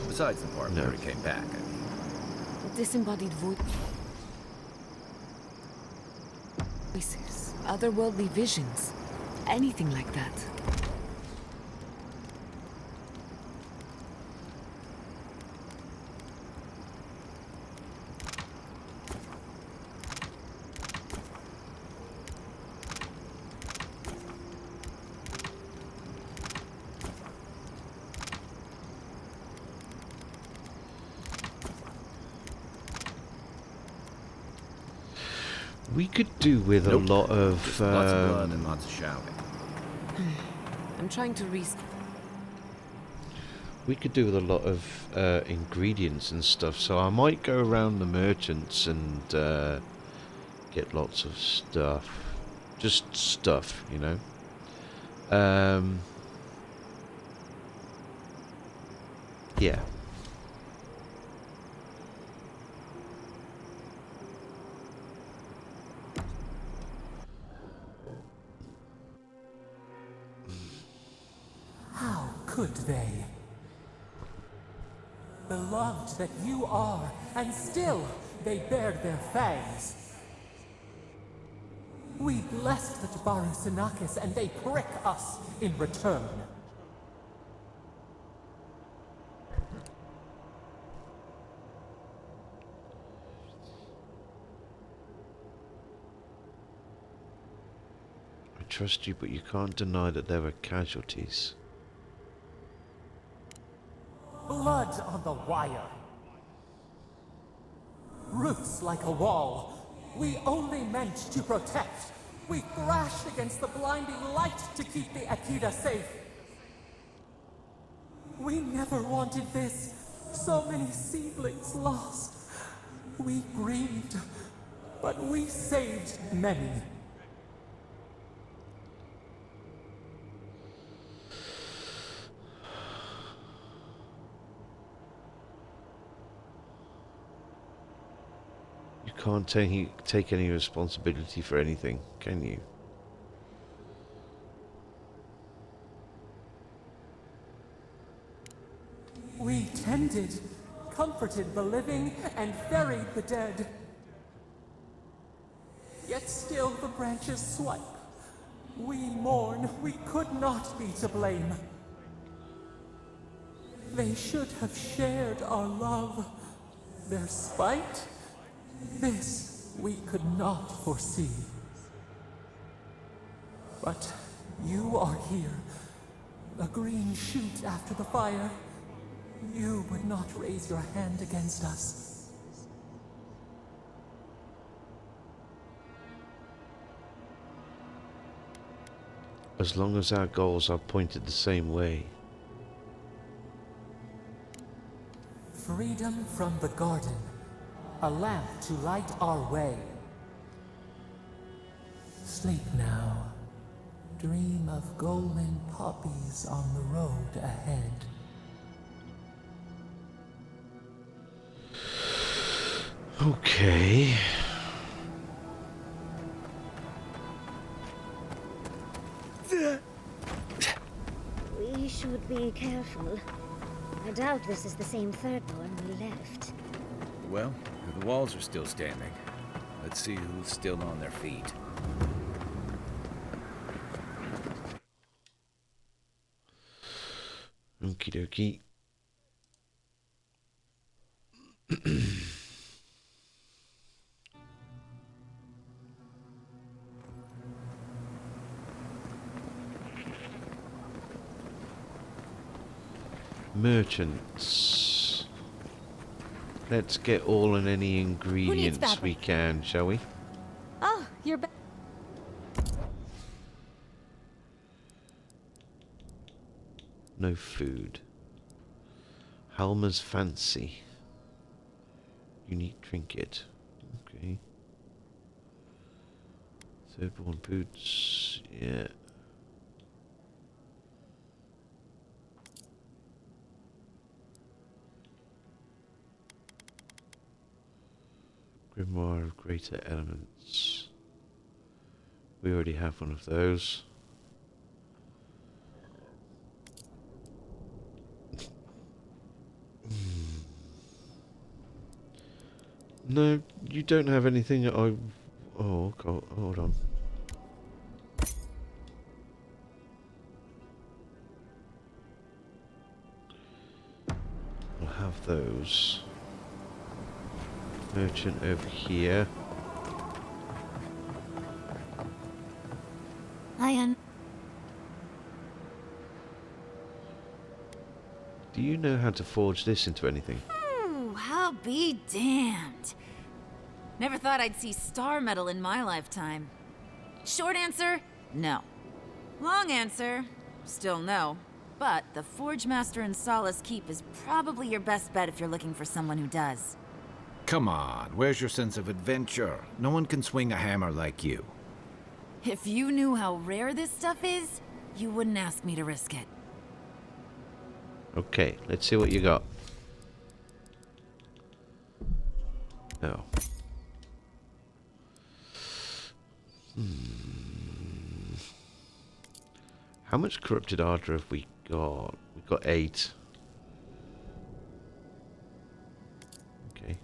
Besides the part where he came back, I mean. Disembodied voices, otherworldly visions, anything like that. We could do with a lot of... Just lots of blood and lots of shouting. I'm trying to We could do with a lot of ingredients and stuff, so I might go around the merchants and get lots of stuff. Just stuff, you know. Yeah. How could they? Beloved that you are, and still they bared their fangs. We blessed the Tabaru Sinakis and they prick us in return. I trust you, but you can't deny that there were casualties. Blood on the wire. Roots like a wall. We only meant to protect. We thrashed against the blinding light to keep the Akita safe. We never wanted this. So many seedlings lost. We grieved, but we saved many. You can't take any responsibility for anything, can you? We tended, comforted the living, and buried the dead. Yet still the branches swipe. We mourn, we could not be to blame. They should have shared our love. Their spite? This we could not foresee. But you are here. A green shoot after the fire. You would not raise your hand against us. As long as our goals are pointed the same way. Freedom from the garden. A lamp to light our way. Sleep now. Dream of golden poppies on the road ahead. Okay. We should be careful. I doubt this is the same third one we left. Well, the walls are still standing. Let's see who's still on their feet. Okie dokie. Merchants. Let's get all and any ingredients we can, shall we? Oh, you're back. No food. Halma's fancy. Unique trinket. Okay. Thirdborn boots. Yeah. Grimoire of Greater Elements. We already have one of those. No, you don't have anything that I... Oh, God, hold on. I'll have those. Merchant over here. Iron. Do you know how to forge this into anything? I'll be damned. Never thought I'd see star metal in my lifetime. Short answer, no. Long answer, still no. But the Forge Master in Solace Keep is probably your best bet if you're looking for someone who does. Come on, where's your sense of adventure? No one can swing a hammer like you. If you knew how rare this stuff is, you wouldn't ask me to risk it. Okay, let's see what you got. Oh. How much corrupted ardor have we got? We've got 8. Okay.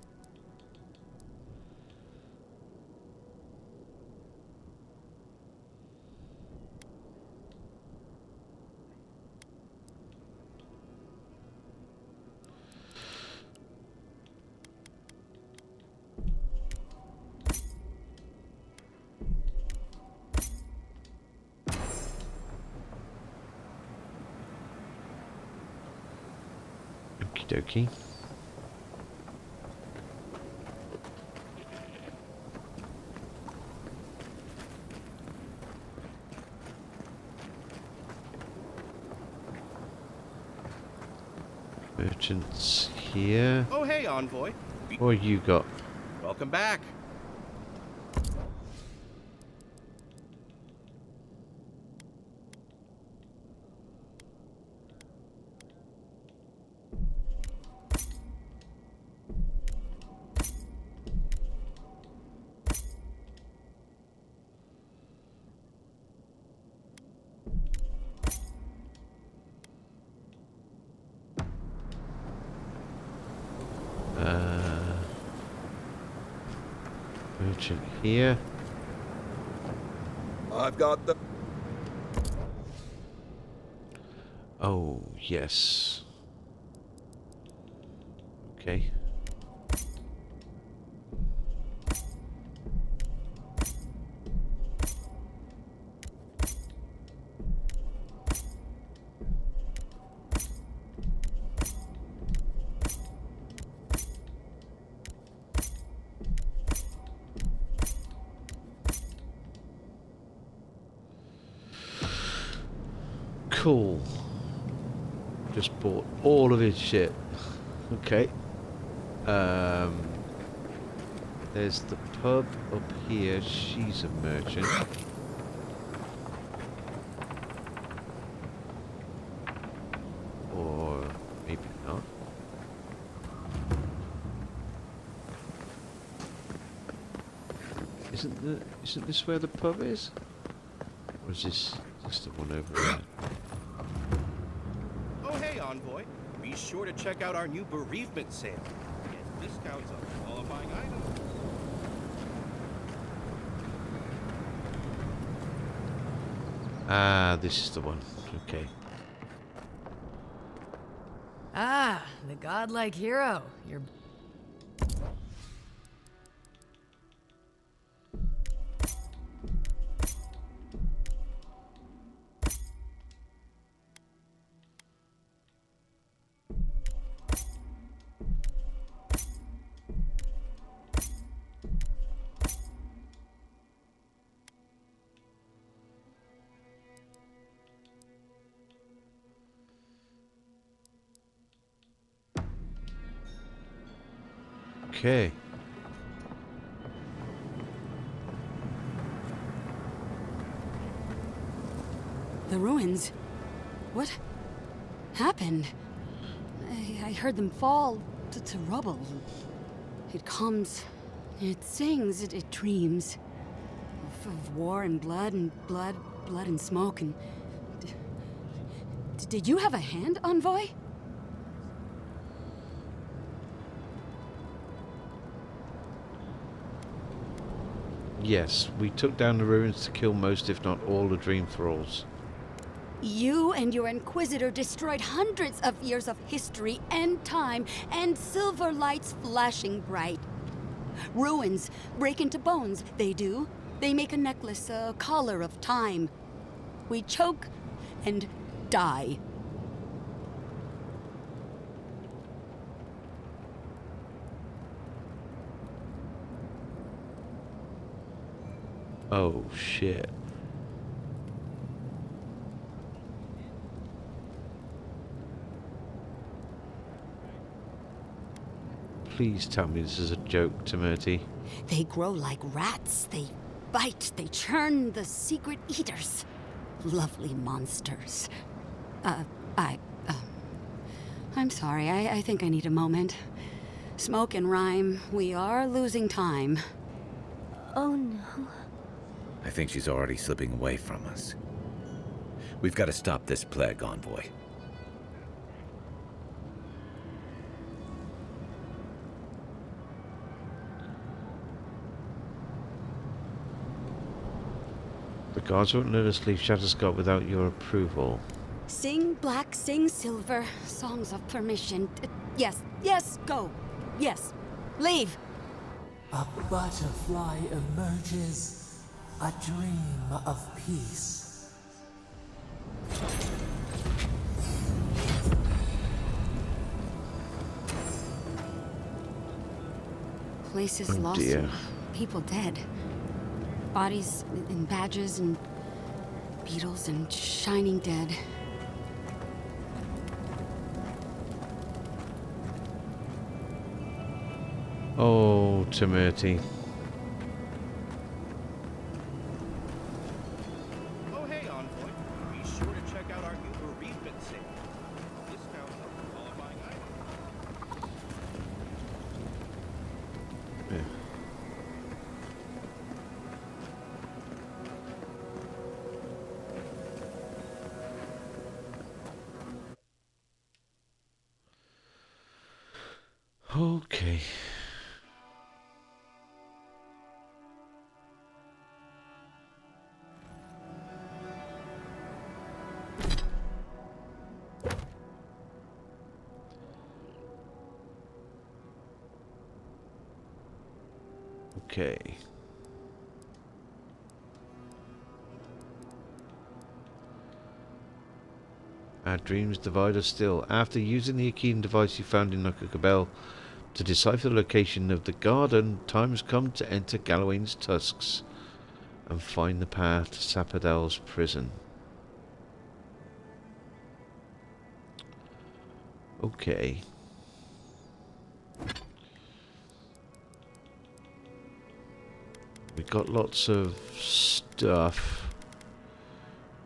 Okie dokie. Merchants here. Oh, hey, Envoy. What you got? Welcome back. Merchant here. I've got the... Oh, yes. Okay. Cool. Just bought all of his shit. Okay. There's the pub up here. She's a merchant. Or maybe not. Isn't this where the pub is? Or is this just the one over there? Oh, hey, Envoy. Be sure to check out our new bereavement sale. Get discounts on qualifying items. Ah, this is the one. Okay. Ah, the godlike hero. You're... Okay. The ruins. What happened? I heard them fall to rubble. It comes, it sings, it dreams of war and blood and smoke and... Did you have a hand, Envoy? Yes, we took down the ruins to kill most, if not all, the Dream Thralls. You and your Inquisitor destroyed hundreds of years of history and time, and silver lights flashing bright. Ruins break into bones, they do. They make a necklace, a collar of time. We choke and die. Oh, shit. Please tell me this is a joke, Timurti. They grow like rats. They bite. They churn, the secret eaters. Lovely monsters. I'm sorry. I think I need a moment. Smoke and rhyme. We are losing time. Oh no. I think she's already slipping away from us. We've got to stop this plague, Envoy. The gods won't let us leave Shatterscott without your approval. Sing black, sing silver. Songs of permission. Yes, yes, go. Yes, leave. A butterfly emerges, a dream of peace. place is Oh, lost dear. and people dead. Bodies and badges and beetles and shining dead. Oh, Timothy. Oh, hey, Envoy. Be sure to check out our new bereavement sale. Discounts on qualifying items. Yeah. Okay. Okay. Our dreams divide us still. After using the Akean device you found in Nakukabel to decipher the location of the garden, time has come to enter Galawain's tusks and find the path to Sapadel's prison. Okay. We've got lots of stuff.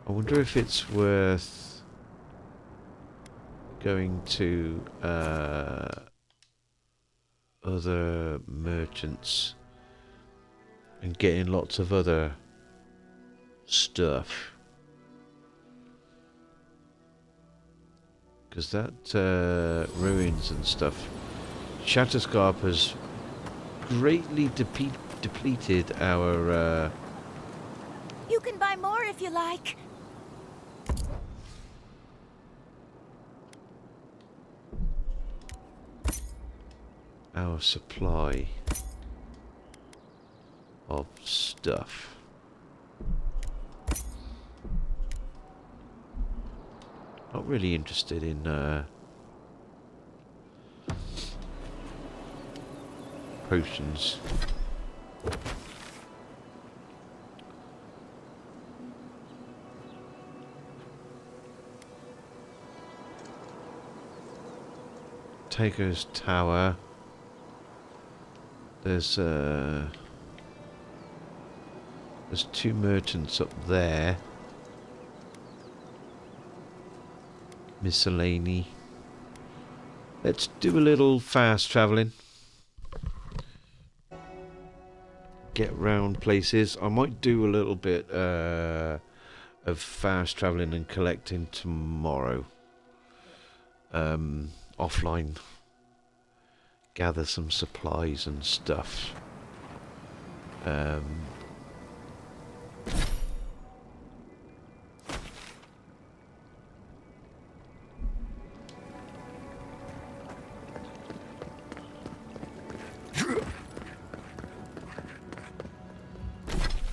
I wonder if it's worth going to other merchants and getting lots of other stuff. Because that ruins and stuff. Shatterscarp has greatly depleted our You can buy more if you like. our supply of stuff. Not really interested in potions. Taker's Tower. There's two merchants up there. Miscellany. Let's do a little fast travelling. Get round places. I might do a little bit of fast travelling and collecting tomorrow. Offline. Gather some supplies and stuff.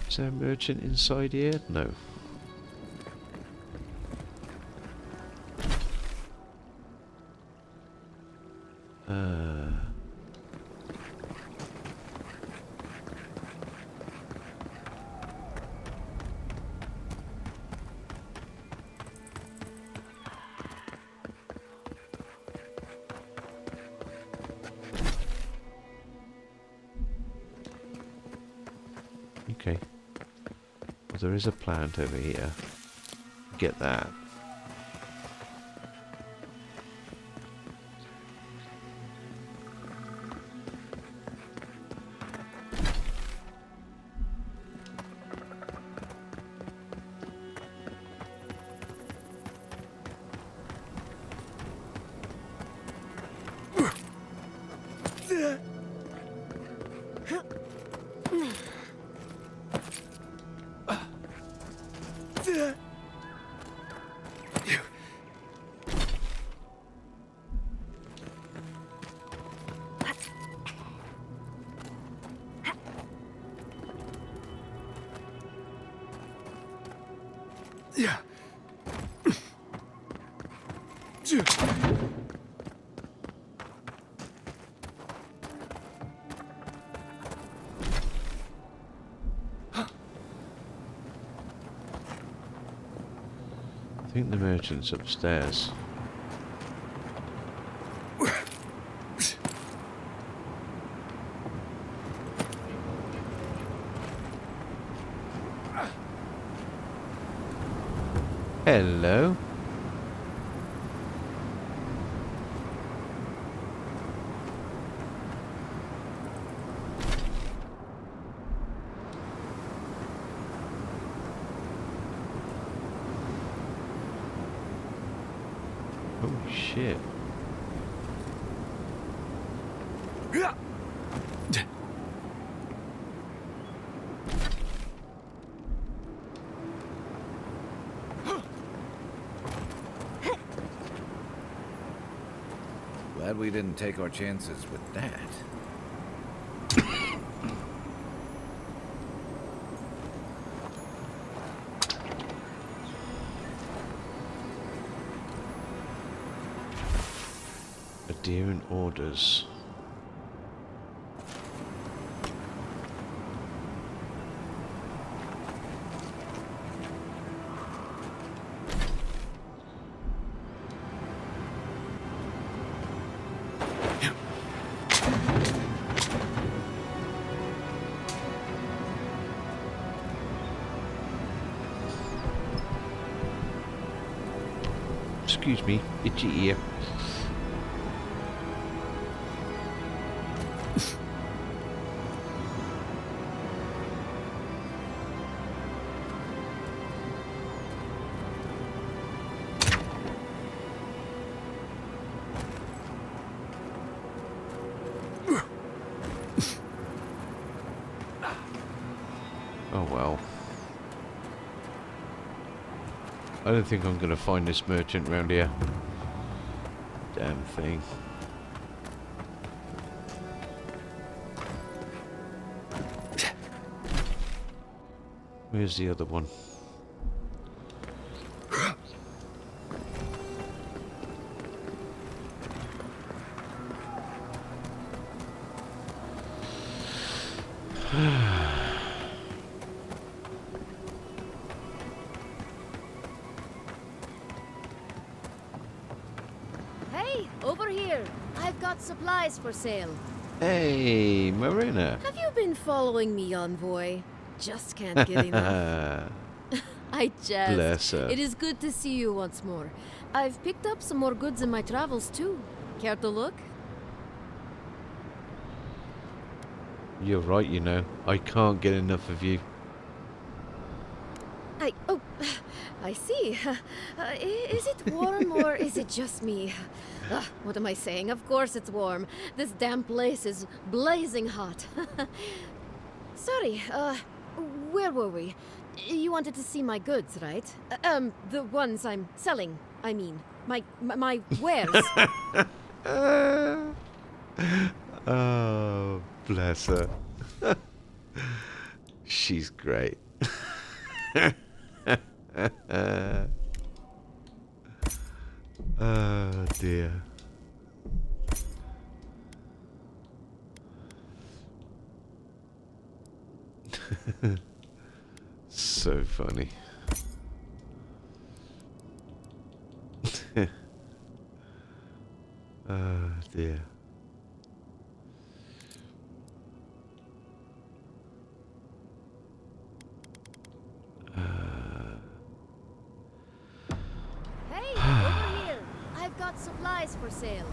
Is there a merchant inside here? No. Okay. Well, there is a plant over here. Get that. Yeah. think the merchant's upstairs. Hello. Oh shit. Glad we didn't take our chances with that. Adherent orders. Excuse me, itchy ear. Oh well. I don't think I'm gonna find this merchant round here. Damn thing. Where's the other one? Hey, over here. I've got supplies for sale. Hey, Marina. Have you been following me, Envoy? Just can't get enough. I jest. Bless her. It is good to see you once more. I've picked up some more goods in my travels, too. Care to look? You're right, you know. I can't get enough of you. Oh, I see. Is it warm or is it just me? What am I saying? Of course it's warm. This damn place is blazing hot. Sorry, where were we? You wanted to see my goods, right? The ones I'm selling, I mean. My wares. Oh, bless her. She's great. Oh dear. So funny. Oh dear. Hey, over here. I've got supplies for sale.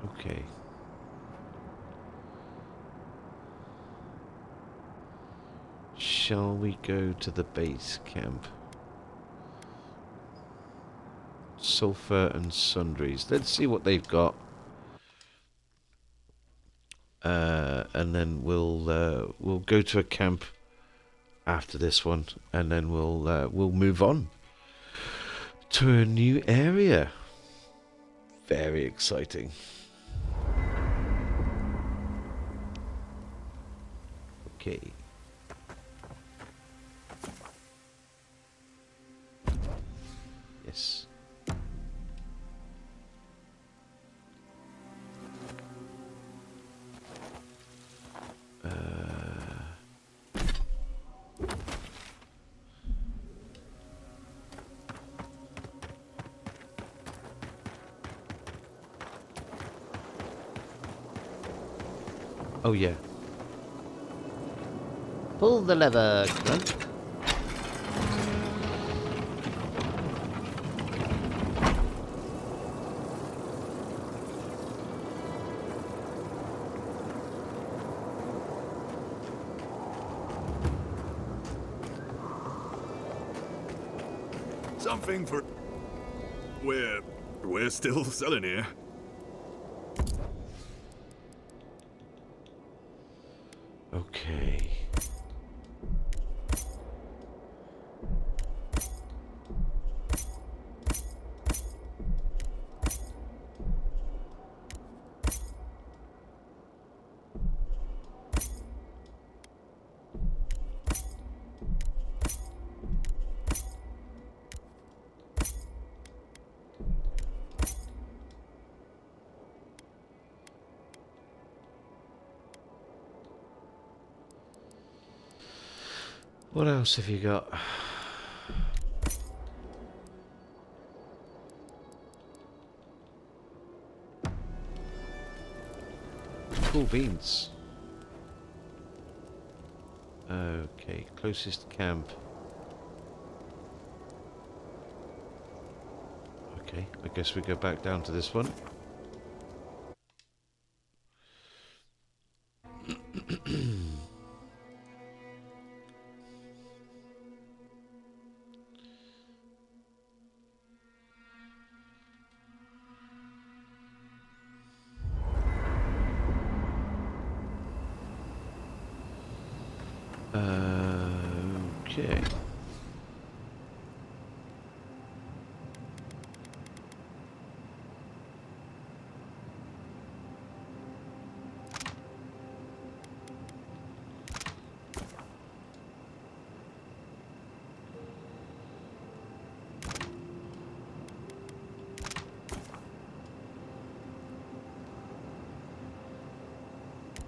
Okay. Shall we go to the base camp? Sulfur and sundries. Let's see what they've got. And then we'll go to a camp after this one, and then we'll move on to a new area. Very exciting. Okay. Yes. Oh, yeah. Pull the lever, Grunt. Something for... We're still selling here. Okay. What else have you got? Cool beans. Okay, closest camp. Okay, I guess we go back down to this one. Okay.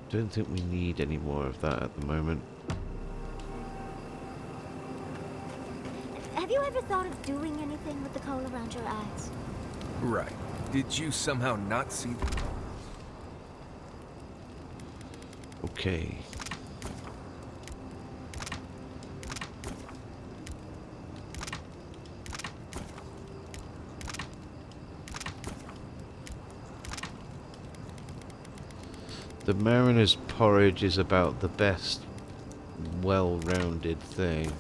Don't think we need any more of that at the moment. Have you ever thought of doing anything with the coal around your eyes? Right. Did you somehow not see... Okay. The mariner's porridge is about the best well-rounded thing.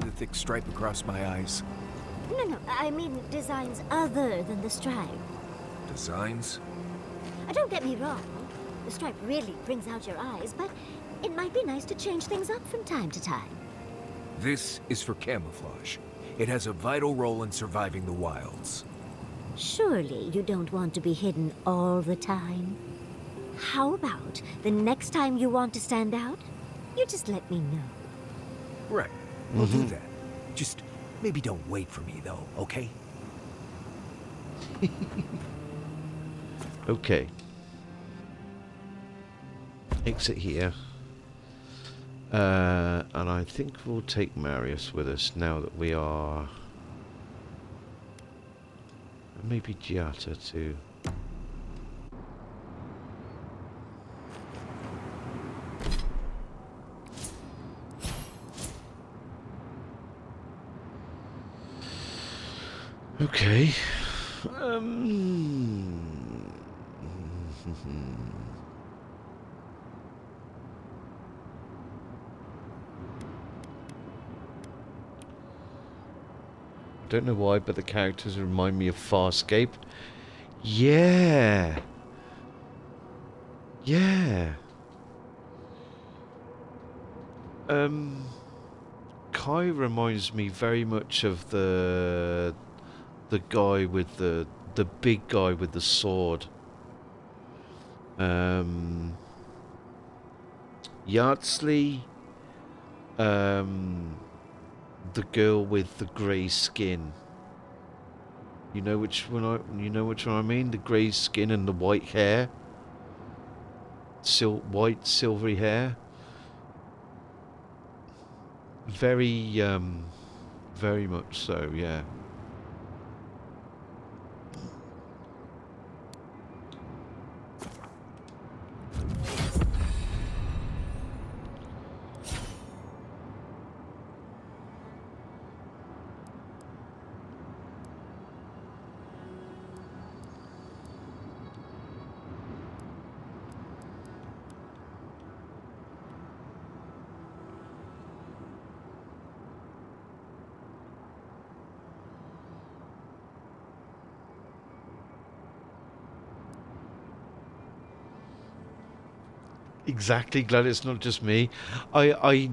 The thick stripe across my eyes. No, I mean designs other than the stripe. Designs? Don't get me wrong. The stripe really brings out your eyes, but it might be nice to change things up from time to time. This is for camouflage. It has a vital role in surviving the wilds. Surely you don't want to be hidden all the time. How about the next time you want to stand out, you just let me know. Right. We'll do that. Just maybe don't wait for me, though, okay? Okay. Exit here. And I think we'll take Marius with us now that we are... Maybe Giata too. Okay. I don't know why, but the characters remind me of Farscape. Yeah. Yeah. Kai reminds me very much of the guy with the big guy with the sword. Yardsley. The girl with the grey skin. You know which one I mean? The grey skin and the white hair. White silvery hair. Very very much so, yeah. Exactly, glad it's not just me. I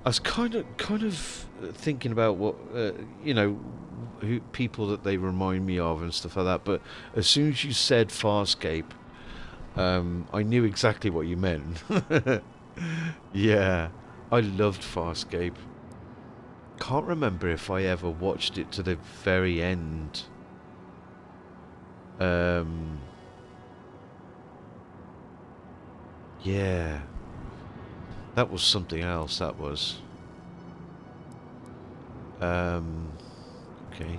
was kind of thinking about what you know, people that they remind me of and stuff like that. But as soon as you said Farscape, I knew exactly what you meant. Yeah, I loved Farscape. Can't remember if I ever watched it to the very end. Yeah. That was something else, that was. Okay.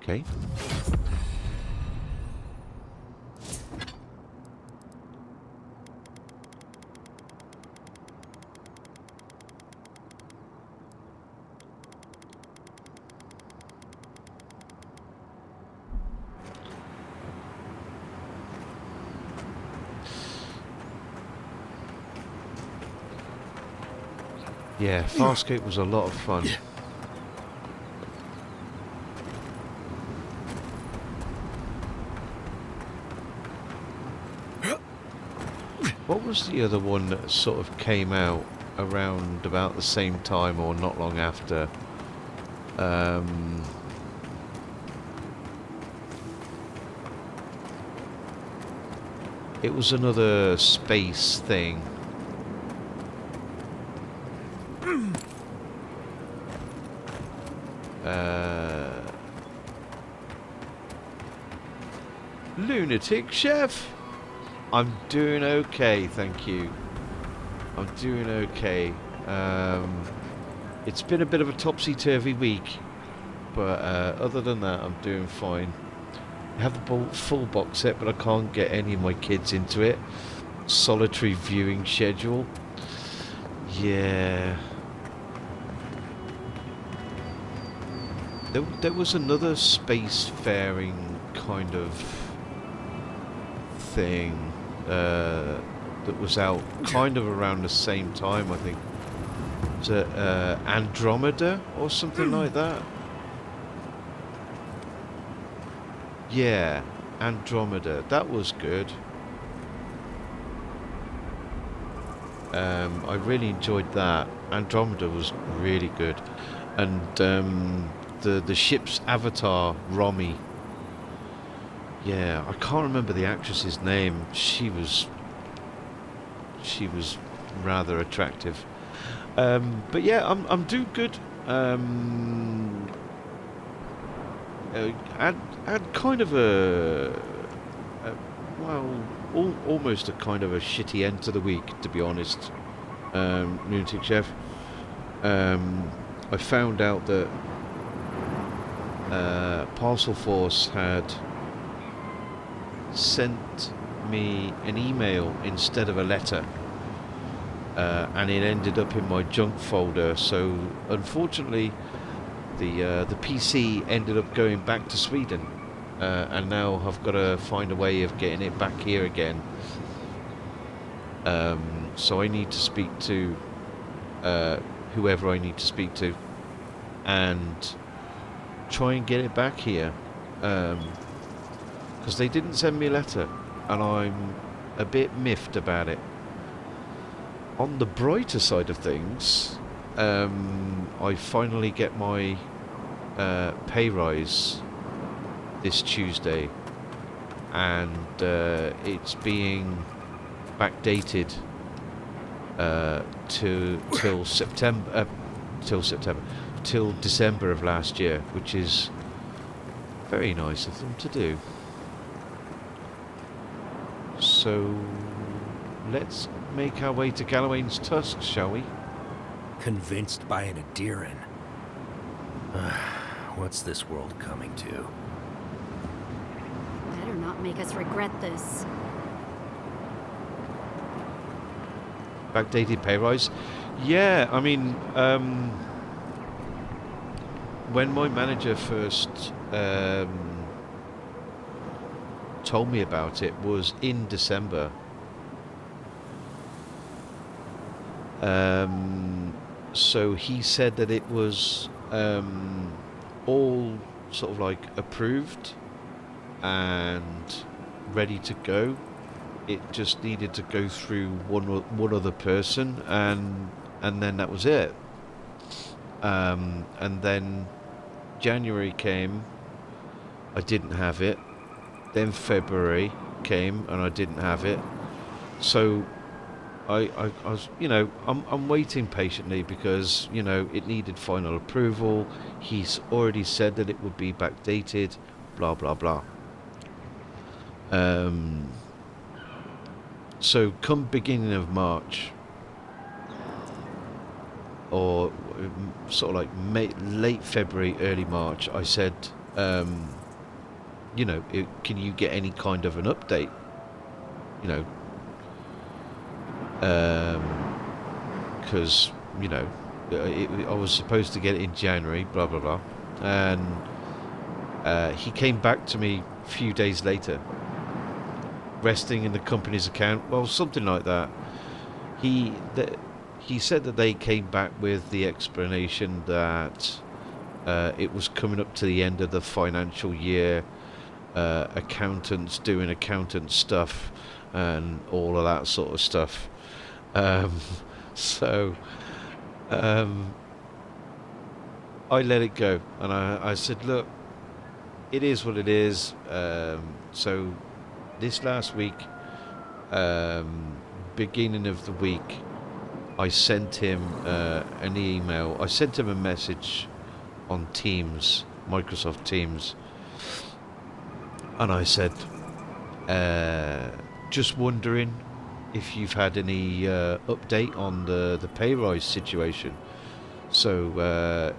Okay. Yeah, Farscape was a lot of fun. What was the other one that sort of came out around about the same time or not long after? It was another space thing. Lunatic Chef? I'm doing okay, thank you. I'm doing okay. It's been a bit of a topsy-turvy week, but other than that, I'm doing fine. I have the full box set, but I can't get any of my kids into it. Solitary viewing schedule. Yeah. There was another spacefaring kind of thing that was out kind of around the same time, I think. Was it Andromeda or something like that? Yeah, Andromeda. That was good. I really enjoyed that. Andromeda was really good. And the ship's avatar, Romy. Yeah, I can't remember the actress's name. She was rather attractive. But yeah, I'm doing good. had kind of almost a kind of a shitty end to the week, to be honest. Lunatic Chef. I found out that Parcel Force had sent me an email instead of a letter, and it ended up in my junk folder. So unfortunately, the PC ended up going back to Sweden, and now I've got to find a way of getting it back here again. So I need to speak to whoever I need to speak to and try and get it back here, because they didn't send me a letter and I'm a bit miffed about it. On the brighter side of things, I finally get my pay rise this Tuesday, and it's being backdated till December of last year, which is very nice of them to do. So let's make our way to Gallowayne's Tusk, shall we? Convinced by an Adiran. What's this world coming to? Better not make us regret this. Backdated pay rise? Yeah, I mean, when my manager first told me about it was in December. So he said that it was all sort of like approved and ready to go. It just needed to go through one other person, and then that was it. And then January came, I didn't have it. Then February came and I didn't have it. So I was, I'm waiting patiently because, it needed final approval. He's already said that it would be backdated, blah, blah, blah. So come beginning of March, or sort of like late February, early March, I said, can you get any kind of an update? Because, I was supposed to get it in January, blah, blah, blah. And he came back to me a few days later, resting in the company's account, well, something like that. He said that they came back with the explanation that it was coming up to the end of the financial year, accountants doing accountant stuff and all of that sort of stuff. So I let it go, and I said, look, it is what it is. So this last week, beginning of the week, I sent him an email. I sent him a message on Teams, Microsoft Teams, and I said, just wondering if you've had any update on the pay rise situation. So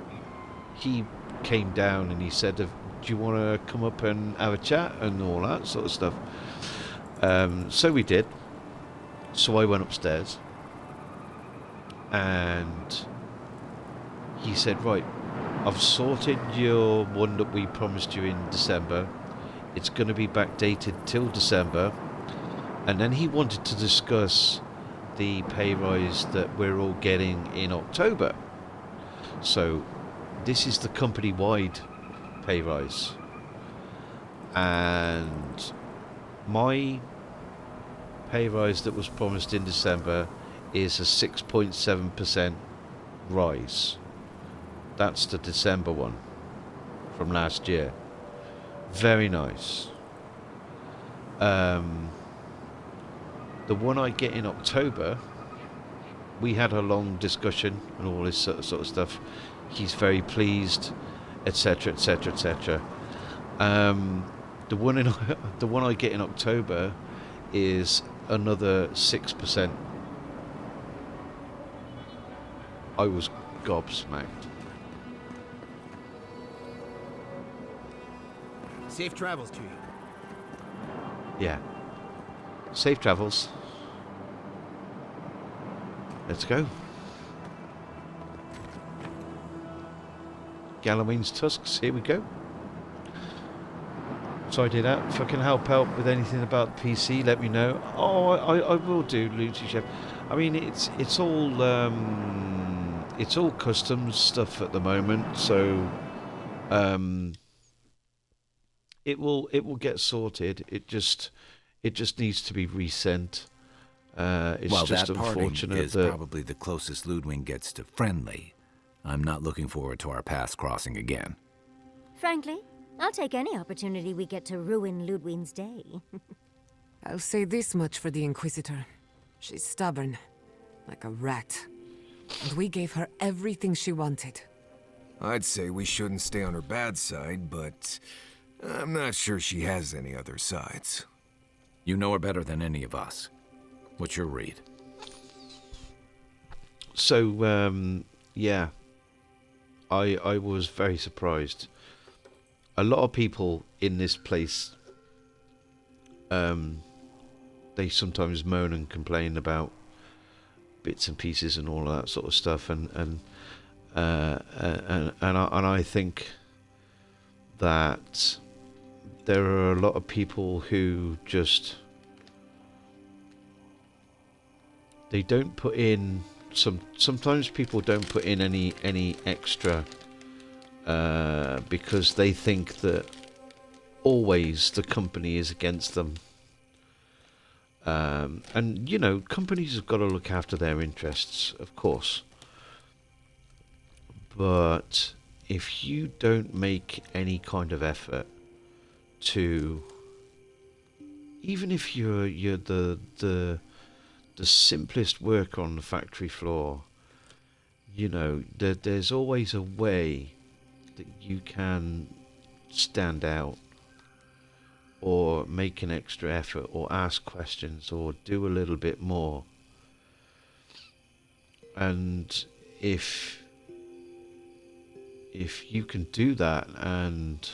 he came down and he said, do you want to come up and have a chat and all that sort of stuff? So we did. So I went upstairs and he said, right, I've sorted your one that we promised you in December. It's going to be backdated till December. And then he wanted to discuss the pay rise that we're all getting in October. So this is the company-wide pay rise. And my pay rise that was promised in December is a 6.7% rise. That's the December one from last year. Very nice. The one I get in October, we had a long discussion and all this sort of stuff. He's very pleased, etc., etc., etc. The one in the one I get in October is another 6%. I was gobsmacked. Safe travels to you. Yeah. Safe travels. Let's go. Galloween's tusks, here we go. Sorry to that. If I can help out with anything about the PC, let me know. Oh, I will do, Lucy Chef. I mean, it's all customs stuff at the moment, so it will get sorted. It just needs to be resent. It's While just that parting unfortunate is that probably the closest Ludwig gets to friendly, I'm not looking forward to our paths crossing again. Frankly, I'll take any opportunity we get to ruin Ludwig's day. I'll say this much for the Inquisitor. She's stubborn, like a rat. And we gave her everything she wanted. I'd say we shouldn't stay on her bad side, but I'm not sure she has any other sides. You know her better than any of us. What's your read? So, yeah. I was very surprised. A lot of people in this place, they sometimes moan and complain about bits and pieces and all of that sort of stuff, and I think that there are a lot of people who just they don't put in sometimes people don't put in any extra because they think that always the company is against them. And, you know, companies have got to look after their interests, of course. But if you don't make any kind of effort to, even if you're the simplest worker on the factory floor, you know, there's always a way that you can stand out, or make an extra effort, or ask questions, or do a little bit more. And if you can do that and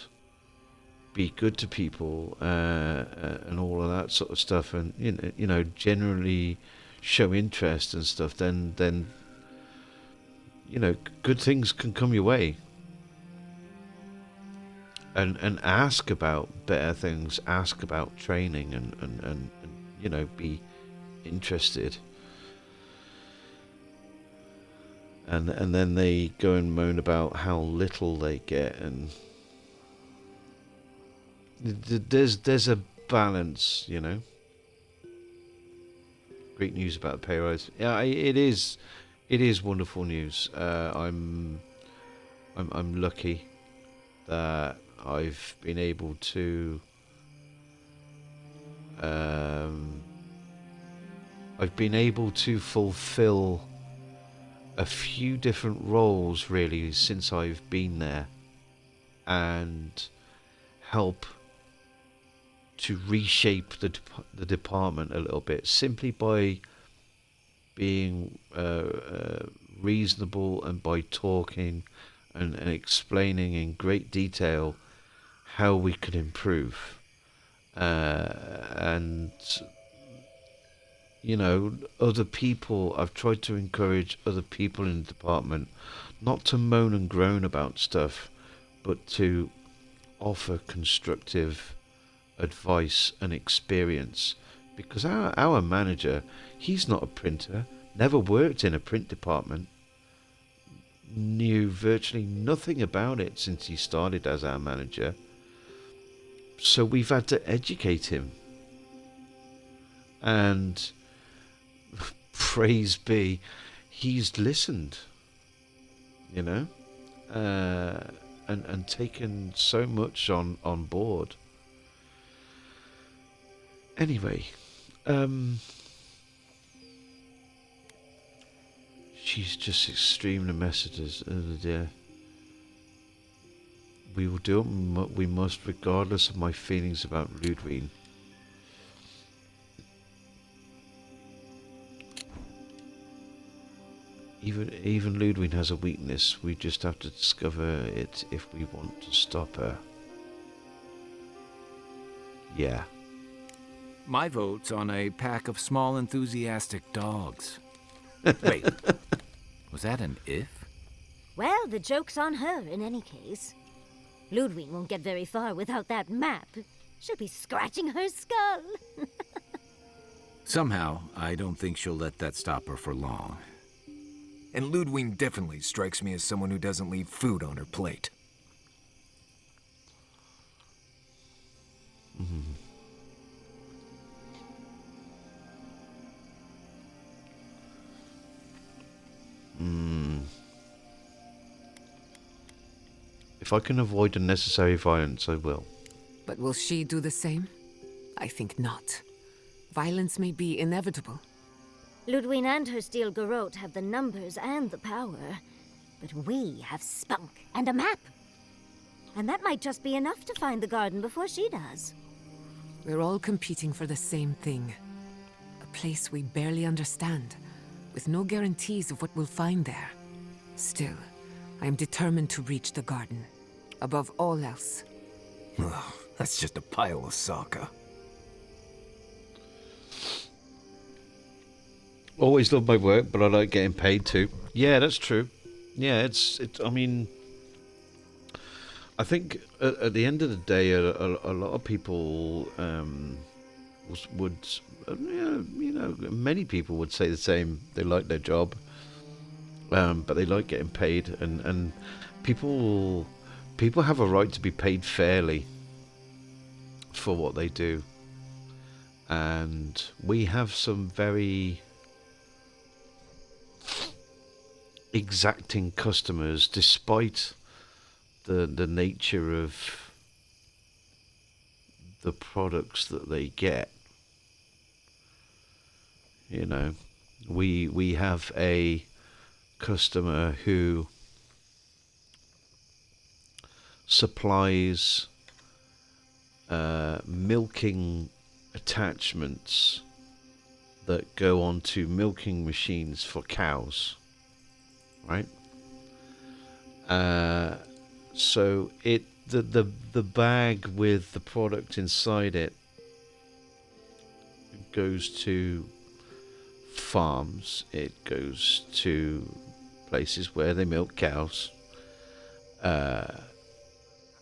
be good to people and all of that sort of stuff, and you know generally show interest and stuff, then you know good things can come your way. And ask about better things, ask about training, and you know, be interested. And then they go and moan about how little they get, and there's a balance, you know. Great news about the pay rise. Yeah, it is wonderful news. I'm lucky that I've been able to fulfill a few different roles really since I've been there, and help to reshape the department a little bit simply by being reasonable, and by talking and explaining in great detail how we could improve. And you know, other people, I've tried to encourage other people in the department not to moan and groan about stuff, but to offer constructive advice and experience. Because our manager, he's not a printer, never worked in a print department, knew virtually nothing about it since he started as our manager. So we've had to educate him. And praise be, he's listened, you know, and taken so much on board. Anyway, she's just extremely messages. Oh dear. We will do what we must, regardless of my feelings about Ludwig. Even Ludwig has a weakness. We just have to discover it if we want to stop her. Yeah. My vote's on a pack of small, enthusiastic dogs. Wait, was that an if? Well, the joke's on her in any case. Ludwig won't get very far without that map. She'll be scratching her skull. Somehow, I don't think she'll let that stop her for long. And Ludwig definitely strikes me as someone who doesn't leave food on her plate. If I can avoid unnecessary violence, I will. But will she do the same? I think not. Violence may be inevitable. Ludwig and her steel garrote have the numbers and the power. But we have spunk and a map. And that might just be enough to find the garden before she does. We're all competing for the same thing. A place we barely understand, with no guarantees of what we'll find there. Still, I am determined to reach the garden, above all else. Ugh, that's just a pile of Sokka. Always love my work, but I like getting paid too. Yeah, that's true. Yeah, I mean, I think at the end of the day, a lot of people would, many people would say the same. They like their job, but they like getting paid, and people have a right to be paid fairly for what they do. And we have some very exacting customers, despite the nature of the products that they get. You know, we have a customer who supplies milking attachments that go onto milking machines for cows, right? So the bag with the product inside it goes to farms. It goes to places where they milk cows,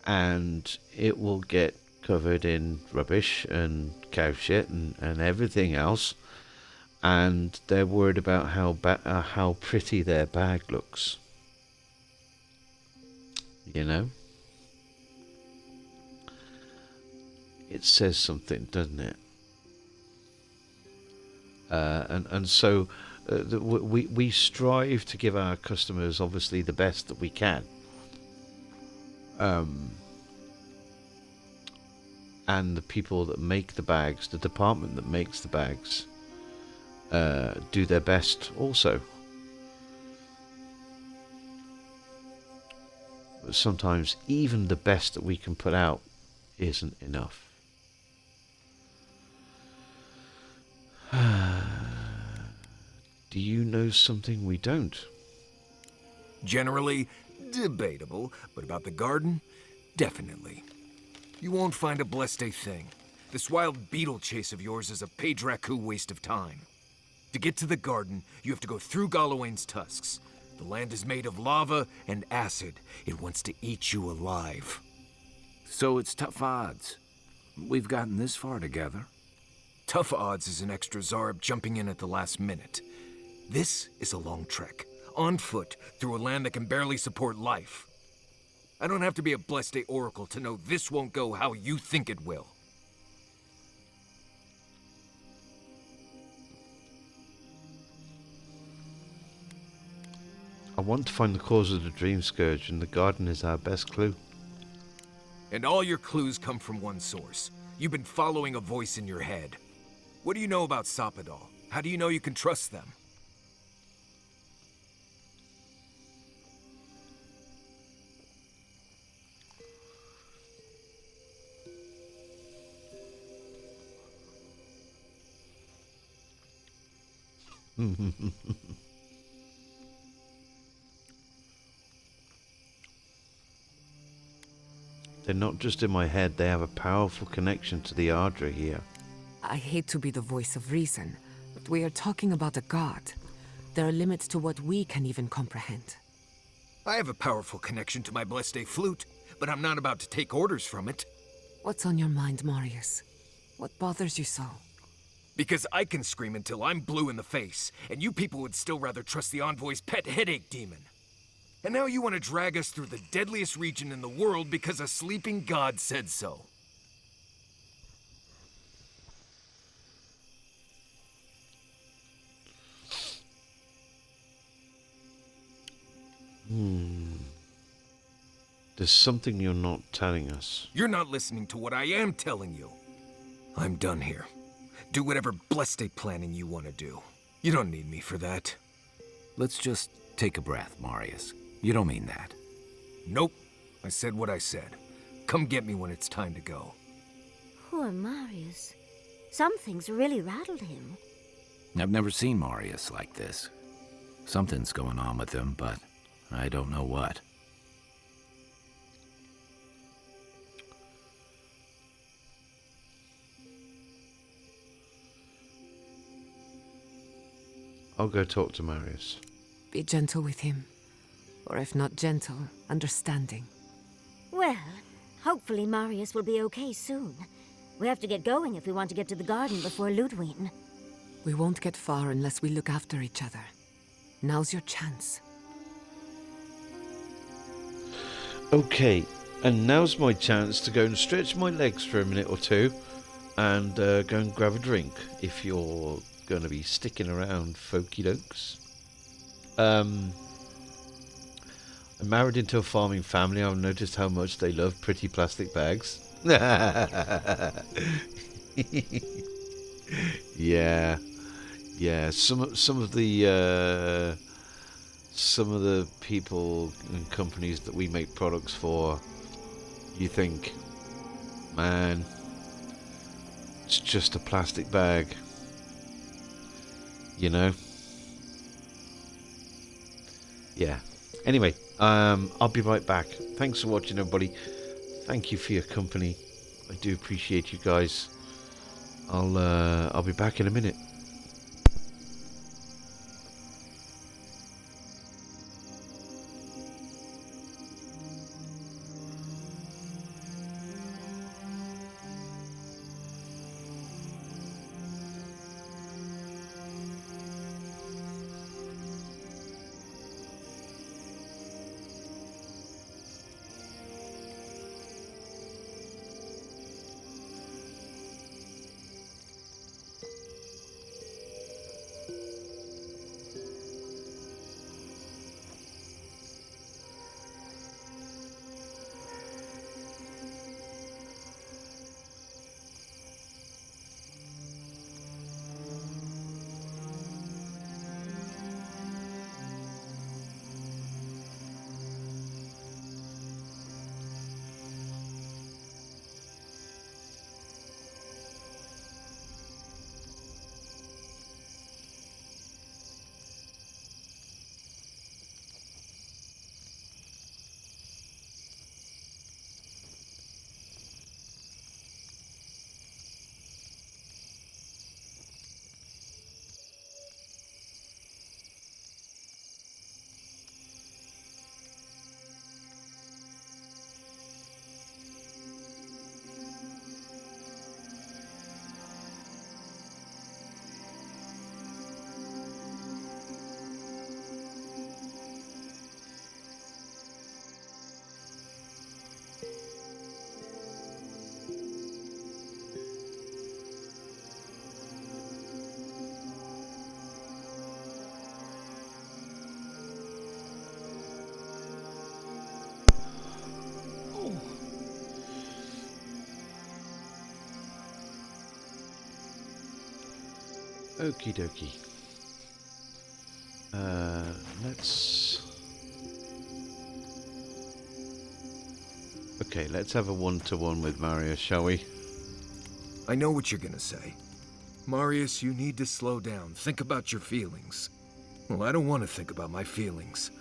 and it will get covered in rubbish and cow shit and everything else, and they're worried about how pretty their bag looks. You know, it says something, doesn't it? And so we strive to give our customers obviously the best that we can. And the people that make the bags, the department that makes the bags, do their best also. But sometimes even the best that we can put out isn't enough. Do you know something we don't? Generally, debatable, but about the garden, definitely. You won't find a blessed thing. This wild beetle chase of yours is a page-raku waste of time. To get to the garden, you have to go through Galawain's tusks. The land is made of lava and acid. It wants to eat you alive. So it's tough odds. We've gotten this far together. Tough odds is an extra Zarb jumping in at the last minute. This is a long trek, on foot, through a land that can barely support life. I don't have to be a Blessed Oracle to know this won't go how you think it will. I want to find the cause of the Dream Scourge, and the garden is our best clue. And all your clues come from one source. You've been following a voice in your head. What do you know about Soppadal? How do you know you can trust them? They're not just in my head, they have a powerful connection to the Ardra here. I hate to be the voice of reason, but we are talking about a god. There are limits to what we can even comprehend. I have a powerful connection to my Bleste flute, but I'm not about to take orders from it. What's on your mind, Marius? What bothers you so? Because I can scream until I'm blue in the face, and you people would still rather trust the Envoy's pet headache demon. And now you want to drag us through the deadliest region in the world because a sleeping god said so. There's something you're not telling us. You're not listening to what I am telling you. I'm done here. Do whatever Bleste planning you want to do. You don't need me for that. Let's just take a breath, Marius. You don't mean that. Nope. I said what I said. Come get me when it's time to go. Poor Marius. Something's really rattled him. I've never seen Marius like this. Something's going on with him, but I don't know what. I'll go talk to Marius. Be gentle with him. Or if not gentle, understanding. Well, hopefully Marius will be okay soon. We have to get going if we want to get to the garden before Ludwig. We won't get far unless we look after each other. Now's your chance. Okay, and now's my chance to go and stretch my legs for a minute or two and go and grab a drink if you're going to be sticking around, folky dokes. I'm married into a farming family. I've noticed how much they love pretty plastic bags. Yeah. Some of the people and companies that we make products for, you think, man, it's just a plastic bag, you know? Yeah. Anyway, I'll be right back. Thanks for watching, everybody. Thank you for your company. I do appreciate you guys. I'll be back in a minute. Okie dokie. Let's have a one-to-one with Marius, shall we? I know what you're gonna say. Marius, you need to slow down. Think about your feelings. Well, I don't want to think about my feelings.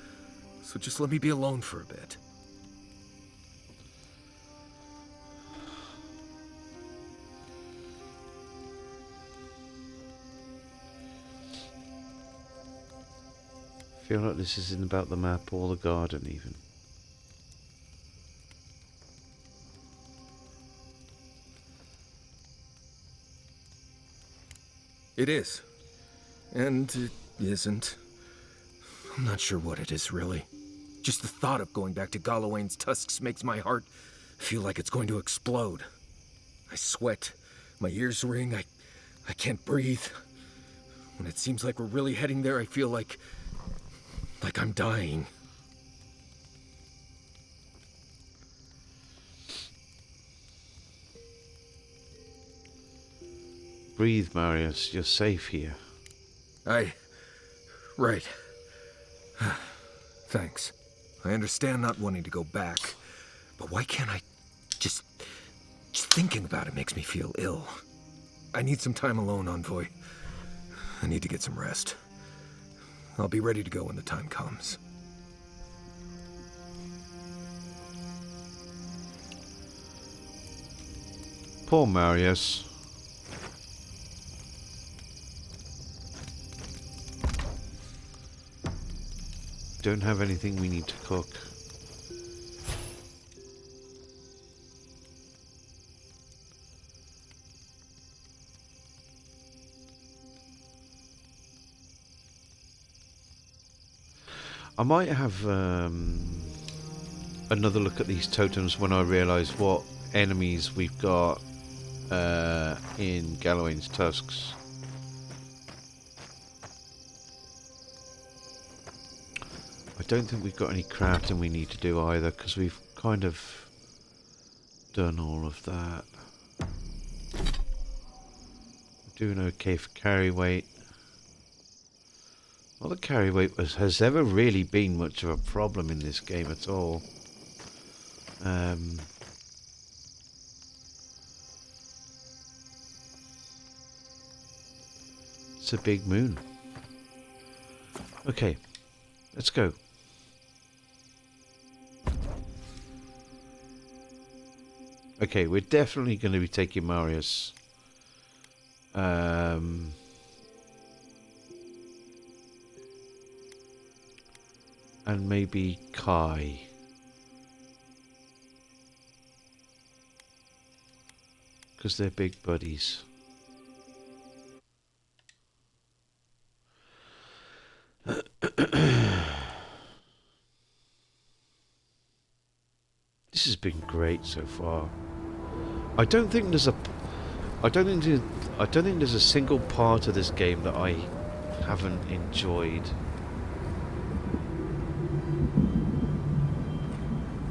So just let me be alone for a bit. I feel like this isn't about the map or the garden even. It is. And it isn't. I'm not sure what it is, really. Just the thought of going back to Galawain's tusks makes my heart feel like it's going to explode. I sweat. My ears ring. I can't breathe. When it seems like we're really heading there, I feel like I'm dying. Breathe, Marius. You're safe here. Right. Thanks. I understand not wanting to go back, but why can't I just thinking about it makes me feel ill. I need some time alone, Envoy. I need to get some rest. I'll be ready to go when the time comes. Poor Marius. Don't have anything we need to cook. I might have another look at these totems when I realise what enemies we've got in Galawain's tusks. I don't think we've got any crafting we need to do either, because we've kind of done all of that. We're doing okay for carry weight. Well, the carry weight has ever really been much of a problem in this game at all. It's a big moon. Okay, let's go. Okay, we're definitely going to be taking Marius. And maybe Kai. Because they're big buddies. This has been great so far. I don't think there's a single part of this game that I haven't enjoyed.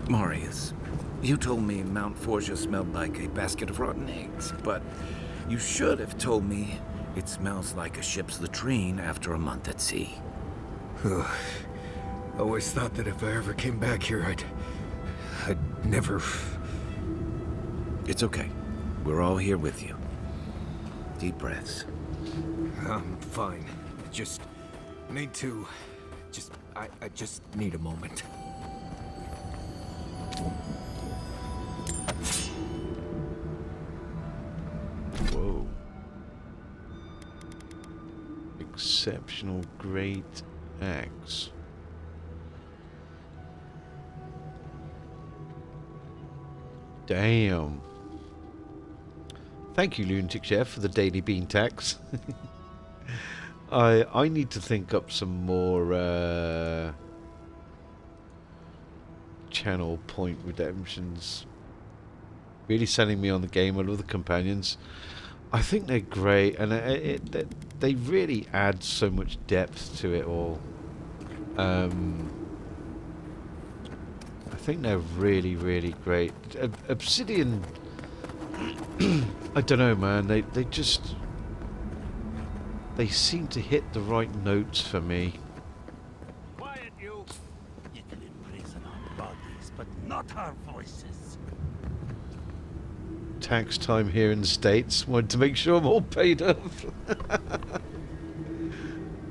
Marius, you told me Mount Forja smelled like a basket of rotten eggs, but you should have told me it smells like a ship's latrine after a month at sea. Always thought that if I ever came back here, I'd never... It's okay. We're all here with you. Deep breaths. I'm fine. Just need to... I just need a moment. Whoa. Exceptional great axe. Damn. Thank you, Lunatic Chef, for the daily bean tax. I need to think up some more channel point redemptions. Really selling me on the game. I love the companions. I think they're great, and they really add so much depth to it all. I think they're really, really great. Obsidian, I don't know, man. They seem to hit the right notes for me. Quiet, you! You can imprison our bodies, but not our voices. tax time here in the States. Wanted to make sure I'm all paid up.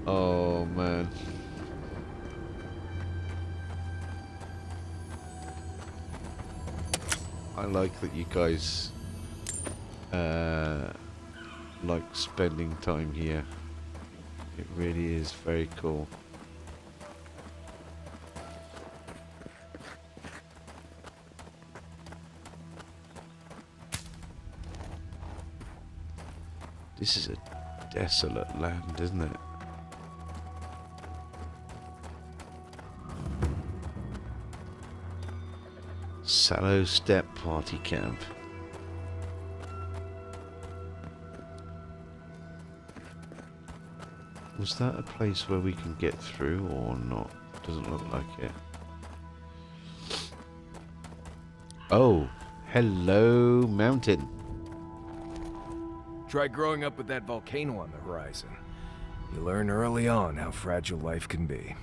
Oh man. I like that you guys like spending time here. It really is very cool. This is a desolate land, isn't it? Sallow Step Party Camp. Was that a place where we can get through or not? Doesn't look like it. Oh, hello, mountain. Try growing up with that volcano on the horizon. You learn early on how fragile life can be.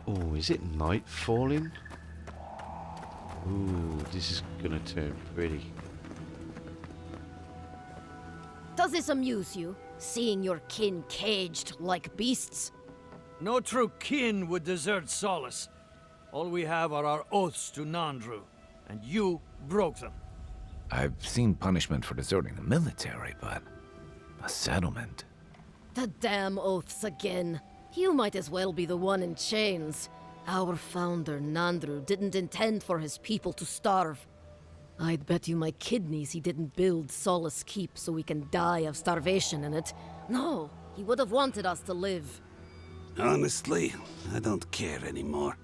Oh, is it night falling? Ooh, this is gonna turn pretty. Does this amuse you, seeing your kin caged like beasts? No true kin would desert Solace. All we have are our oaths to Nandru, and you broke them. I've seen punishment for deserting the military, but a settlement. The damn oaths again. You might as well be the one in chains. Our founder, Nandru, didn't intend for his people to starve. I'd bet you my kidneys he didn't build Solace Keep so we can die of starvation in it. No, he would have wanted us to live. Honestly, I don't care anymore.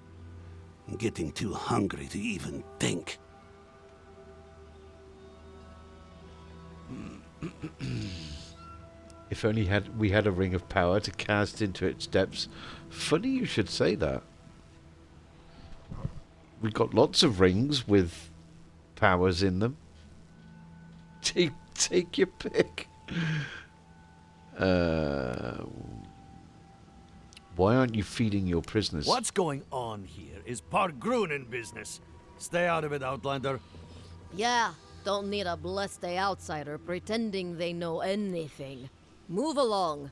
I'm getting too hungry to even think. If only we had a ring of power to cast into its depths. Funny you should say that. We've got lots of rings with powers in them. Take your pick. Why aren't you feeding your prisoners? What's going on here is Pargrunen business. Stay out of it, Outlander. Yeah, don't need a blessed outsider pretending they know anything. Move along.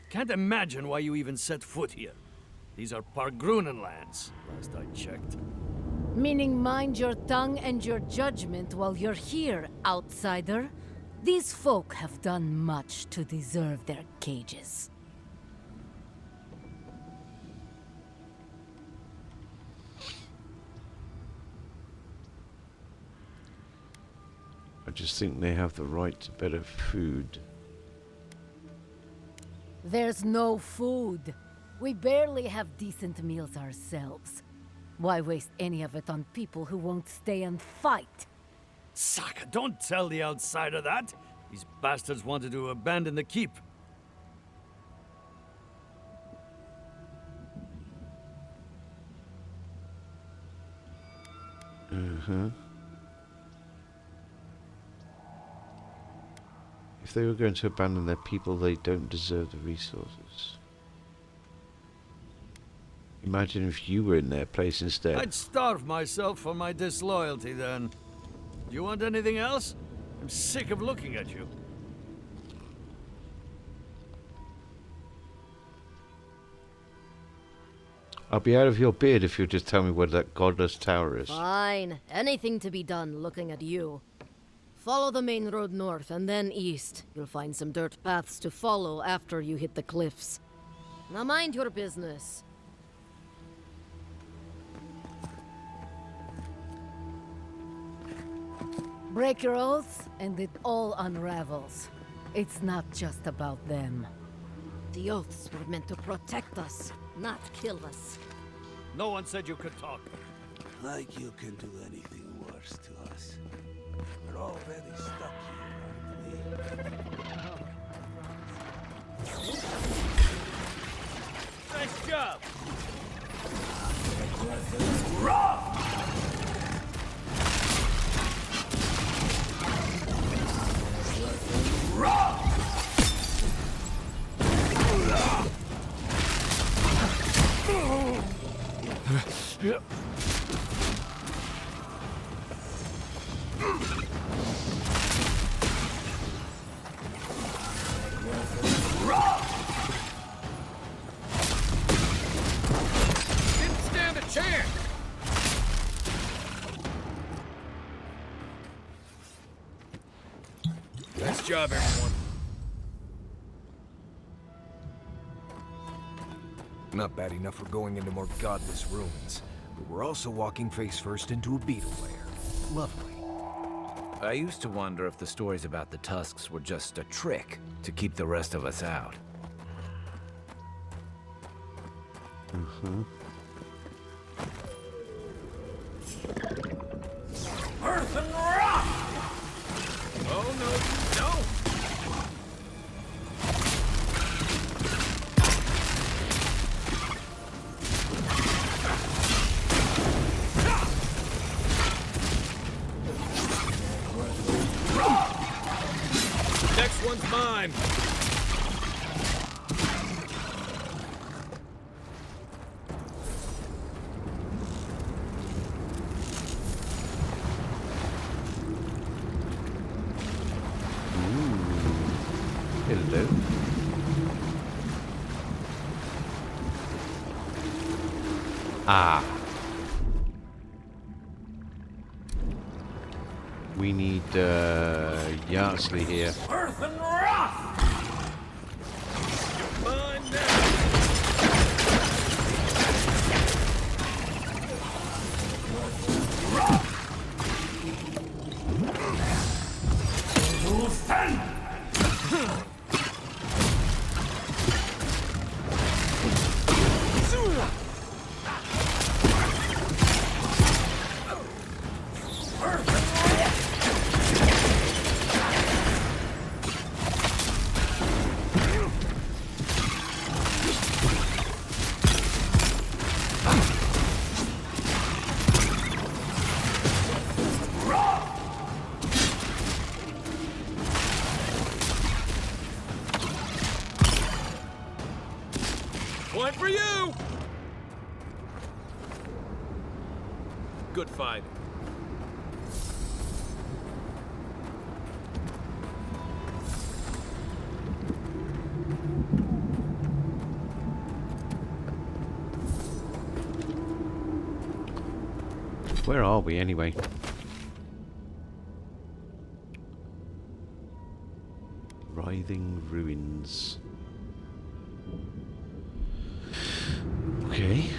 Can't imagine why you even set foot here. These are Pargrunen lands, last I checked. Meaning mind your tongue and your judgment while you're here, outsider. These folk have done much to deserve their cages. I just think they have the right to better food. There's no food. We barely have decent meals ourselves. Why waste any of it on people who won't stay and fight? Saka, don't tell the outsider that! These bastards wanted to abandon the keep. If they were going to abandon their people, they don't deserve the resources. Imagine if you were in their place instead. I'd starve myself for my disloyalty then. Do you want anything else? I'm sick of looking at you. I'll be out of your beard if you'll just tell me where that godless tower is. Fine. Anything to be done looking at you. Follow the main road north and then east. You'll find some dirt paths to follow after you hit the cliffs. Now mind your business. Break your oaths and it all unravels. It's not just about them. The oaths were meant to protect us, not kill us. No one said you could talk. Like you can do anything worse to us. We're already stuck here, aren't we? Nice job! Didn't stand a chance. Nice job, everyone. Not bad enough for going into more godless ruins, but we're also walking face first into a beetle lair. Lovely. I used to wonder if the stories about the Tusks were just a trick to keep the rest of us out. Mm-hmm. Earth and rock! Oh, no, you don't! Next one's mine. Hello. Ah. We need Yardsley here. Earth and rock! Mine now. Point for you! Good fight. Where are we anyway? Writhing ruins. Okay.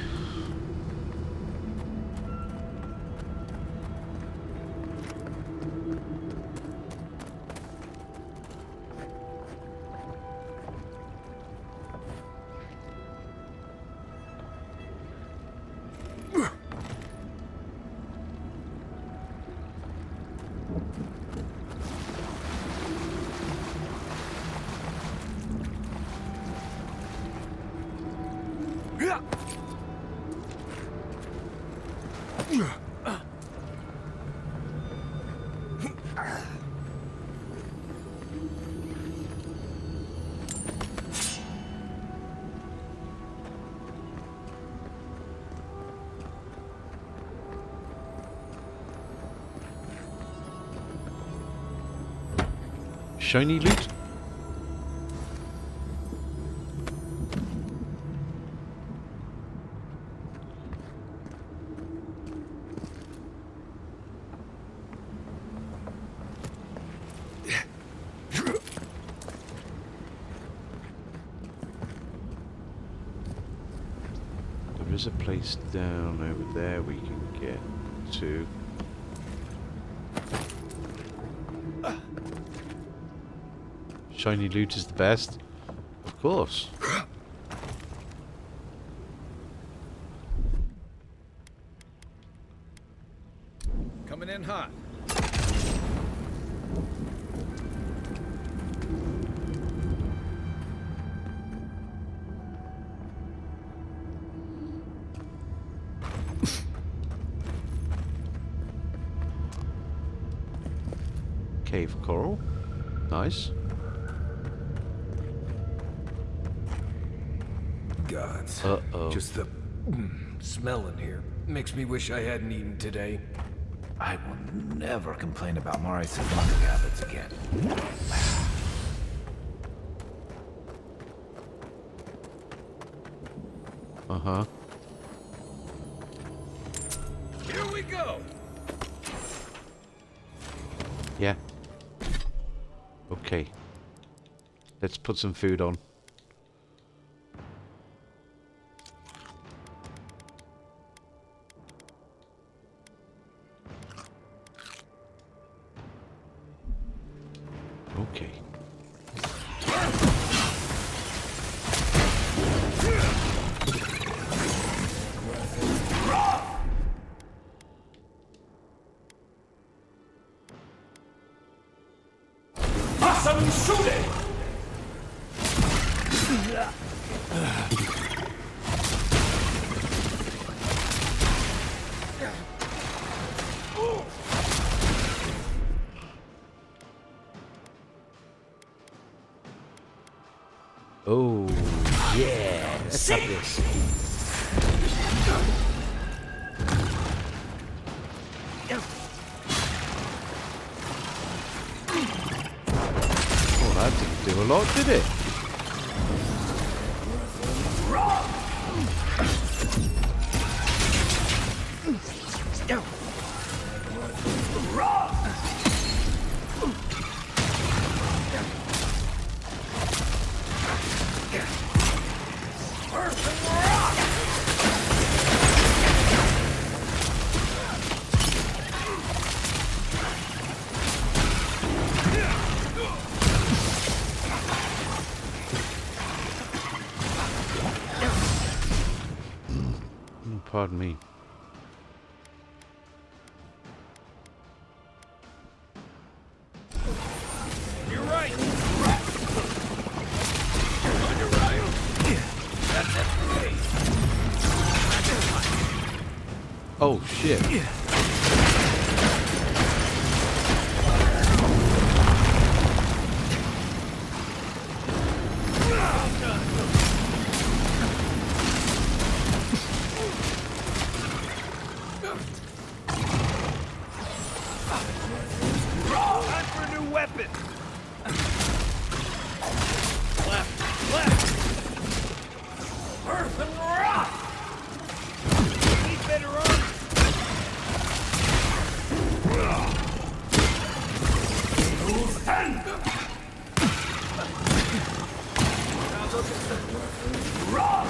Shiny loot? There is a place down over there we can get to. Shiny loot is the best? Of course. Coming in hot. Cave coral. Nice. Gods. Uh-oh. Just the smell in here makes me wish I hadn't eaten today. I will never complain about Marius' monkey habits again. Uh-huh. Here we go! Yeah. Okay. Let's put some food on. Okay. Awesome shooting! Oh, yeah. Let's have this. Oh, that didn't do a lot, did it? Pardon me. You're right! On your right! That's it! Oh, shit. Time for a new weapon! Left! Earth and rock! Need better arms! Move and... Now look at the... Rock!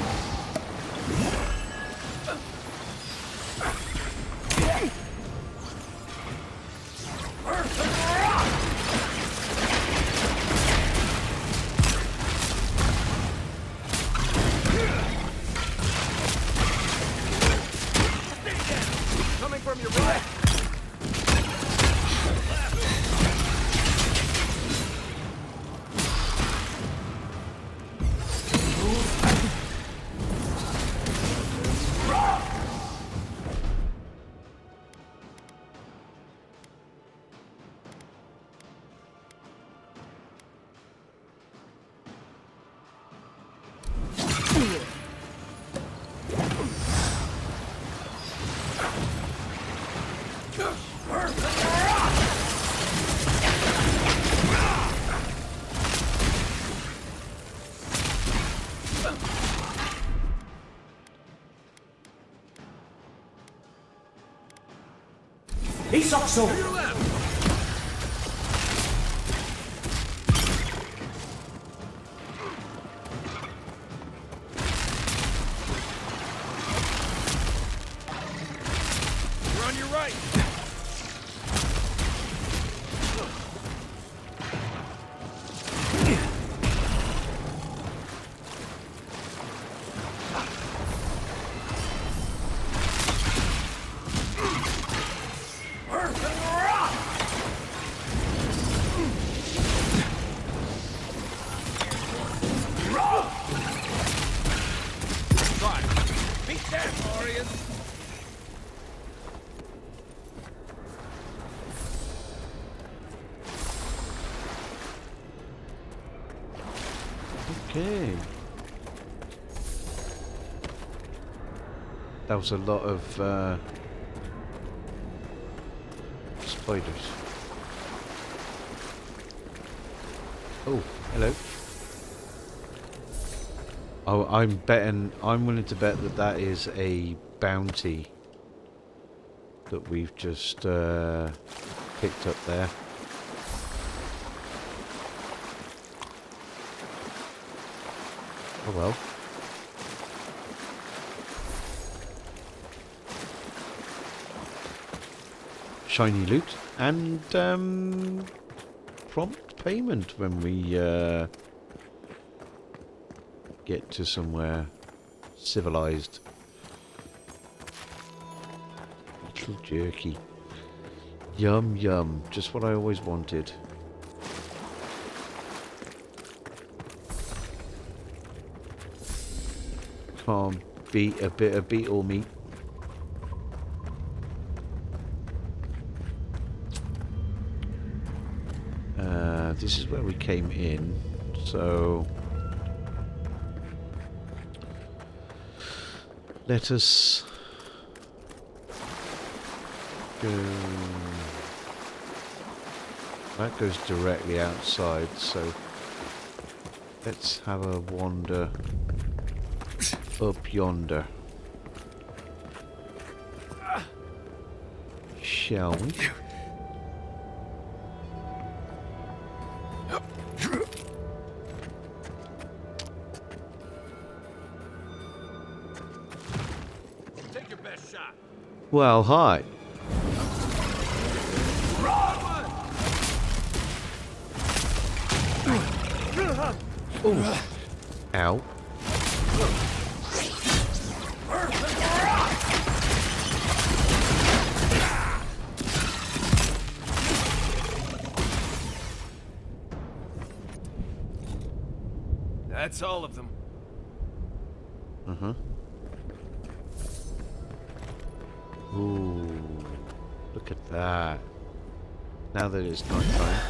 Earth and rock! Coming from your right. He's also. We're on your right. Earth and rock! Rock! Fine. Beat that, Marius! Okay. That was a lot of spiders. Oh, hello. Oh, I'm willing to bet that that is a bounty that we've just picked up there. Oh well. Shiny loot and prompt payment when we get to somewhere civilized. Little jerky. Yum yum. Just what I always wanted. Can't beat a bit of beetle meat. This is where we came in, so let us go. That goes directly outside, so let's have a wander up yonder. Shall we? Take your best shot. Well, hi. Oh. Ow. That's all of them. Uh-huh. Ooh. Look at that. Now that it's night time.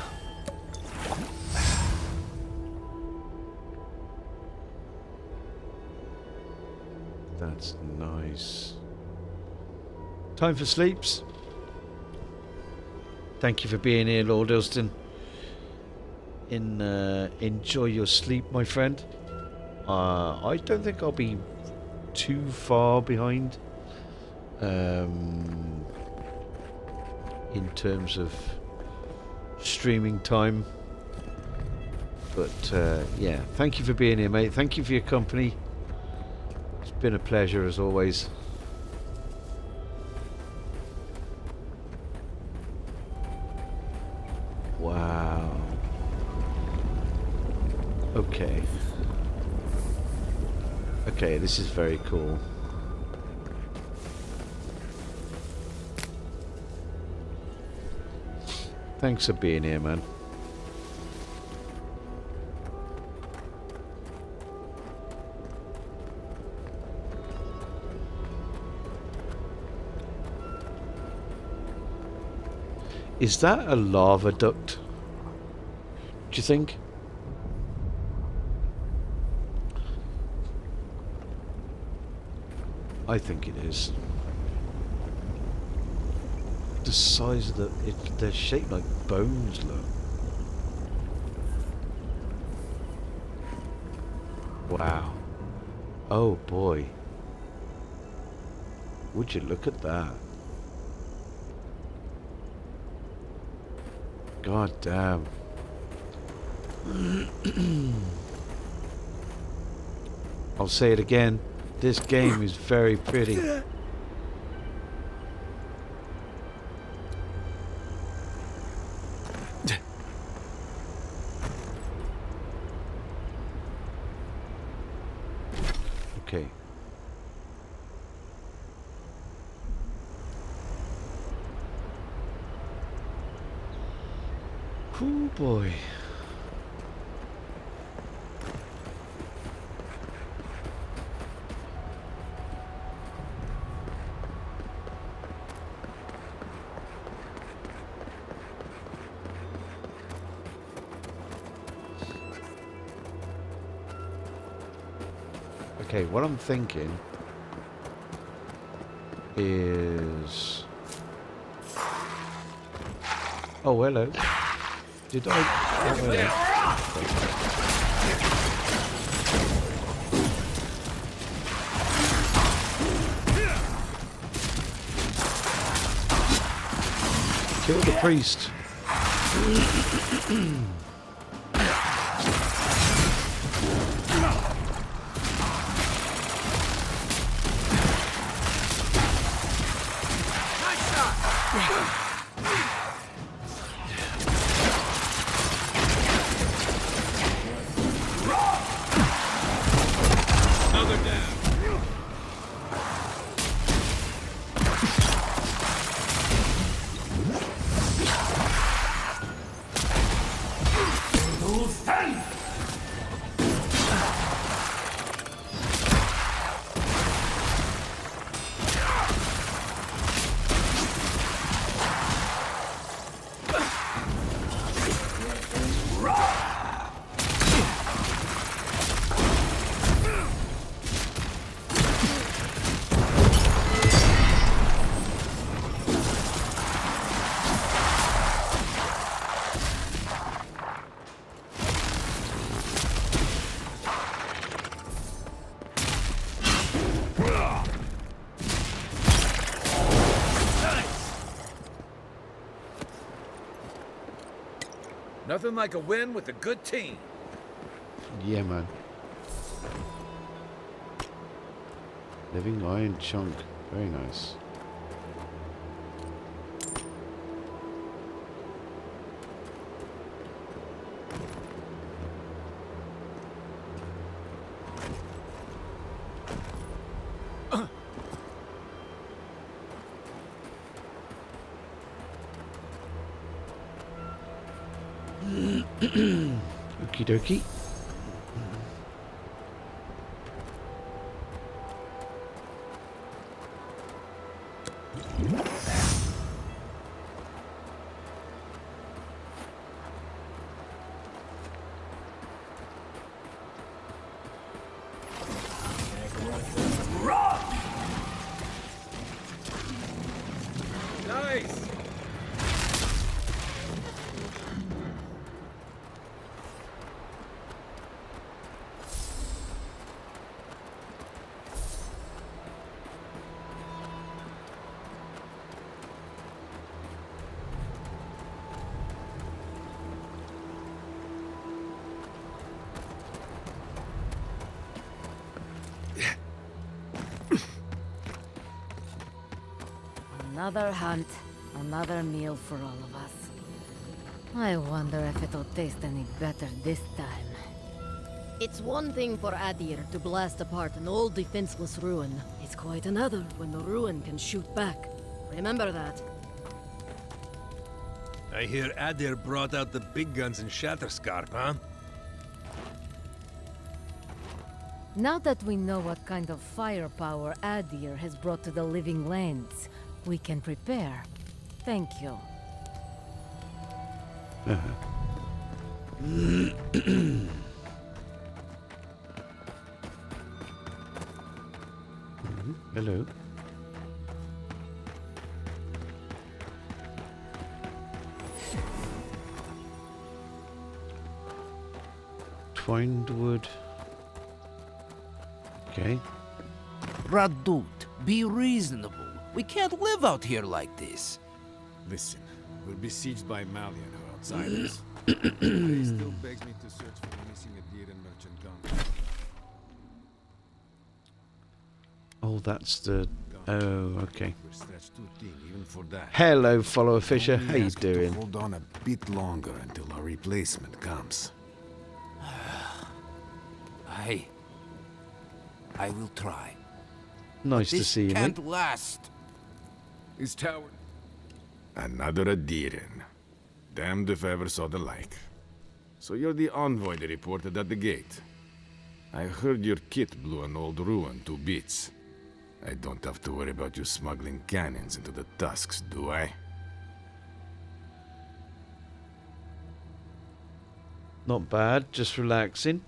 That's nice. Time for sleeps. Thank you for being here, Lord Ilston. Enjoy your sleep, my friend. I don't think I'll be too far behind in terms of streaming time. But yeah, thank you for being here, mate. Thank you for your company. It's been a pleasure as always. Wow. Okay. Okay, this is very cool. Thanks for being here, man. Is that a lava duct? Do you think? I think it is. The size of they're shaped like bones, look. Wow. Oh boy. Would you look at that? God damn. I'll say it again. This game is very pretty. Okay. Oh boy. Okay, what I'm thinking is Oh, hello. Did I? Oh, hello. Kill the priest. Nothing like a win with a good team. Yeah, man. Living iron chunk. Very nice. Okie dokie. Nice! Another hunt, another meal for all of us. I wonder if it'll taste any better this time. It's one thing for Adir to blast apart an old defenseless ruin. It's quite another when the ruin can shoot back. Remember that. I hear Adir brought out the big guns in Shatterscarp, huh? Now that we know what kind of firepower Adir has brought to the living lands, we can prepare. Thank you. Hello. Twined wood. Okay. Radut, be reasonable. We can't live out here like this. Listen, we're besieged by Malian who are outsiders. He still begs me to search for the missing Adir and merchant gun. Oh, that's the... Oh, okay. We're stretched too thin, even for that. Hello, follower Fisher. Only How you ask to doing? Hold on a bit longer until our replacement comes. I will try. Nice But to see you, This mate. can't last. His tower. Another Adiran. Damned if I ever saw the like. So you're the envoy they reported at the gate. I heard your kit blew an old ruin to bits. I don't have to worry about you smuggling cannons into the tusks, do I? Not bad, just relaxing.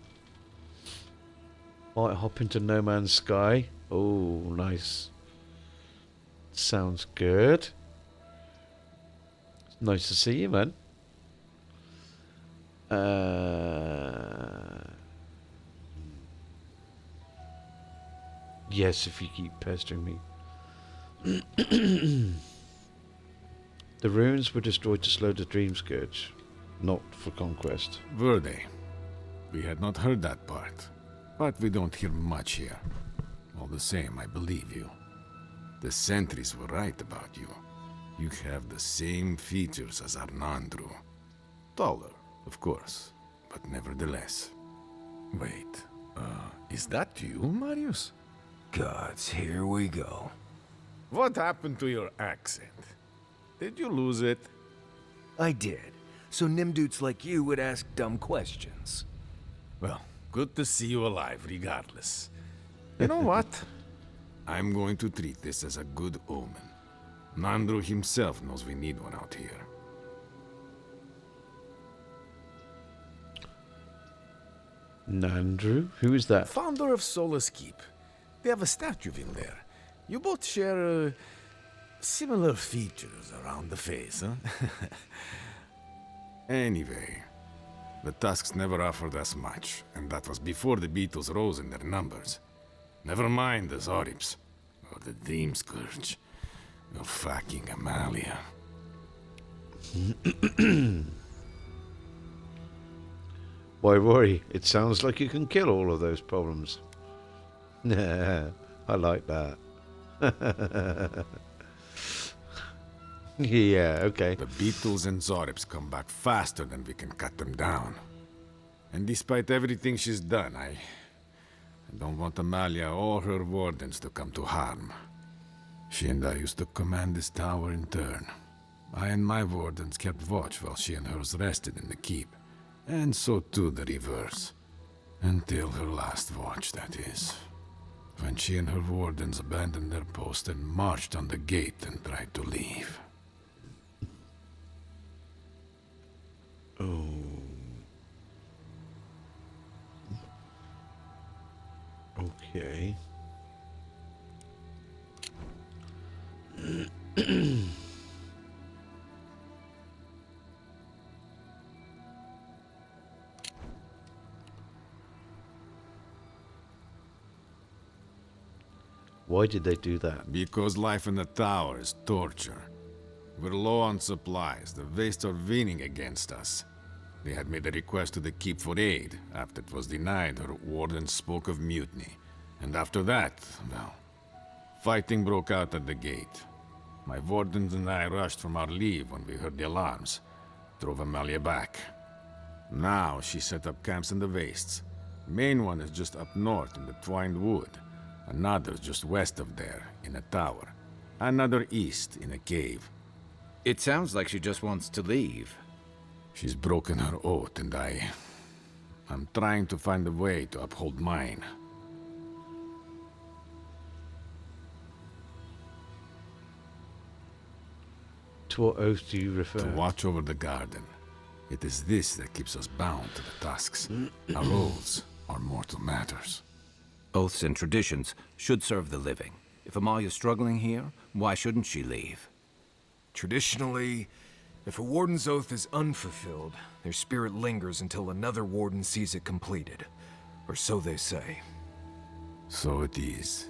Might hop into No Man's Sky. Oh, nice. Sounds good. Nice to see you, man. Yes, if you keep pestering me. The ruins were destroyed to slow the Dream Scourge, not for conquest. Were they? We had not heard that part. But we don't hear much here. All the same, I believe you. The sentries were right about you. You have the same features as Arnandru. Taller, of course, but nevertheless. Wait, is that you, Marius? Gods, here we go. What happened to your accent? Did you lose it? I did. So Nimdudes like you would ask dumb questions. Well, good to see you alive, regardless. You know what? I'm going to treat this as a good omen. Nandru himself knows we need one out here. Nandru? Who is that? Founder of Solace Keep. They have a statue of him there. You both share similar features around the face, huh? Anyway, the Tusks never offered us much, and that was before the Beetles rose in their numbers. Never mind the Zorips, or the Dream Scourge, or fucking Amalia. Why worry? It sounds like you can kill all of those problems. I like that. Yeah, okay. The Beetles and Zorips come back faster than we can cut them down. And despite everything she's done, I don't want Amalia or her wardens to come to harm. She and I used to command this tower in turn. I and my wardens kept watch while she and hers rested in the keep. And so too the reverse. Until her last watch, that is. When she and her wardens abandoned their post and marched on the gate and tried to leave. Oh. Okay. Why did they do that? Because life in the tower is torture. We're low on supplies. The Waste are winning against us. They had made a request to the keep for aid. After it was denied, her warden spoke of mutiny. And after that, well, fighting broke out at the gate. My wardens and I rushed from our leave when we heard the alarms. Drove Amalia back. Now she set up camps in the wastes. Main one is just up north in the Twined Wood. Another just west of there, in a tower. Another east, in a cave. It sounds like she just wants to leave. She's broken her oath, and I'm trying to find a way to uphold mine. To what oath do you refer? To watch over the garden. It is this that keeps us bound to the Tusks. Our oaths are mortal matters. Oaths and traditions should serve the living. If Amalia's struggling here, why shouldn't she leave? Traditionally, if a warden's oath is unfulfilled, their spirit lingers until another warden sees it completed. Or so they say. So it is.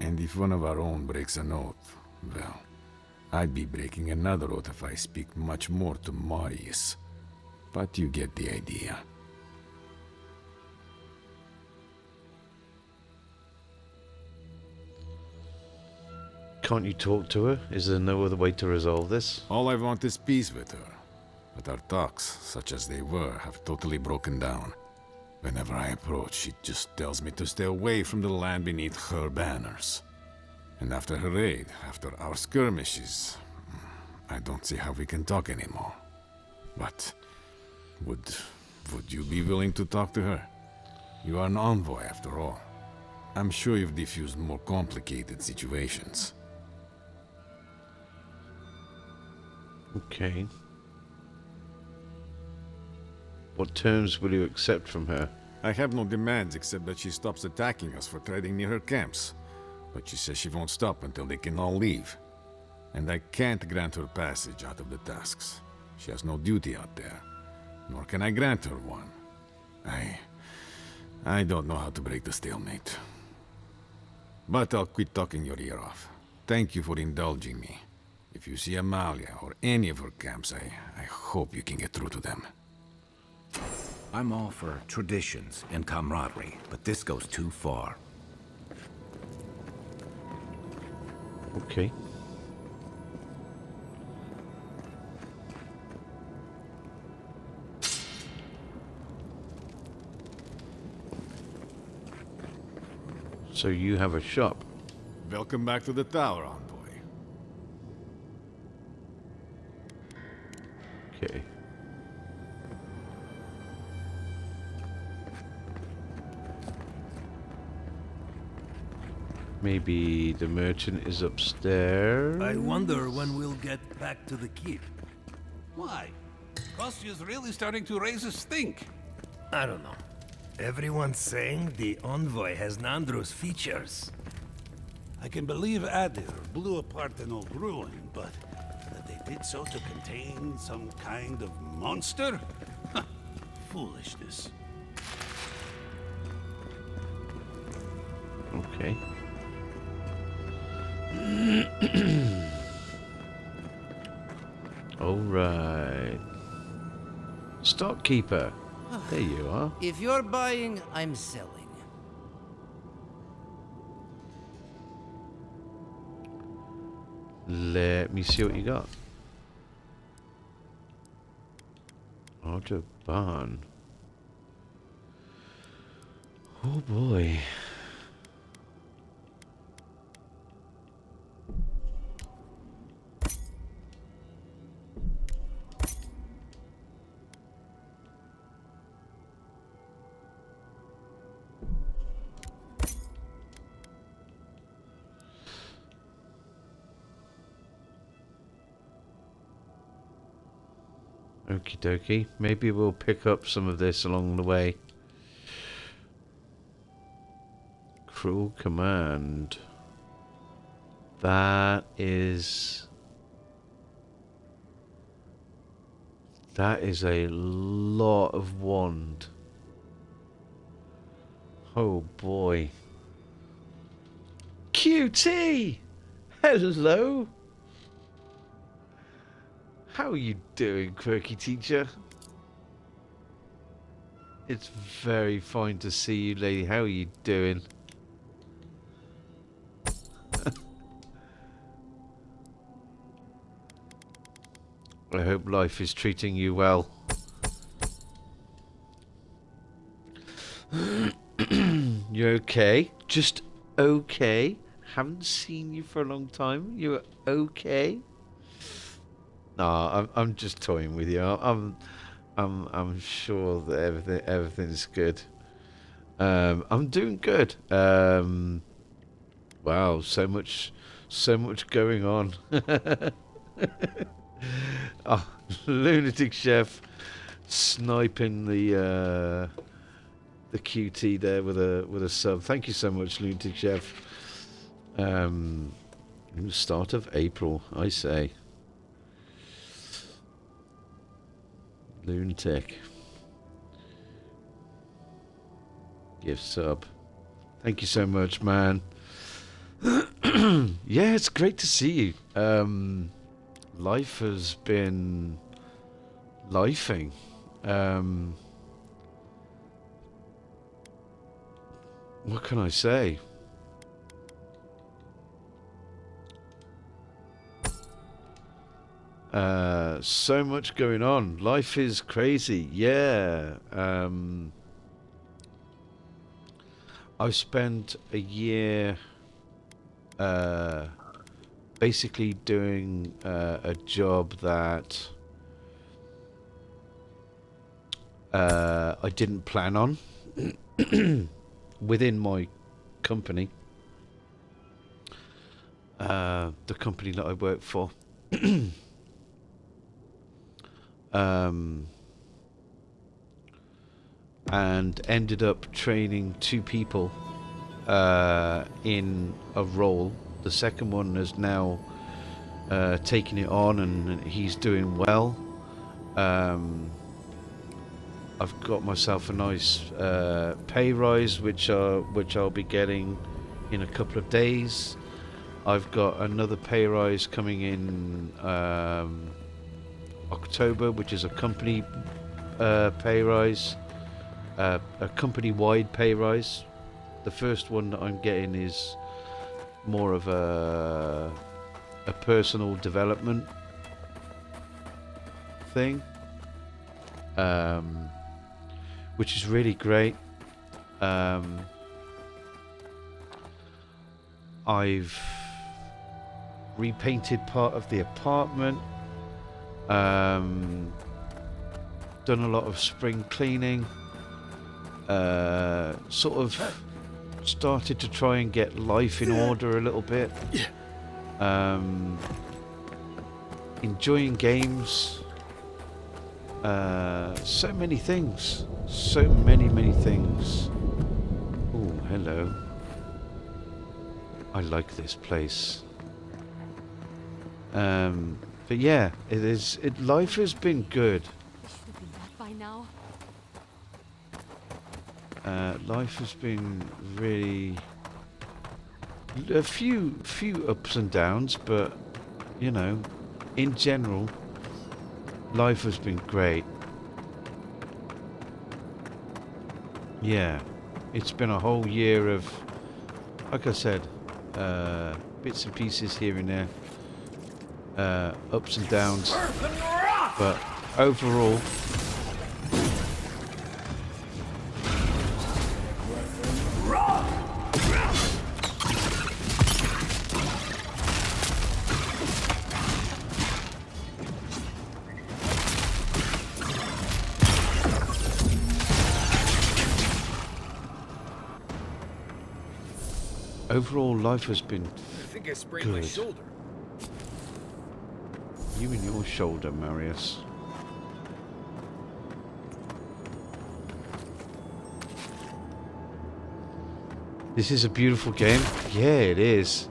And if one of our own breaks an oath, well, I'd be breaking another oath if I speak much more to Marius. But you get the idea. Can't you talk to her? Is there no other way to resolve this? All I want is peace with her. But our talks, such as they were, have totally broken down. Whenever I approach, she just tells me to stay away from the land beneath her banners. And after her raid, after our skirmishes, I don't see how we can talk anymore. But would you be willing to talk to her? You are an envoy, after all. I'm sure you've diffused more complicated situations. Okay. What terms will you accept from her? I have no demands except that she stops attacking us for treading near her camps. But she says she won't stop until they can all leave. And I can't grant her passage out of the Tusks. She has no duty out there, nor can I grant her one. I don't know how to break the stalemate. But I'll quit talking your ear off. Thank you for indulging me. If you see Amalia or any of her camps, I hope you can get through to them. I'm all for traditions and camaraderie, but this goes too far. Okay. So you have a shop. Welcome back to the tower, envoy. Okay. Maybe the merchant is upstairs. I wonder when we'll get back to the keep. Why? Kostia's really starting to raise a stink. I don't know. Everyone's saying the envoy has Nandro's features. I can believe Adir blew apart an old ruin, but that they did so to contain some kind of monster? Huh. Foolishness. Okay. All right. Stockkeeper. There you are. If you're buying, I'm selling. Let me see what you got. Outer barn. Oh boy. Okie dokie. Maybe we'll pick up some of this along the way. Cruel command. That is a lot of wand. Oh boy. QT! Hello! How are you doing, quirky teacher? It's very fine to see you, lady. How are you doing? I hope life is treating you well. You're okay? Just okay? Haven't seen you for a long time. You're okay? No, I'm just toying with you. I'm sure that everything's good. I'm doing good. Wow, so much going on. Oh, lunatic chef sniping the QT there with a sub. Thank you so much, lunatic chef. Start of April, I say. Lunatic. Give sub. Thank you so much, man. Yeah, it's great to see you. Life has been lifing. What can I say? So much going on. Life is crazy. Yeah. I've spent a year basically doing a job that I didn't plan on within my company. The company that I work for. And ended up training 2 people in a role. The second one has now taken it on and he's doing well. I've got myself a nice pay rise, which I'll be getting in a couple of days. I've got another pay rise coming in October, which is a company pay rise, a company-wide pay rise. The first one that I'm getting is more of a personal development thing, which is really great. I've repainted part of the apartment, done a lot of spring cleaning, sort of started to try and get life in order a little bit, enjoying games, so many things, so many things. Oh, hello. I like this place. But yeah, life has been good. By now. Life has been really a few ups and downs, but you know, in general, life has been great. Yeah, it's been a whole year of, like I said, bits and pieces here and there, ups and downs, but overall, life has been I think I sprained my good. shoulder. You and your shoulder, Marius. This is a beautiful game. Yeah, it is.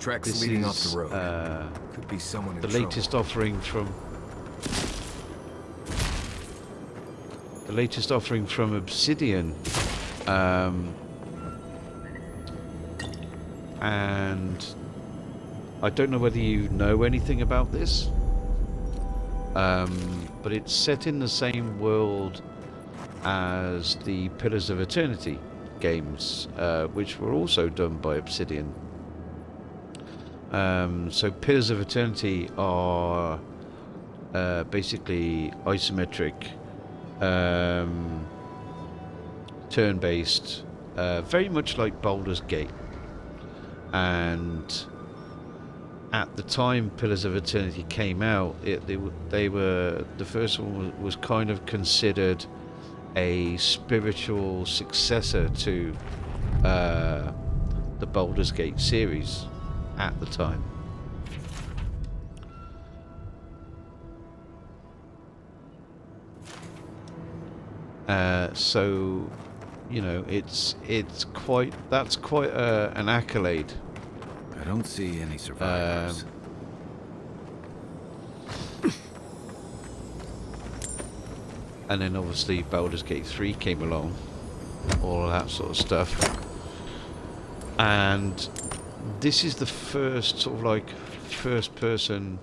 Tracks leading off the road. Could be someone in the trouble. latest offering from Obsidian. And I don't know whether you know anything about this, but it's set in the same world as the Pillars of Eternity games, which were also done by Obsidian. So Pillars of Eternity are basically isometric, turn-based, very much like Baldur's Gate. And at the time Pillars of Eternity came out, they were the first one was kind of considered a spiritual successor to the Baldur's Gate series at the time. So, you know, that's quite an accolade. I don't see any survivors. And then obviously Baldur's Gate 3 came along, all of that sort of stuff. And this is the first sort of like first-person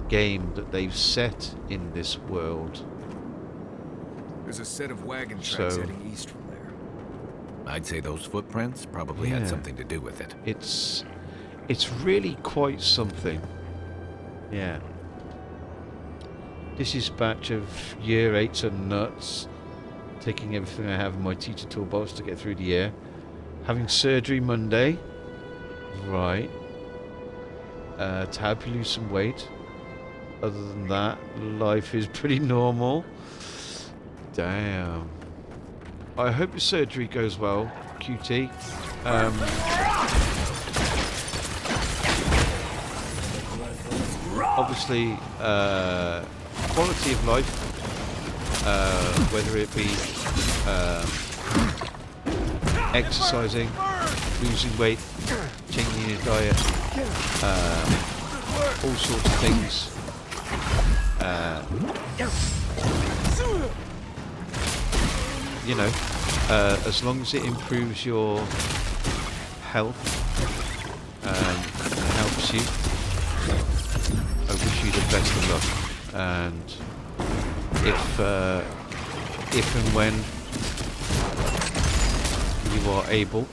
game that they've set in this world. There's a set of wagon tracks heading east from there. I'd say those footprints probably had something to do with it. It's really quite something. Yeah. This is a batch of year 8s and nuts, taking everything I have in my teacher toolbox to get through the year. Having surgery Monday. Right. To help you lose some weight. Other than that, life is pretty normal. Damn. I hope your surgery goes well, QT. Obviously, quality of life, whether it be exercising, losing weight, changing your diet, all sorts of things. You know, as long as it improves your health and helps you, I wish you the best of luck. And if and when you are able,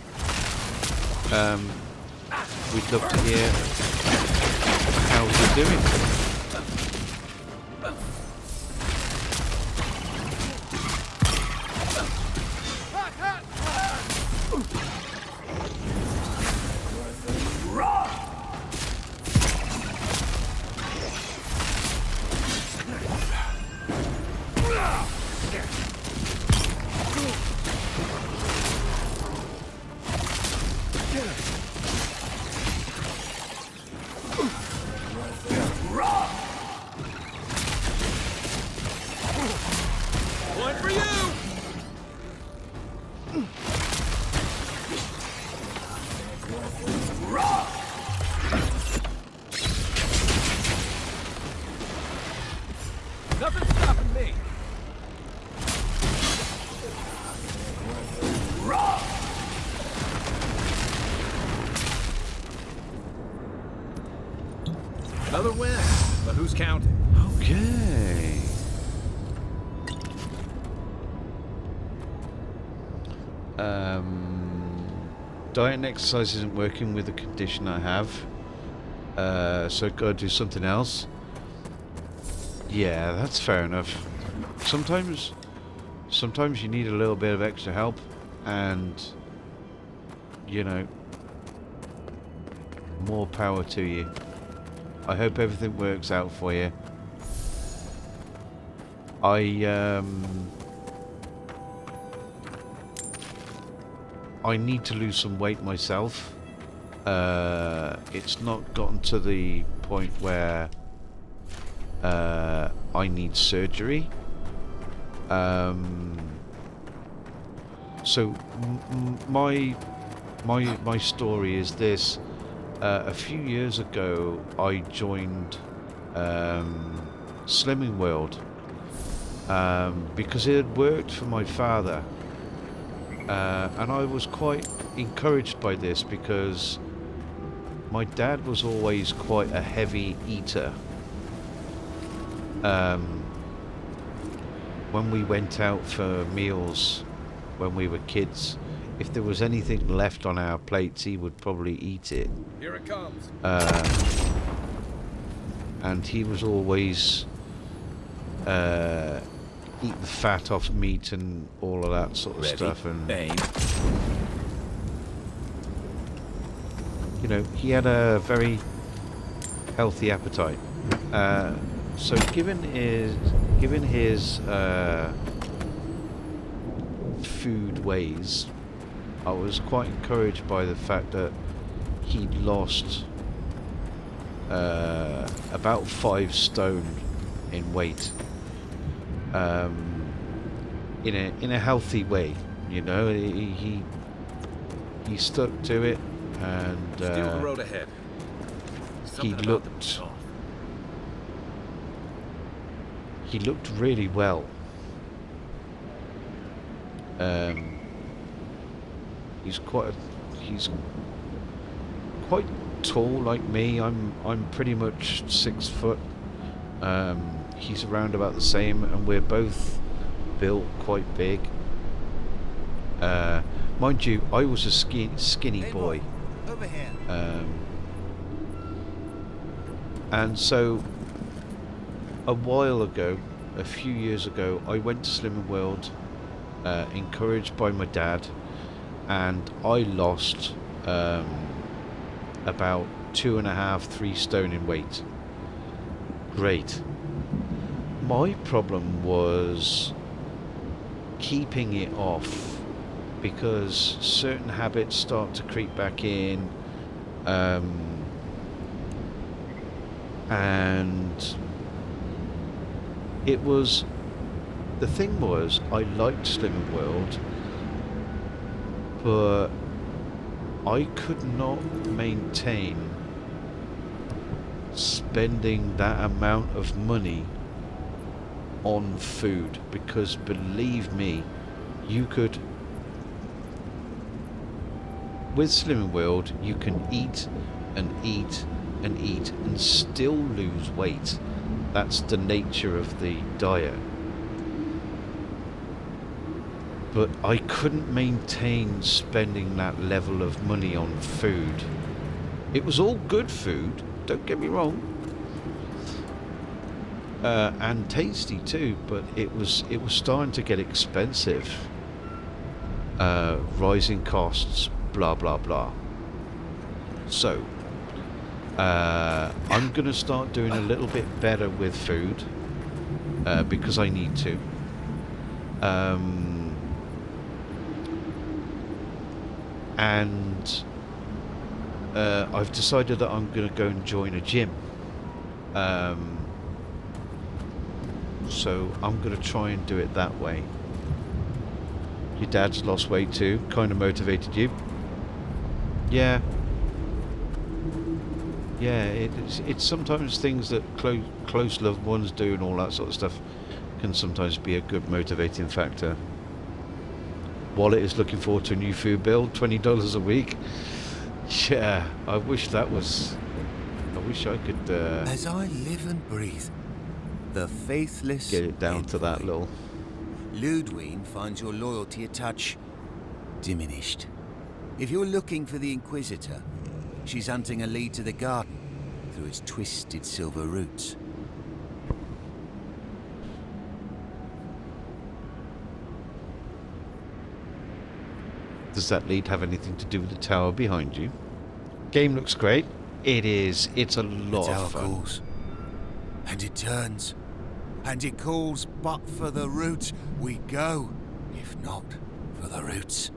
we'd love to hear how you're doing. One for you! Nothing's stopping me. Another win, but who's counting? Okay. Diet and exercise isn't working with the condition I have, so I've got to do something else. Yeah, that's fair enough. Sometimes you need a little bit of extra help, and you know, more power to you. I hope everything works out for you. I need to lose some weight myself. It's not gotten to the point where I need surgery. So my story is this. A few years ago, I joined Slimming World because it had worked for my father. And I was quite encouraged by this because my dad was always quite a heavy eater. When we went out for meals when we were kids, if there was anything left on our plates, he would probably eat it. Here it comes. And he was always eat the fat off meat and all of that sort of stuff, and you know, he had a very healthy appetite. So given his food ways, I was quite encouraged by the fact that he'd lost about 5 stone in weight. In a healthy way, you know. He stuck to it, and Still the road ahead. he looked really well. He's quite tall like me. I'm pretty much 6 foot. He's around about the same, and we're both built quite big. Mind you, I was a skinny boy. And so a while ago, a few years ago, I went to Slimming World, encouraged by my dad, and I lost about 2.5-3 stone in weight. Great. My problem was keeping it off, because certain habits start to creep back in, and it was, the thing was, I liked Slimming World, but I could not maintain spending that amount of money on food, because believe me, you could, with Slimming World, you can eat and eat and eat and still lose weight. That's the nature of the diet. But I couldn't maintain spending that level of money on food. It was all good food, don't get me wrong, and tasty too, but it was starting to get expensive. Rising costs, blah blah blah. So I'm gonna start doing a little bit better with food, because I need to. And I've decided that I'm going to go and join a gym. So I'm going to try and do it that way. Your dad's lost weight too, kind of motivated you. Yeah. Yeah, it's sometimes things that close loved ones do and all that sort of stuff can sometimes be a good motivating factor. Wallet is looking forward to a new food bill, $20 a week. Yeah, I wish that was... I wish I could... As I live and breathe, the faithless... Get it down to that little... Ludwig finds your loyalty a touch... diminished. If you're looking for the Inquisitor, she's hunting a lead to the garden through its twisted silver roots. Does that lead have anything to do with the tower behind you? Game looks great. It is. It's a lot of fun. Calls. And it turns. And it calls, but for the roots we go. If not for the roots.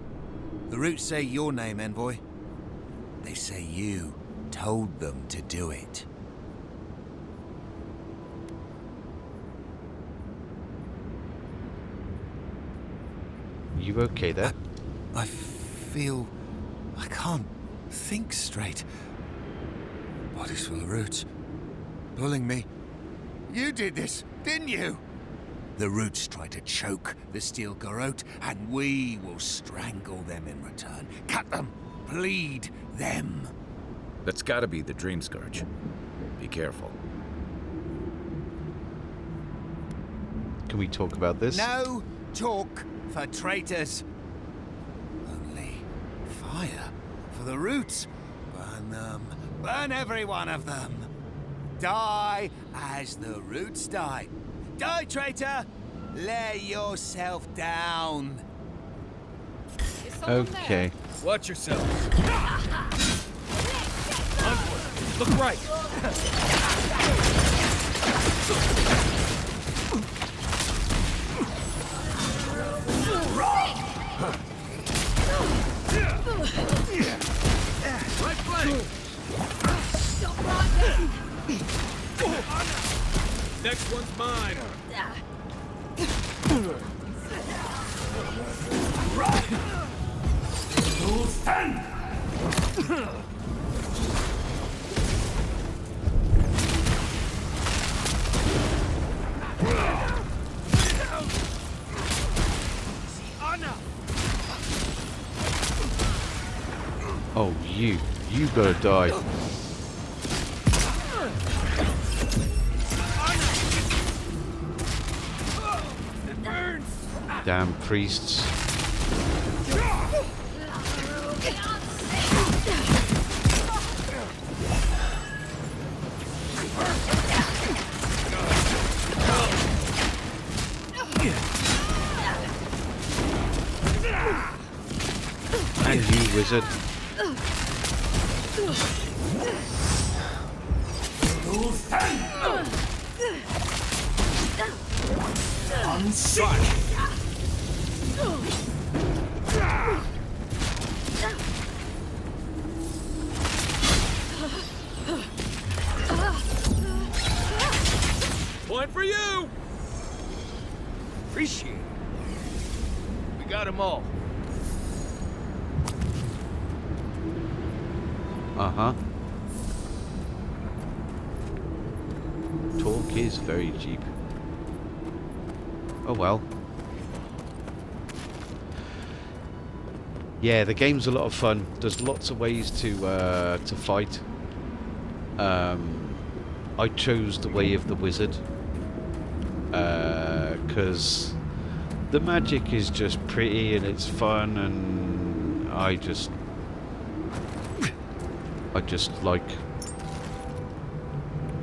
The roots say your name, Envoy. They say you told them to do it. You okay there? I feel... I can't think straight. Body's full of roots. Pulling me. You did this, didn't you? The roots try to choke the steel garrote, and we will strangle them in return. Cut them! Bleed them! That's gotta be the Dream Scourge. Be careful. Can we talk about this? No talk for traitors. Only fire for the roots. Burn them. Burn every one of them. Die as the roots die. Die, traitor! Lay yourself down. Okay. Watch yourself. Onward. Look right. Right flank. Next one's mine. Stand! Oh, you gotta die. Damn priests. And you, wizard. Point for you! Appreciate it. We got them all. Uh-huh. Talk is very cheap. Oh well. Yeah, the game's a lot of fun. There's lots of ways to fight. I chose the way of the wizard because the magic is just pretty and it's fun, and I just like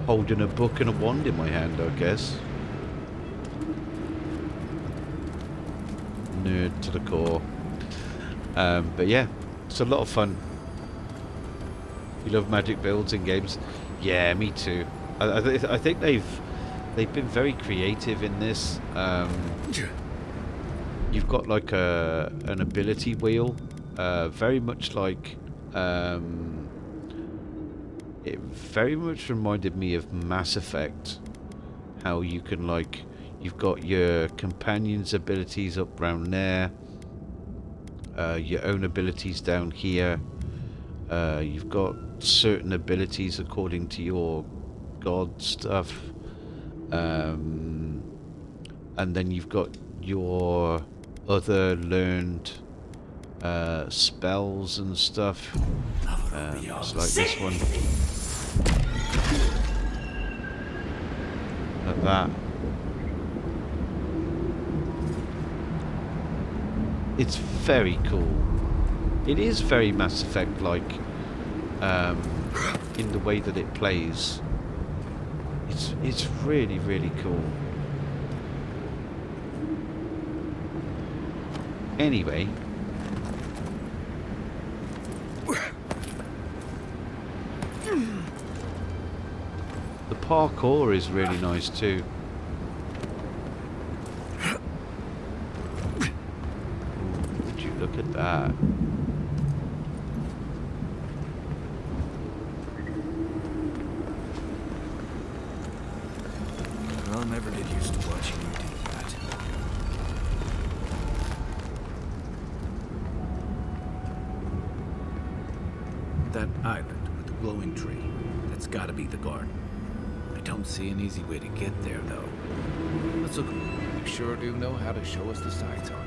holding a book and a wand in my hand, I guess. Nerd to the core. But yeah, it's a lot of fun. You love magic builds in games? Yeah, me too. I think they've been very creative in this. You've got like an ability wheel, very much like it very much reminded me of Mass Effect. How you can like, you've got your companion's abilities up round there, your own abilities down here. You've got certain abilities according to your god stuff, and then you've got your other learned spells and stuff. It's like this one, like that. It's very cool. It is very Mass Effect like, in the way that it plays. It's really, really cool. Anyway, the parkour is really nice too. Would you look at that? I'll never get used to watching you do that. That island with the glowing tree, that's gotta be the garden. I don't see an easy way to get there, though. Let's look. You sure do know how to show us the sights, Envoy.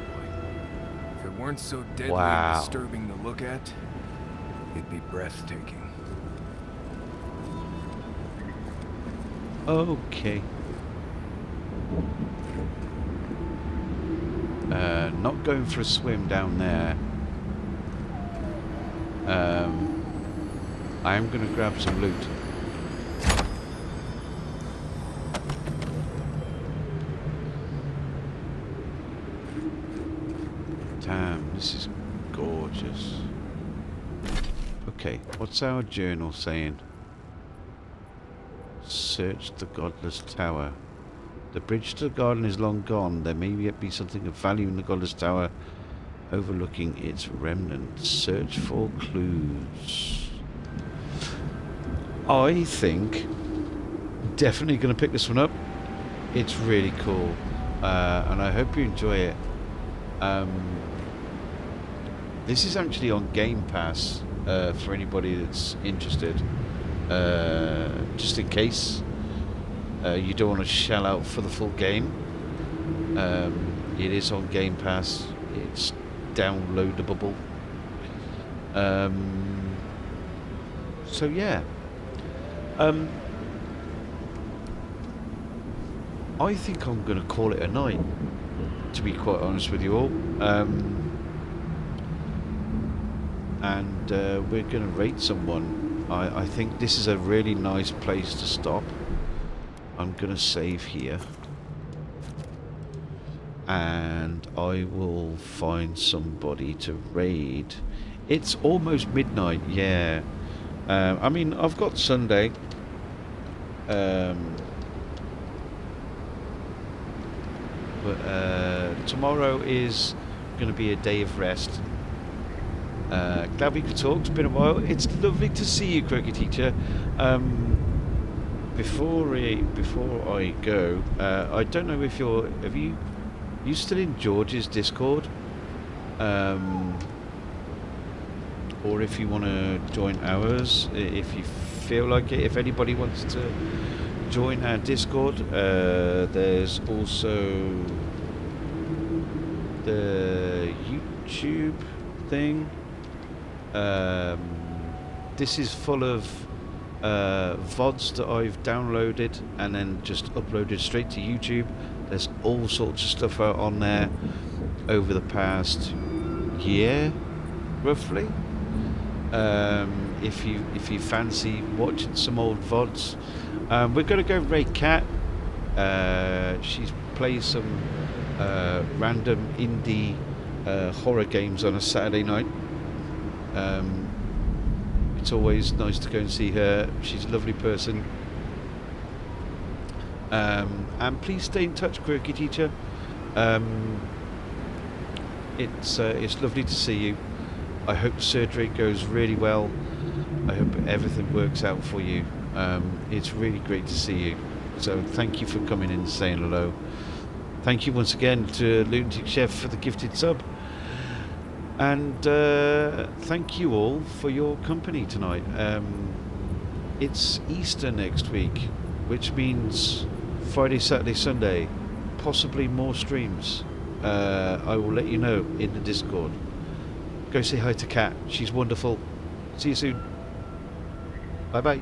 If it weren't so deadly Wow. and disturbing to look at, it'd be breathtaking. Okay. Not going for a swim down there. I am going to grab some loot. Damn, this is gorgeous. Okay, what's our journal saying? Search the Godless Tower. The bridge to the garden is long gone. There may yet be something of value in the Godless Tower overlooking its remnants. Search for clues. I think definitely going to pick this one up. It's really cool, and I hope you enjoy it. This is actually on Game Pass for anybody that's interested. Just in case you don't want to shell out for the full game. It is on Game Pass. It's downloadable. So yeah. I think I'm going to call it a night, to be quite honest with you all. And we're going to rate someone. I think this is a really nice place to stop. I'm going to save here. And I will find somebody to raid. It's almost midnight, yeah. I mean, I've got Sunday. But tomorrow is going to be a day of rest. Glad we could talk. It's been a while. It's lovely to see you, Croaky Teacher. Before I go, I don't know if you still in George's Discord? or if you want to join ours, if you feel like it. If anybody wants to join our Discord, there's also the YouTube thing. This is full of VODs that I've downloaded and then just uploaded straight to YouTube. There's all sorts of stuff out on there over the past year, roughly. If you fancy watching some old VODs, we're going to go raid Cat. She's plays some random indie horror games on a Saturday night. It's always nice to go and see her. She's a lovely person. And please stay in touch, Quirky Teacher. It's lovely to see you. I hope the surgery goes really well. I hope everything works out for you. It's really great to see you. So thank you for coming in and saying hello. Thank you once again to Lunatic Chef for the gifted sub. And thank you all for your company tonight. It's Easter next week, which means Friday, Saturday, Sunday, possibly more streams. I will let you know in the Discord. Go say hi to Kat. She's wonderful. See you soon. Bye bye.